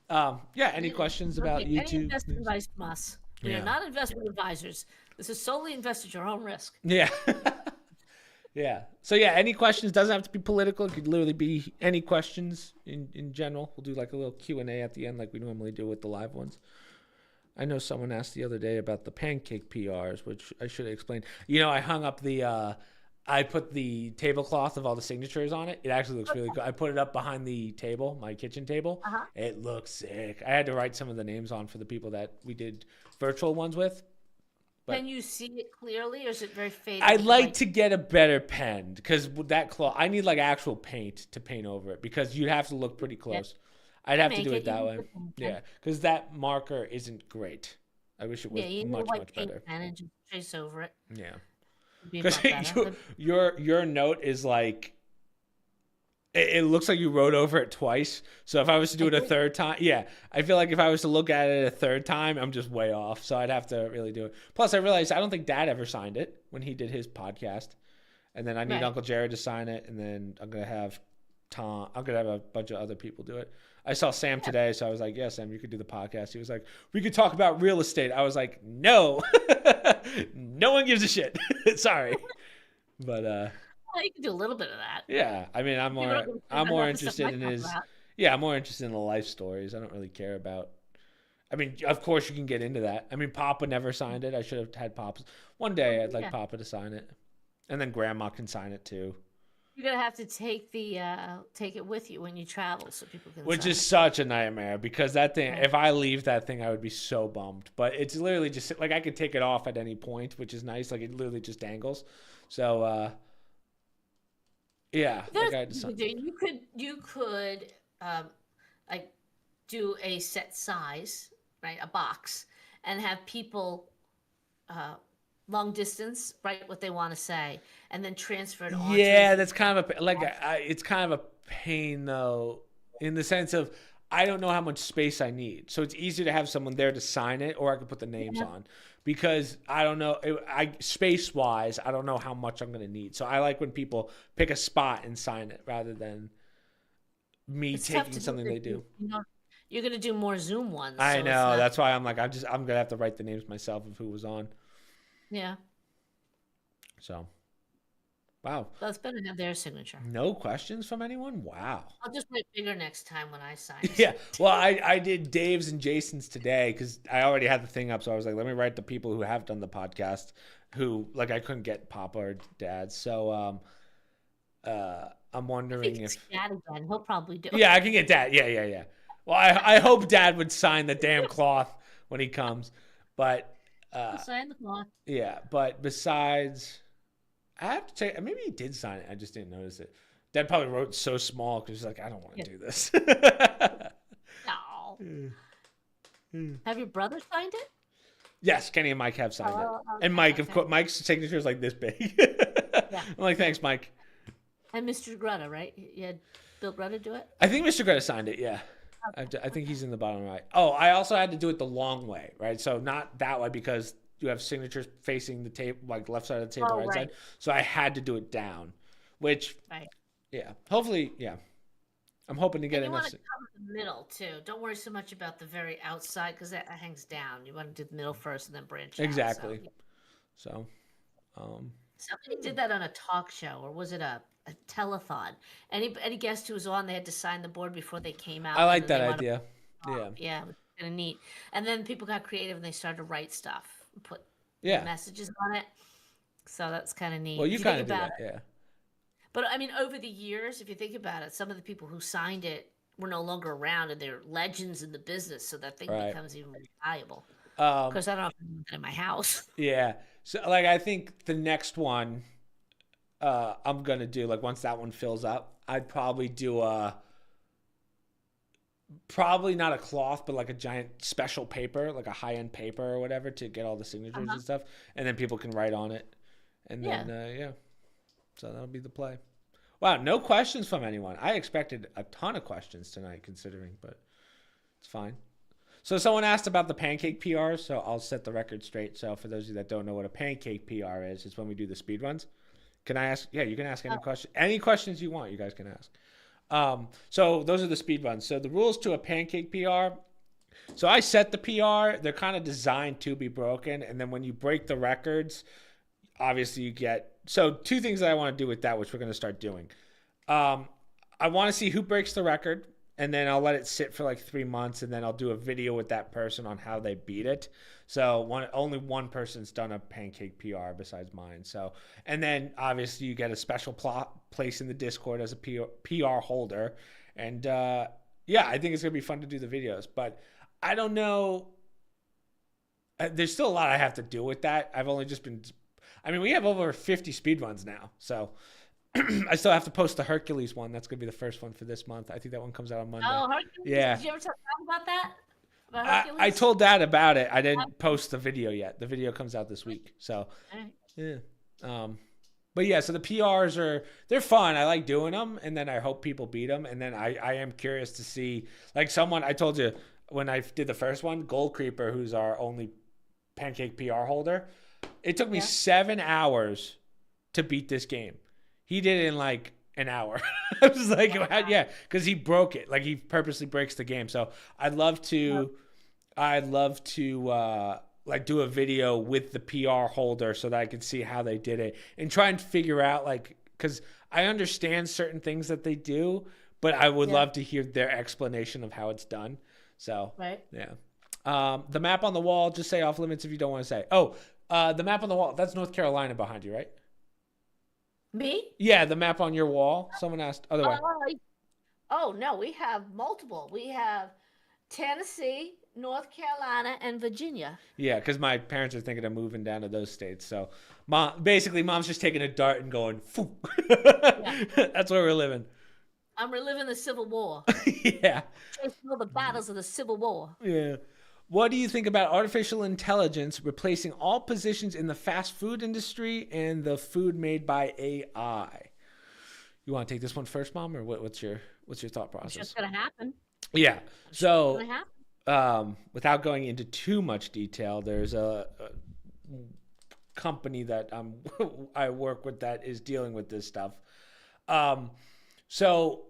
Yeah. Any questions Don't about take any YouTube? investment advice from us. We Yeah. are not investment advisors. This is solely invest at your own risk. Yeah. Yeah. So yeah, any questions, doesn't have to be political. It could literally be any questions in general. We'll do like a little Q&A at the end like we normally do with the live ones. I know someone asked the other day about the pancake PRs, which I should have explained. I hung up I put the tablecloth of all the signatures on it. It actually looks really good. I put it up behind the table, my kitchen table. Uh-huh. It looks sick. I had to write some of the names on for the people that we did virtual ones with. But Can you see it clearly, or is it very faded? I'd like to get a better pen because that cloth, I need like actual paint to paint over it because you'd have to look pretty close. I'd have to Make do it, it that you way. can put pen. Yeah, because that marker isn't great. I wish it was Yeah, you need a much, white much paint better. pen and just trace over it. Yeah. It'd be a Because lot better. your note is like, it looks like you wrote over it twice. So if I was to do it a third time, yeah, I feel like if I was to look at it a third time, I'm just way off. So I'd have to really do it. Plus, I realized I don't think Dad ever signed it when he did his podcast. And then I need Right. Uncle Jared to sign it. And then I'm going to have I'm going to have a bunch of other people do it. I saw Sam today. So I was like, yeah, Sam, you could do the podcast. He was like, we could talk about real estate. I was like, no, no one gives a shit. Sorry. But, Well, you can do a little bit of that. yeah, I mean, I'm People more don't give a I'm shit more about the stuff interested I in talk his about. yeah, I'm more interested in the life stories. I don't really care about. I mean, of course you can get into that. I mean, Papa never signed it. I should have had Papa. One day I'd like Yeah. Papa to sign it, and then Grandma can sign it too. You're gonna have to take it with you when you travel, so people can. Which sign is it. such a nightmare because that thing. Right. If I leave that thing, I would be so bummed. But it's literally just like I could take it off at any point, which is nice. Like it literally just dangles. So yeah, There's like I had to things sign. you could do. You could like do a set size, right? A box, and have people long distance write what they want to say, and then transfer it on. Yeah, that's kind of a like it's kind of a pain though, in the sense of I don't know how much space I need, so it's easier to have someone there to sign it, or I could put the names on because I don't know. I space wise, I don't know how much I'm gonna need. So I like when people pick a spot and sign it rather than me It's tough taking to do something this. they do. You're gonna do more Zoom ones. I so it's know. not- That's why I'm like I'm gonna have to write the names myself of who was on. Yeah, So, wow, that's better to have their signature. no questions from anyone. Wow. I'll just write bigger next time when I sign. Yeah, well, I did Dave's and Jason's today because I already had the thing up, so I was like, let me write the people who have done the podcast, who like I couldn't get Papa or Dad, so I'm wondering It's if Dad again. He'll probably do. yeah, I can get Dad. Yeah. Well, I hope Dad would sign the damn cloth when he comes, but He'll sign the cloth. yeah, but besides, I have to check. Maybe he did sign it. I just didn't notice it. Dad probably wrote so small because he's like, I don't want to do this. No. Have your brother signed it? Yes, Kenny and Mike have signed it. Oh, And okay, Mike, of okay. course, Mike's signature is like this big. Yeah. I'm like, thanks, Mike. And Mr. Greta, right? You had Bill Greta do it? I think Mr. Greta signed it, yeah. I think he's in the bottom right. Oh, I also had to do it the long way, right? So not that way because you have signatures facing the table, like left side of the table, Oh, right right, side. So I had to do it down, which, right. yeah, hopefully, yeah. I'm hoping to get And you want enough. to cover the middle too. Don't worry so much about the very outside because that hangs down. You want to do the middle first and then branch out. So Exactly. So, um, somebody did that on a talk show, or was it a telethon? Any guest who was on, they had to sign the board before they came I out, and like then that they wanted. idea. Yeah. Yeah, it was kind of neat. And then people got creative and they started to write stuff, and put Yeah. messages on it. So that's kind of Well, neat. If you you kind think of do about that. it. Yeah. But I mean, over the years, if you think about it, some of the people who signed it were no longer around and they're legends in the business. So that thing Right. becomes even more valuable. Um, Because I don't know if I want that in my house. yeah. So, like, I think the next one, I'm gonna do like once that one fills up, I'd probably do probably not a cloth, but like a giant special paper, like a high end paper or whatever, to get all the signatures Uh-huh. and stuff, and then people can write on it, and Yeah. then yeah, so that'll be the play. Wow, no questions from anyone. I expected a ton of questions tonight, considering, but it's fine. So someone asked about the pancake PR, so I'll set the record straight. So for those of you that don't know what a pancake PR is, it's when we do the speed runs. Can I ask? Yeah, you can ask any questions you want. You guys can ask. So those are the speed runs. So the rules to a pancake PR. So I set the PR. They're kind of designed to be broken, and then when you break the records, obviously you get. So two things that I want to do with that, which we're going to start doing. I want to see who breaks the record, and then I'll let it sit for like 3 months, and then I'll do a video with that person on how they beat it. So only one person's done a pancake PR besides mine. So, and then obviously you get a special place in the Discord as a PR holder, and yeah, I think it's gonna be fun to do the videos. But I don't know. There's still a lot I have to do with that. I've only just been. I mean, we have over 50 speed runs now, so. I still have to post the Hercules one. That's gonna be the first one for this month. I think that one comes out on Monday. Oh, Hercules. Yeah. Did you ever talk about that? About Hercules? I told Dad about it. I didn't post the video yet. The video comes out this week. So, Right. yeah. But yeah, so the PRs they're fun. I like doing them, and then I hope people beat them. And then I am curious to see, like someone, I told you when I did the first one, Gold Creeper, who's our only pancake PR holder, it took me 7 hours to beat this game. He did it in like an hour. I was like, yeah, because he broke it. Like he purposely breaks the game. So I'd love to like do a video with the PR holder so that I can see how they did it and try and figure out like, because I understand certain things that they do, but I would love to hear their explanation of how it's done. So yeah. The map on the wall, just say off limits if you don't want to say. Oh, the map on the wall, that's North Carolina behind you, right? Me? Yeah, the map on your wall. Someone asked otherwise. Oh no, we have multiple. We have Tennessee, North Carolina, and Virginia. Yeah, because my parents are thinking of moving down to those states. So, mom's just taking a dart and going, That's where we're living. I'm reliving the Civil War. Yeah. Chasing all the battles of the Civil War. Yeah. What do you think about artificial intelligence replacing all positions in the fast food industry and the food made by AI? You want to take this one first, Mom, or what's your thought process? It's just gonna happen. Yeah. So, It's gonna happen. without going into too much detail, there's a company that I work with that is dealing with this stuff. So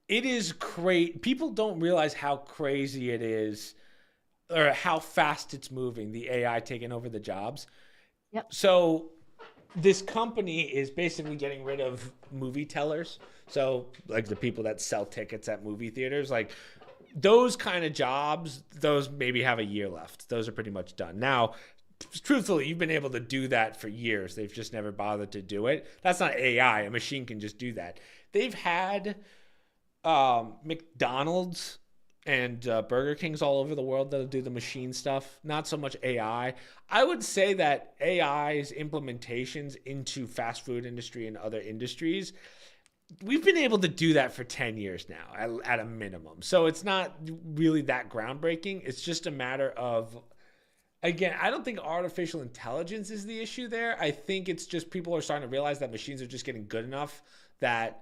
it is crazy. People don't realize how crazy it is or how fast it's moving, the AI taking over the jobs. Yep. So this company is basically getting rid of movie tellers. So like the people that sell tickets at movie theaters, like those kind of jobs, those maybe have a year left. Those are pretty much done. Now, truthfully, you've been able to do that for years. They've just never bothered to do it. That's not AI. A machine can just do that. They've had McDonald's and Burger Kings all over the world that'll do the machine stuff. Not so much AI. I would say that AI's implementations into fast food industry and other industries, we've been able to do that for 10 years now at a minimum. So it's not really that groundbreaking. It's just a matter of, again, I don't think artificial intelligence is the issue there. I think it's just people are starting to realize that machines are just getting good enough that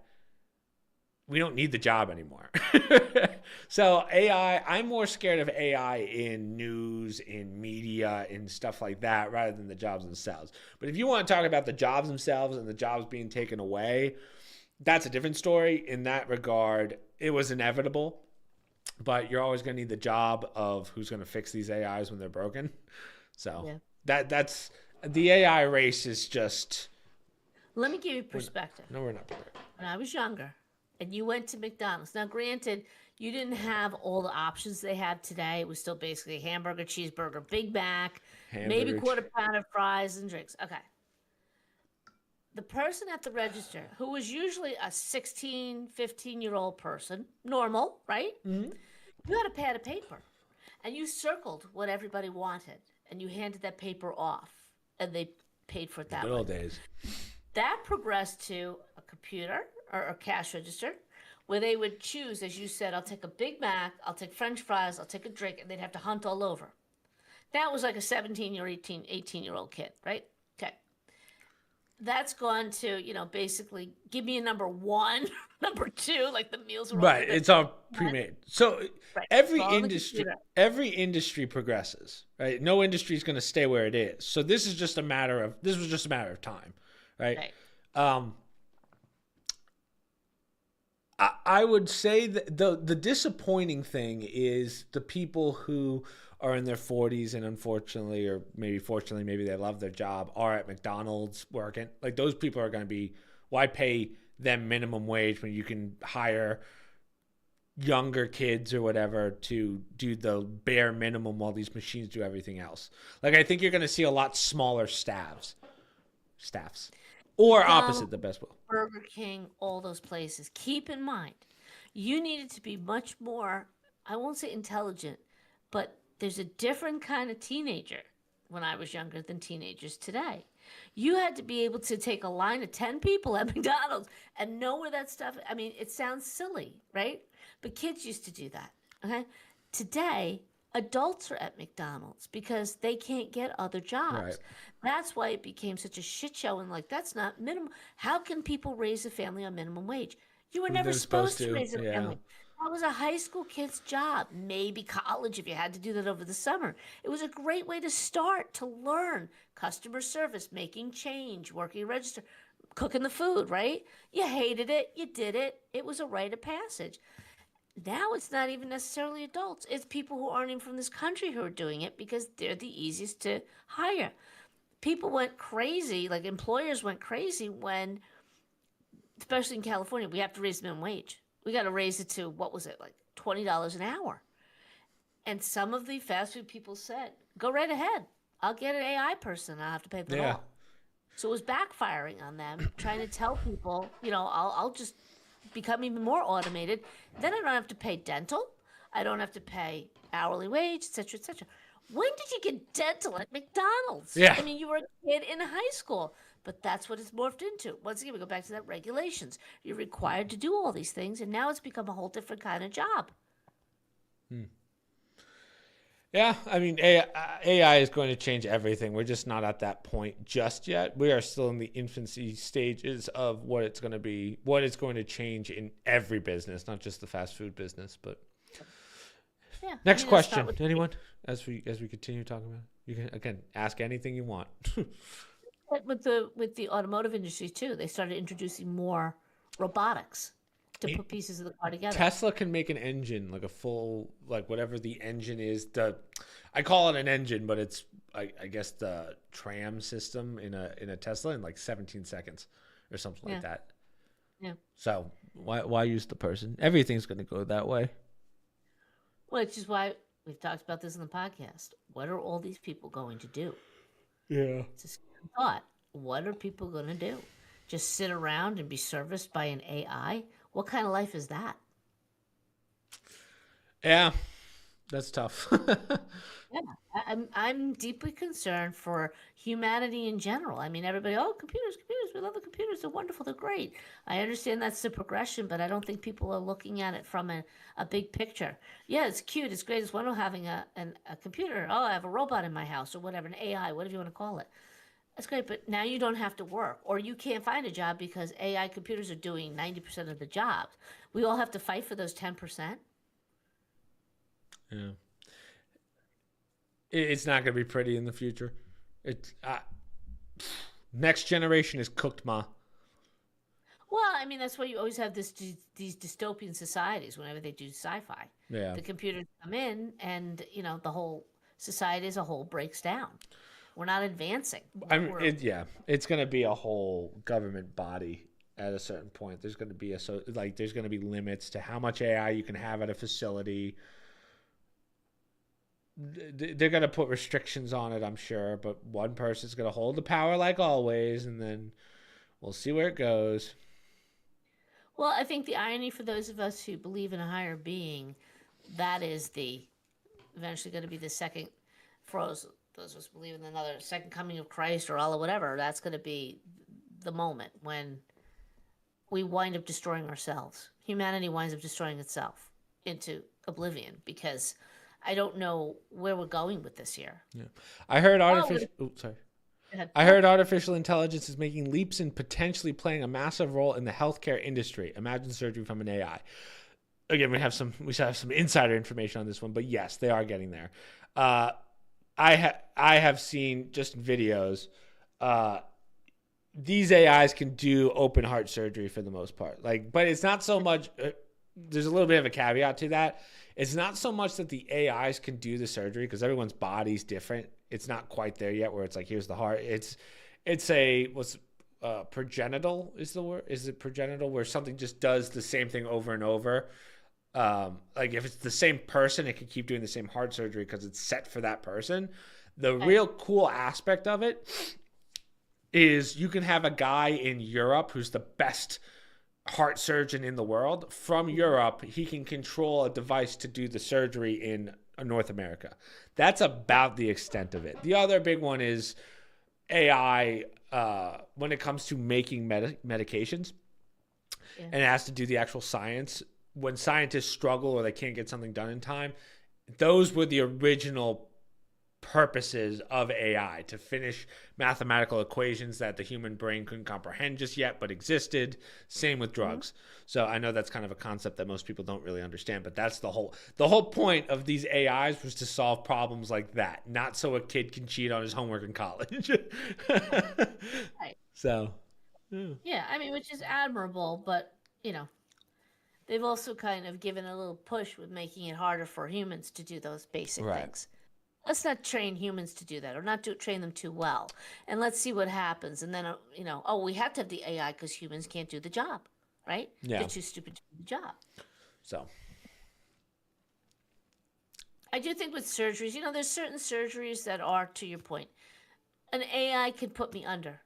we don't need the job anymore. So AI, I'm more scared of AI in news, in media, in stuff like that, rather than the jobs themselves. But if you want to talk about the jobs themselves and the jobs being taken away, that's a different story. In that regard, it was inevitable, but you're always going to need the job of who's going to fix these AIs when they're broken. So Yeah. that's the AI race is just. Let me give you perspective. No, we're not prepared. When I was younger and you went to McDonald's, now granted, you didn't have all the options they have today. It was still basically hamburger, cheeseburger, Big Mac, maybe quarter pound of fries and drinks. Okay. The person at the register, who was usually a 16, 15-year-old person, normal, right? Mm-hmm. You had a pad of paper and you circled what everybody wanted and you handed that paper off and they paid for it that way. Good old days. That progressed to a computer or a cash register where they would choose, as you said, I'll take a Big Mac, I'll take French fries, I'll take a drink, and they'd have to hunt all over. That was like a 17 or 18-year-old kid, right? Okay. That's gone to, basically give me a number one, number two, like the meals are all right. It's all pre-made. So right. every industry progresses, right? No industry is going to stay where it is. So this was just a matter of time, right? I would say that the disappointing thing is the people who are in their 40s and unfortunately, or maybe fortunately, maybe they love their job, are at McDonald's working. Like those people are going to be, why pay them minimum wage when you can hire younger kids or whatever to do the bare minimum while these machines do everything else. Like I think you're going to see a lot smaller staffs. Or opposite, the best will. Burger King, all those places. Keep in mind, you needed to be much more, I won't say intelligent, but there's a different kind of teenager when I was younger than teenagers today. You had to be able to take a line of 10 people at McDonald's and know where that stuff, I mean, it sounds silly, right? But kids used to do that, okay? Today, adults are at McDonald's because they can't get other jobs. Right. That's why it became such a shit show. And like, that's not minimum. How can people raise a family on minimum wage? You were never supposed to raise a family. That was a high school kid's job, maybe college if you had to do that over the summer. It was a great way to start, to learn customer service, making change, working register, cooking the food, right? You hated it. You did it. It was a rite of passage. Now it's not even necessarily adults. It's people who aren't even from this country who are doing it because they're the easiest to hire. People went crazy, like employers went crazy when, especially in California, we have to raise the minimum wage. We got to raise it to, what was it, like $20 an hour. And some of the fast food people said, go right ahead. I'll get an AI person. I'll have to pay for it all. So it was backfiring on them, trying to tell people, I'll just become even more automated. Then I don't have to pay dental. I don't have to pay hourly wage, et cetera, et cetera. When did you get dental at McDonald's? Yeah. I mean, you were a kid in high school, but that's what it's morphed into. Once again, we go back to that regulations. You're required to do all these things, and now it's become a whole different kind of job. Yeah, I mean, AI is going to change everything. We're just not at that point just yet. We are still in the infancy stages of what it's going to be, what it's going to change in every business, not just the fast food business. But next question, anyone? As we continue talking about it, you can again ask anything you want. But with the automotive industry too, they started introducing more robotics to put pieces of the car together. Tesla can make an engine, like a full, like whatever the engine is. I call it an engine, but it's I guess the tram system in a Tesla in like 17 seconds or something like that. Yeah. So why use the person? Everything's going to go that way. Which is why we've talked about this in the podcast. What are all these people going to do? Yeah. It's a scary thought. What are people going to do? Just sit around and be serviced by an AI? What kind of life is that? Yeah, that's tough. Yeah, I'm deeply concerned for humanity in general. I mean, everybody, computers, we love the computers. They're wonderful. They're great. I understand that's the progression, but I don't think people are looking at it from a big picture. Yeah, it's cute. It's great. It's wonderful having a computer. Oh, I have a robot in my house or whatever, an AI, whatever you want to call it. That's great, but now you don't have to work, or you can't find a job because AI computers are doing 90% of the jobs. We all have to fight for those 10%. Yeah. It's not going to be pretty in the future. It's next generation is cooked, ma. Well, I mean, that's why you always have these dystopian societies whenever they do sci-fi. Yeah. The computers come in, and the whole society as a whole breaks down. We're not advancing. Yeah, it's going to be a whole government body at a certain point. There's going to be there's going to be limits to how much AI you can have at a facility. They're going to put restrictions on it, I'm sure, but one person's going to hold the power like always, and then we'll see where it goes. Well, I think the irony for those of us who believe in a higher being, that is the eventually going to be the second, for those of us who believe in another second coming of Christ or Allah, whatever, that's going to be the moment when we wind up destroying ourselves. Humanity winds up destroying itself into oblivion, because I don't know where we're going with this here. Yeah, I heard artificial. Sorry. I heard artificial intelligence is making leaps and potentially playing a massive role in the healthcare industry. Imagine surgery from an AI. Again, we have some insider information on this one, but yes, they are getting there. I have seen just videos. These AIs can do open heart surgery for the most part. But it's not so much. There's a little bit of a caveat to that. It's not so much that the AIs can do the surgery, because everyone's body's different. It's not quite there yet where it's like, here's the heart. It's progenital is the word. Is it progenital, where something just does the same thing over and over? Like if it's the same person, it can keep doing the same heart surgery because it's set for that person. The real cool aspect of it is you can have a guy in Europe who's the best heart surgeon in the world. From Europe, he can control a device to do the surgery in North America. That's about the extent of it. The other big one is AI when it comes to making medications, and it has to do the actual science. When scientists struggle or they can't get something done in time, those were the original purposes of AI, to finish mathematical equations that the human brain couldn't comprehend just yet, but existed. Same with drugs. So I know that's kind of a concept that most people don't really understand, but that's the whole point of these AIs, was to solve problems like that, not so a kid can cheat on his homework in college. Right. So, yeah, I mean, which is admirable, but they've also kind of given a little push with making it harder for humans to do those basic things. Let's not train humans to do that, or not train them too well, and let's see what happens. And then we have to have the AI because humans can't do the job, right? Yeah. They're too stupid to do the job. So I do think with surgeries, there's certain surgeries that are, to your point, an AI can put me under.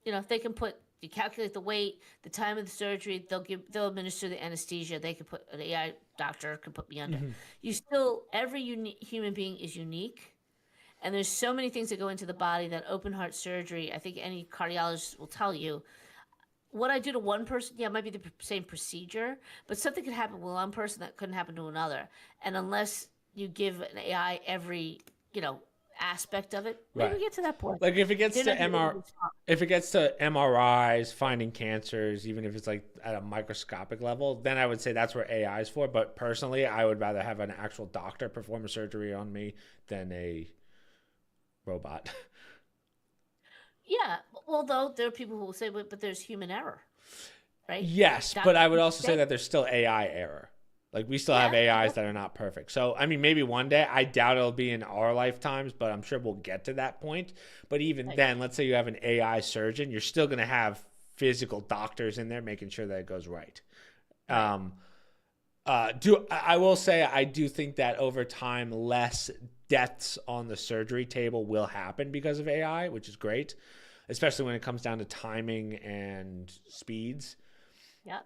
They can you calculate the weight, the time of the surgery, they'll administer the anesthesia. They can an AI doctor can put me under. Every human being is unique, and there's so many things that go into the body that open heart surgery, I think any cardiologist will tell you, what I do to one person, it might be the same procedure, but something could happen with one person that couldn't happen to another. And unless you give an AI every, aspect of it, maybe get to that point. Like if it gets to MRIs, finding cancers, even if it's like at a microscopic level, then I would say that's where AI is for. But personally, I would rather have an actual doctor perform a surgery on me than a robot. Yeah, although there are people who will say, but there's human error, right? Yes, but I would also say that there's still AI error. Like we still have AIs that are not perfect. So, I mean, maybe one day, I doubt it'll be in our lifetimes, but I'm sure we'll get to that point. But even then, let's say you have an AI surgeon, you're still going to have physical doctors in there making sure that it goes right. I will say, I do think that over time, less deaths on the surgery table will happen because of AI, which is great, especially when it comes down to timing and speeds. Yeah.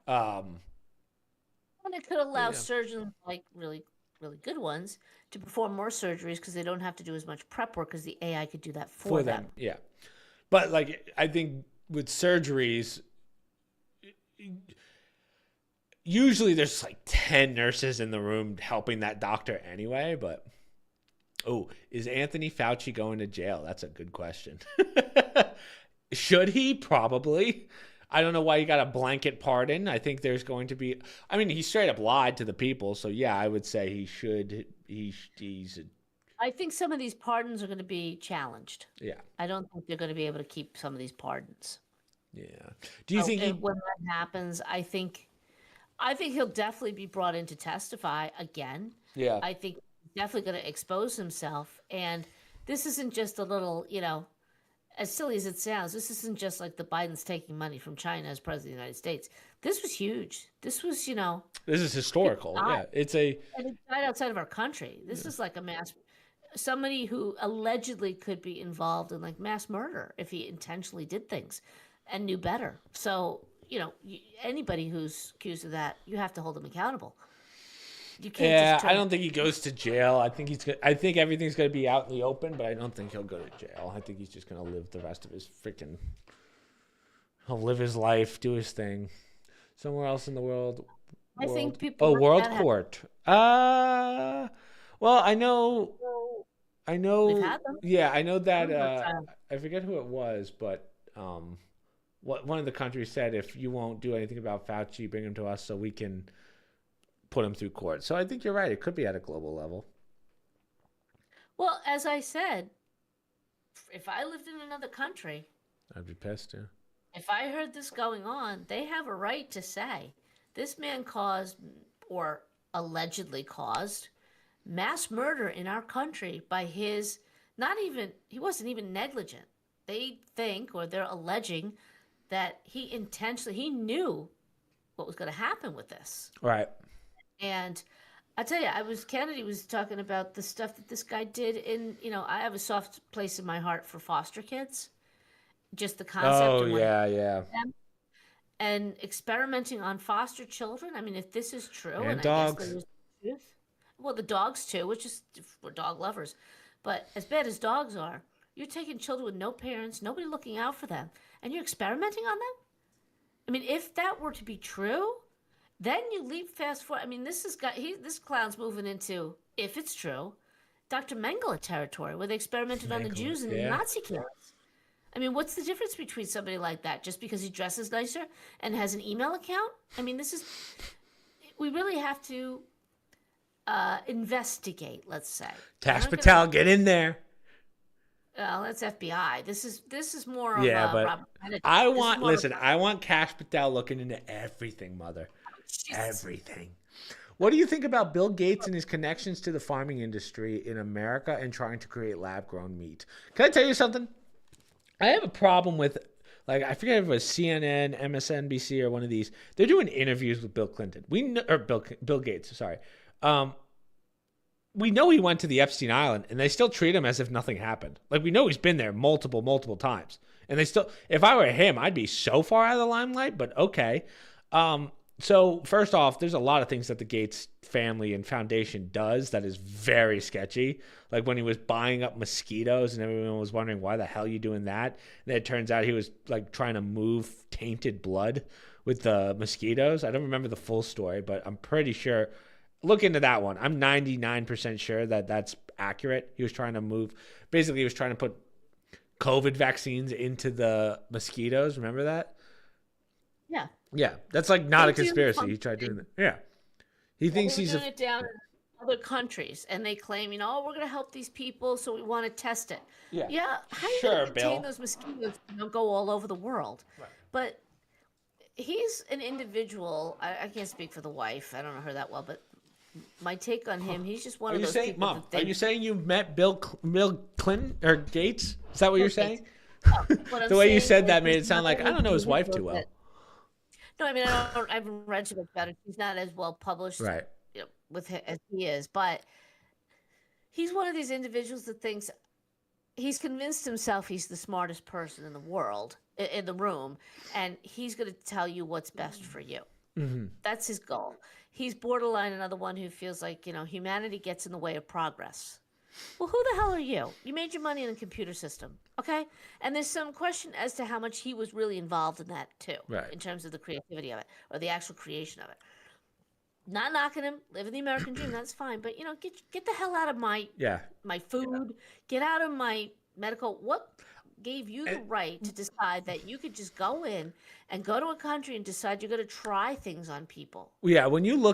And it could allow surgeons, like really, really good ones, to perform more surgeries because they don't have to do as much prep work, because the AI could do that for them. Yeah. But like, I think with surgeries, usually there's like 10 nurses in the room helping that doctor anyway. But, is Anthony Fauci going to jail? That's a good question. Should he? Probably. I don't know why you got a blanket pardon. I think there's going to be. I mean, he straight up lied to the people, so yeah, I would say he should. He's. I think some of these pardons are going to be challenged. Yeah. I don't think they're going to be able to keep some of these pardons. Yeah. Do you think he? When that happens, I think he'll definitely be brought in to testify again. Yeah. I think he's definitely going to expose himself. And this isn't just a little, as silly as it sounds, this isn't just like the Bidens taking money from China as president of the United States. This was huge. This was, This is historical. Yeah. It's a. And it's right outside of our country. This is like a somebody who allegedly could be involved in like mass murder if he intentionally did things and knew better. So, anybody who's accused of that, you have to hold them accountable. You can't. Yeah, I don't think he goes to jail. I think I think everything's going to be out in the open, but I don't think he'll go to jail. I think he's just going to live the rest of his freaking. He'll live his life, do his thing, somewhere else in the world. I think people. Oh, world court. Well, I know. We've had them. Yeah, I know that. I forget who it was, but one of the countries said if you won't do anything about Fauci, bring him to us so we can put him through court. So I think you're right. It could be at a global level. Well, as I said, if I lived in another country, I'd be pissed too. If I heard this going on, they have a right to say this man caused or allegedly caused mass murder in our country by his he wasn't even negligent. They think, or they're alleging, that he knew what was going to happen with this. Right. And I tell you, Kennedy was talking about the stuff that this guy did I have a soft place in my heart for foster kids. Just the concept. Oh, yeah. And experimenting on foster children. I mean, if this is true. And dogs. I guess truth. Well, the dogs too, we're dog lovers. But as bad as dogs are, you're taking children with no parents, nobody looking out for them, and you're experimenting on them? I mean, if that were to be true, then you leap fast forward. I mean, this clown's moving into, if it's true, Dr. Mengele territory, where they experimented on the Jews and the Nazi killers. I mean, what's the difference between somebody like that just because he dresses nicer and has an email account? I mean, we really have to investigate, let's say. Tash Patel, get in there. Well, that's FBI. This is more of but Robert I want Cash Patel looking into everything, mother. Everything. What do you think about Bill Gates and his connections to the farming industry in America and trying to create lab-grown meat? Can I tell you something? I have a problem with, I forget if it was CNN, MSNBC, or one of these. They're doing interviews with Bill Clinton. Bill Gates, sorry. We know he went to the Epstein Island, and they still treat him as if nothing happened. We know he's been there multiple times. And they still, if I were him, I'd be so far out of the limelight, but okay. So first off, there's a lot of things that the Gates family and foundation does that is very sketchy. Like when he was buying up mosquitoes and everyone was wondering why the hell are you doing that? And it turns out he was trying to move tainted blood with the mosquitoes. I don't remember the full story, but I'm pretty sure. Look into that one. I'm 99% sure that that's accurate. He was trying to put COVID vaccines into the mosquitoes. Remember that? Yeah. Yeah, that's not a conspiracy. He tried doing that. Yeah, he thinks he's doing it down in other countries, and they claim, we're going to help these people, so we want to test it. Yeah. How are you going to contain those mosquitoes and don't go all over the world? Right. But he's an individual. I can't speak for the wife. I don't know her that well, but my take on him, he's just one of those people. Mom, are you saying you met Bill Clinton or Gates? Is that what you're saying? No, the way you said that made it sound like I don't know his wife too well. No, I mean, I haven't read too much about it. He's not as well published right. As he is, but he's one of these individuals that thinks he's convinced himself he's the smartest person in the world, in the room, and he's going to tell you what's best for you. Mm-hmm. That's his goal. He's borderline another one who feels like, humanity gets in the way of progress. Well, who the hell are you? You made your money in a computer system, okay? And there's some question as to how much he was really involved in that, too, right. In terms of the creativity of it or the actual creation of it. Not knocking him, living the American dream, that's fine. But, get the hell out of my food. Get out of my medical. gave you the right to decide that you could just go in and go to a country and decide you're going to try things on people. Yeah, when you go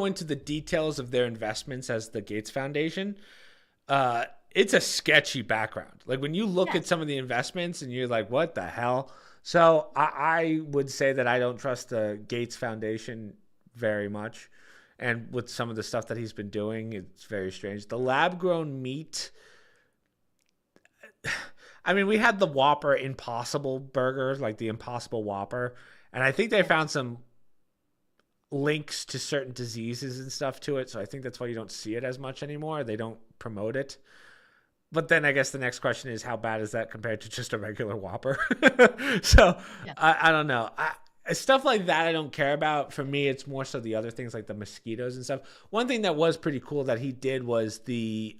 into the details of their investments as the Gates Foundation, it's a sketchy background. Like when you look at some of the investments and you're like, what the hell? So I would say that I don't trust the Gates Foundation very much. And with some of the stuff that he's been doing, it's very strange. The lab-grown meat, I mean, we had the Whopper Impossible burger, like the Impossible Whopper. And I think they found some links to certain diseases and stuff to it. So I think that's why you don't see it as much anymore. They don't promote it. But then I guess the next question is, how bad is that compared to just a regular Whopper? So I don't know. Stuff like that I don't care about. For me, it's more so the other things like the mosquitoes and stuff. One thing that was pretty cool that he did was the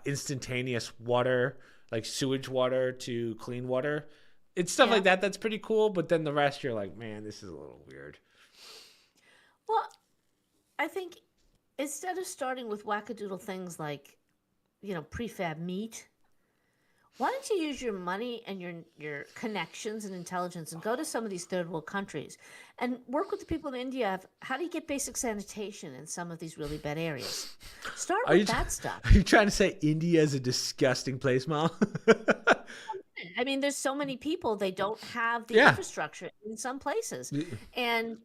instantaneous water, like sewage water to clean water. It's stuff like that that's pretty cool. But then the rest, you're like, man, this is a little weird. Well, I think instead of starting with wackadoodle things like, prefab meat, why don't you use your money and your connections and intelligence and go to some of these third world countries and work with the people in India? How do you get basic sanitation in some of these really bad areas? Start with that stuff. Are you trying to say India is a disgusting place, Mom? I mean, there's so many people, they don't have the infrastructure in some places. And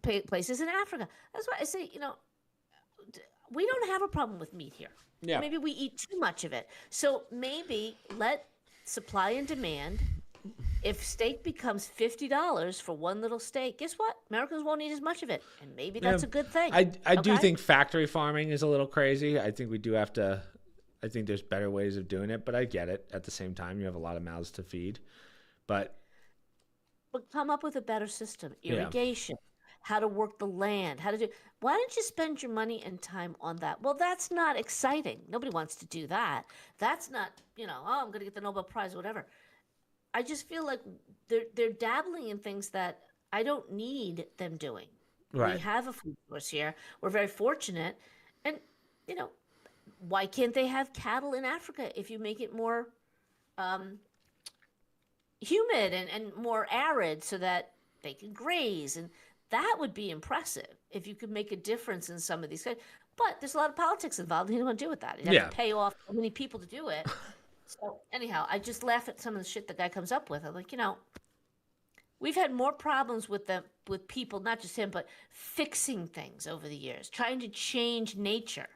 places in Africa. That's why I say, we don't have a problem with meat here. Yeah. Maybe we eat too much of it. So maybe let supply and demand. If steak becomes $50 for one little steak, guess what? Americans won't eat as much of it. And maybe that's a good thing. I do think factory farming is a little crazy. I think we do have to, I think there's better ways of doing it, but I get it. At the same time, you have a lot of mouths to feed. But come up with a better system. Irrigation. How to work the land, why don't you spend your money and time on that? Well, that's not exciting. Nobody wants to do that. That's not, I'm going to get the Nobel Prize or whatever. I just feel like they're dabbling in things that I don't need them doing. Right. We have a food source here. We're very fortunate. And, why can't they have cattle in Africa if you make it more humid and more arid so that they can graze? And that would be impressive if you could make a difference in some of these. But there's a lot of politics involved. You don't want to do with that. You have to pay off so many people to do it. So anyhow, I just laugh at some of the shit the guy comes up with. I'm like, we've had more problems with people, not just him, but fixing things over the years, trying to change nature,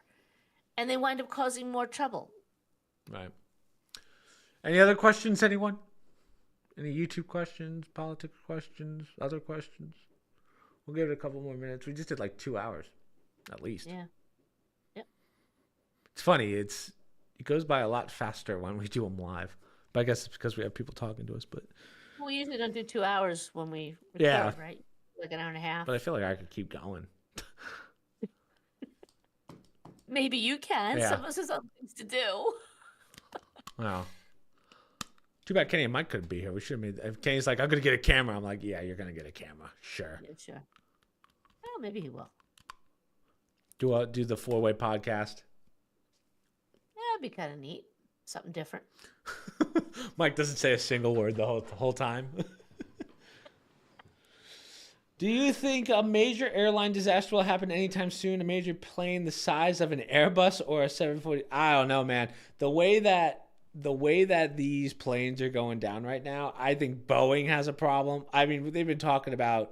and they wind up causing more trouble. Right. Any other questions, anyone? Any YouTube questions, politics questions, other questions? We'll give it a couple more minutes. We just did like 2 hours, at least. Yeah. Yep. It's funny. It goes by a lot faster when we do them live. But I guess it's because we have people talking to us. But we usually don't do 2 hours when we record, right? Like an hour and a half. But I feel like I could keep going. Maybe you can. Yeah. Some of us have other things to do. Wow. Too bad Kenny and Mike couldn't be here. We should have made. If Kenny's like, I'm gonna get a camera. I'm like, yeah, you're gonna get a camera. Sure. Yeah, sure. Oh, maybe he will. Do the 4-way podcast. Yeah, it'd be kind of neat. Something different. Mike doesn't say a single word the whole time. Do you think a major airline disaster will happen anytime soon? A major plane the size of an Airbus or a 740? I don't know, man. The way that these planes are going down right now, I think Boeing has a problem. I mean, they've been talking about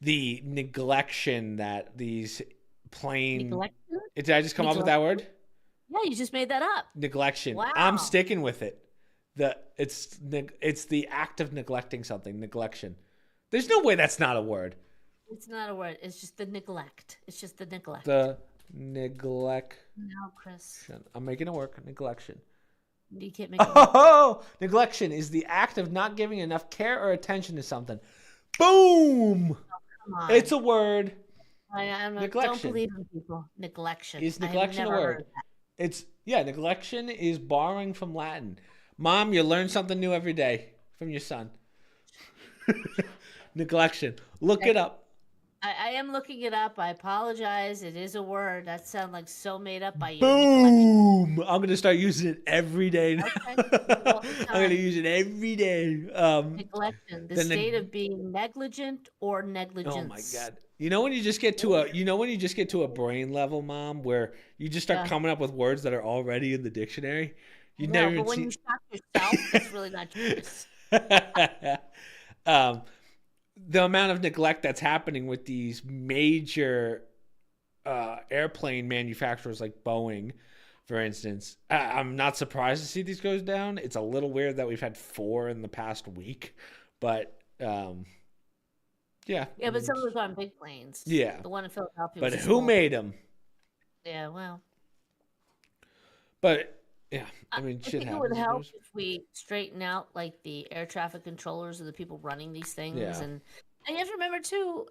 the neglection that these planes... Did I just come up with that word? Yeah, you just made that up. Neglection. Wow. I'm sticking with it. It's the act of neglecting something. Neglection. There's no way that's not a word. It's not a word. It's just the neglect. It's just the neglect. The neglect. No, Chris. I'm making it work. Neglection. You can't make it work. Neglection is the act of not giving enough care or attention to something. Boom! Oh, come on. It's a word. Don't believe in people. Neglection. Is neglection a word? Neglection is borrowing from Latin. Mom, you learn something new every day from your son. Neglection. Look it up. I am looking it up. I apologize. It is a word. That sounds like so made up by you. Neglection. Boom! I'm gonna start using it every day now. Okay. Use it all the I'm gonna time. use it every day. Neglection. The Then state of being negligent or oh my negligence. god! You know when you just get to a you know when you just get to a brain level, mom, where you just start Yeah. coming up with words that are already in the dictionary. You I never know, even but when see. you shock yourself, that's really not genius. um, the amount of neglect that's happening with these major airplane manufacturers like Boeing, for instance. I'm not surprised to see these goes down. It's a little weird that we've had 4 in the past week, but yeah, I Yeah, but mean, some of those aren't big planes. yeah. The one in Philadelphia But was a who small made plane. them? Yeah, well, But yeah, I, I mean, I shit think it would happens. help if we straighten out like the air traffic controllers or the people running these things, Yeah, and you have to remember too,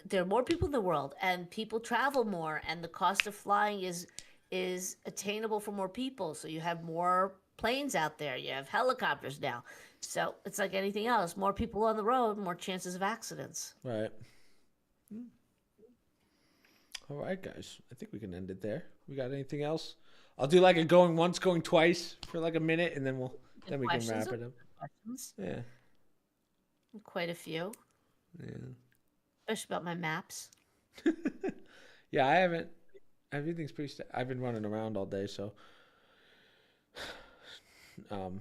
there are more people in the world, and people travel more, and the cost of flying is attainable for more people. So you have more planes out there. You have helicopters now. So it's like anything else. More people on the road, more chances of accidents. right. All right, guys. I think we can end it there. We got anything else? I'll do like a going once, going twice for like a minute, and then Good we can questions. wrap Good it up. questions. Yeah, Quite a few, yeah, especially about my maps. yeah. I haven't. Everything's pretty. I've been running around all day, so um,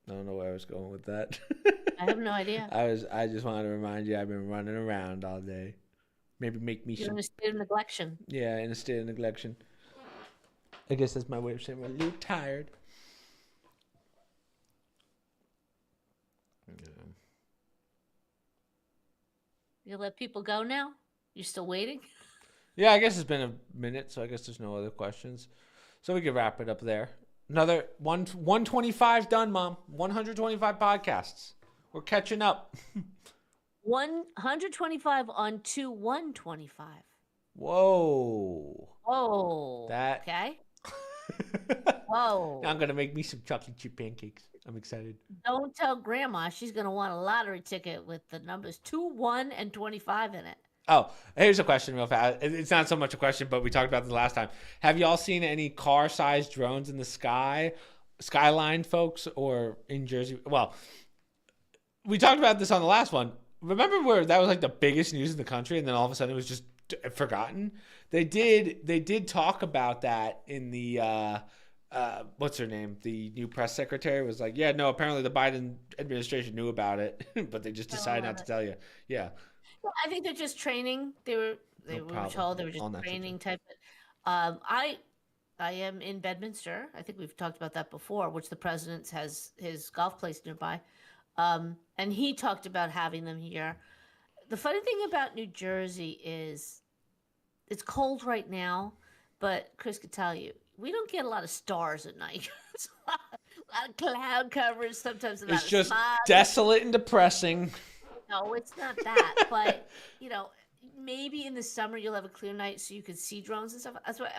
I don't know where I was going with that. I have no idea. I just wanted to remind you I've been running around all day. Maybe make me You're in some. a state of neglection. Yeah, in a state of neglection. I guess that's my way of saying I'm a little tired. Yeah. You let people go now? You're still waiting? Yeah, I guess it's been a minute, so I guess there's no other questions. So we can wrap it up there. Another 125 done, Mom. 125 podcasts. We're catching up. 125 on to 125. Whoa. Oh, That. okay. Now I'm Whoa. gonna make me some chocolate chip pancakes. I'm excited. Don't tell grandma she's going to want a lottery ticket with the numbers 2, 1, and 25 in it. Oh, here's a question real fast. It's not so much a question, but we talked about this last time. Have y'all seen any car-sized drones in the skyline, folks, or in Jersey? Well, we talked about this on the last one. Remember where that was like the biggest news in the country, and then all of a sudden it was just forgotten. They did talk about that in the what's her name? The new press secretary was like, yeah, no, apparently the Biden administration knew about it, but they just decided not to tell you. Yeah, Well, I think they're just training. no We were problem. told they were just All natural thing. training type of I am in Bedminster. I think we've talked about that before, which the president has his golf place nearby. And he talked about having them here. The funny thing about New Jersey is it's cold right now, but Chris could tell you, we don't get a lot of stars at night. It's a lot of cloud coverage, sometimes a lot It's of just smog. desolate and depressing. No, it's not that. But, you know, maybe in the summer you'll have a clear night so you can see drones and stuff. That's why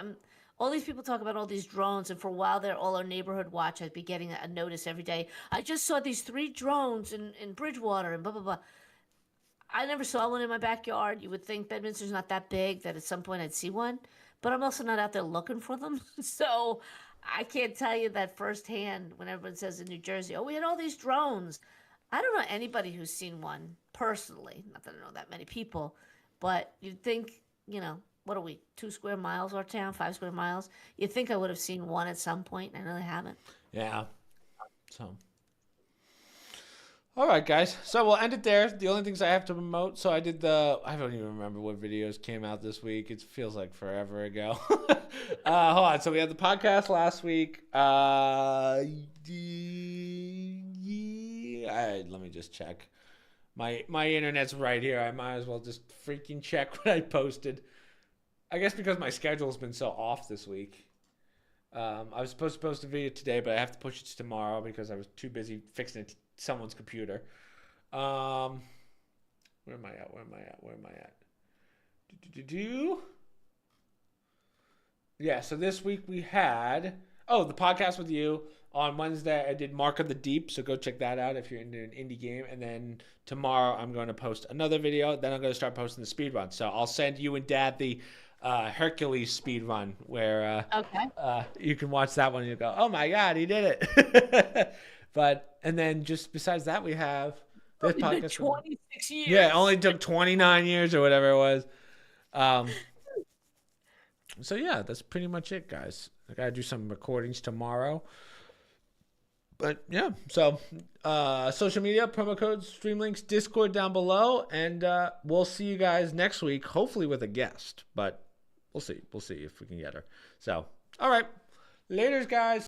all these people talk about all these drones, and for a while they're all on neighborhood watch. I'd be getting a notice every day. I just saw these 3 drones in Bridgewater and blah, blah, blah. I never saw one in my backyard. You would think Bedminster's not that big that at some point I'd see one, but I'm also not out there looking for them. So I can't tell you that firsthand when everyone says in New Jersey, oh, we had all these drones. I don't know anybody who's seen one personally. Not that I know that many people, but you'd think, what are we, 2 square miles our town, 5 square miles? You'd think I would have seen one at some point, and I really haven't. Yeah. So. All right, guys. So we'll end it there. The only things I have to promote. So I did I don't even remember what videos came out this week. It feels like forever ago. Hold on. So we had the podcast last week. Let me just check. My internet's right here. I might as well just freaking check what I posted. I guess because my schedule's been so off this week. I was supposed to post a video today, but I have to push it to tomorrow because I was too busy fixing it someone's computer. Where am I at? Where am I at? Yeah, so this week we had Oh, the podcast with you on Wednesday. I did Mark of the Deep, so go check that out if you're into an indie game. And then tomorrow I'm going to post another video. Then I'm going to start posting the speed run. So I'll send you and Dad the Hercules speed run where Okay. you can watch that one and you go, oh my God, he did it. And then just besides that, we have this It's been podcast. 26 years. Yeah, it only took 29 years or whatever it was. So yeah, that's pretty much it, guys. I gotta do some recordings tomorrow. But yeah, so social media, promo codes, stream links, Discord down below, and we'll see you guys next week, hopefully with a guest. But we'll see. We'll see if we can get her. So, all right. Laters, guys.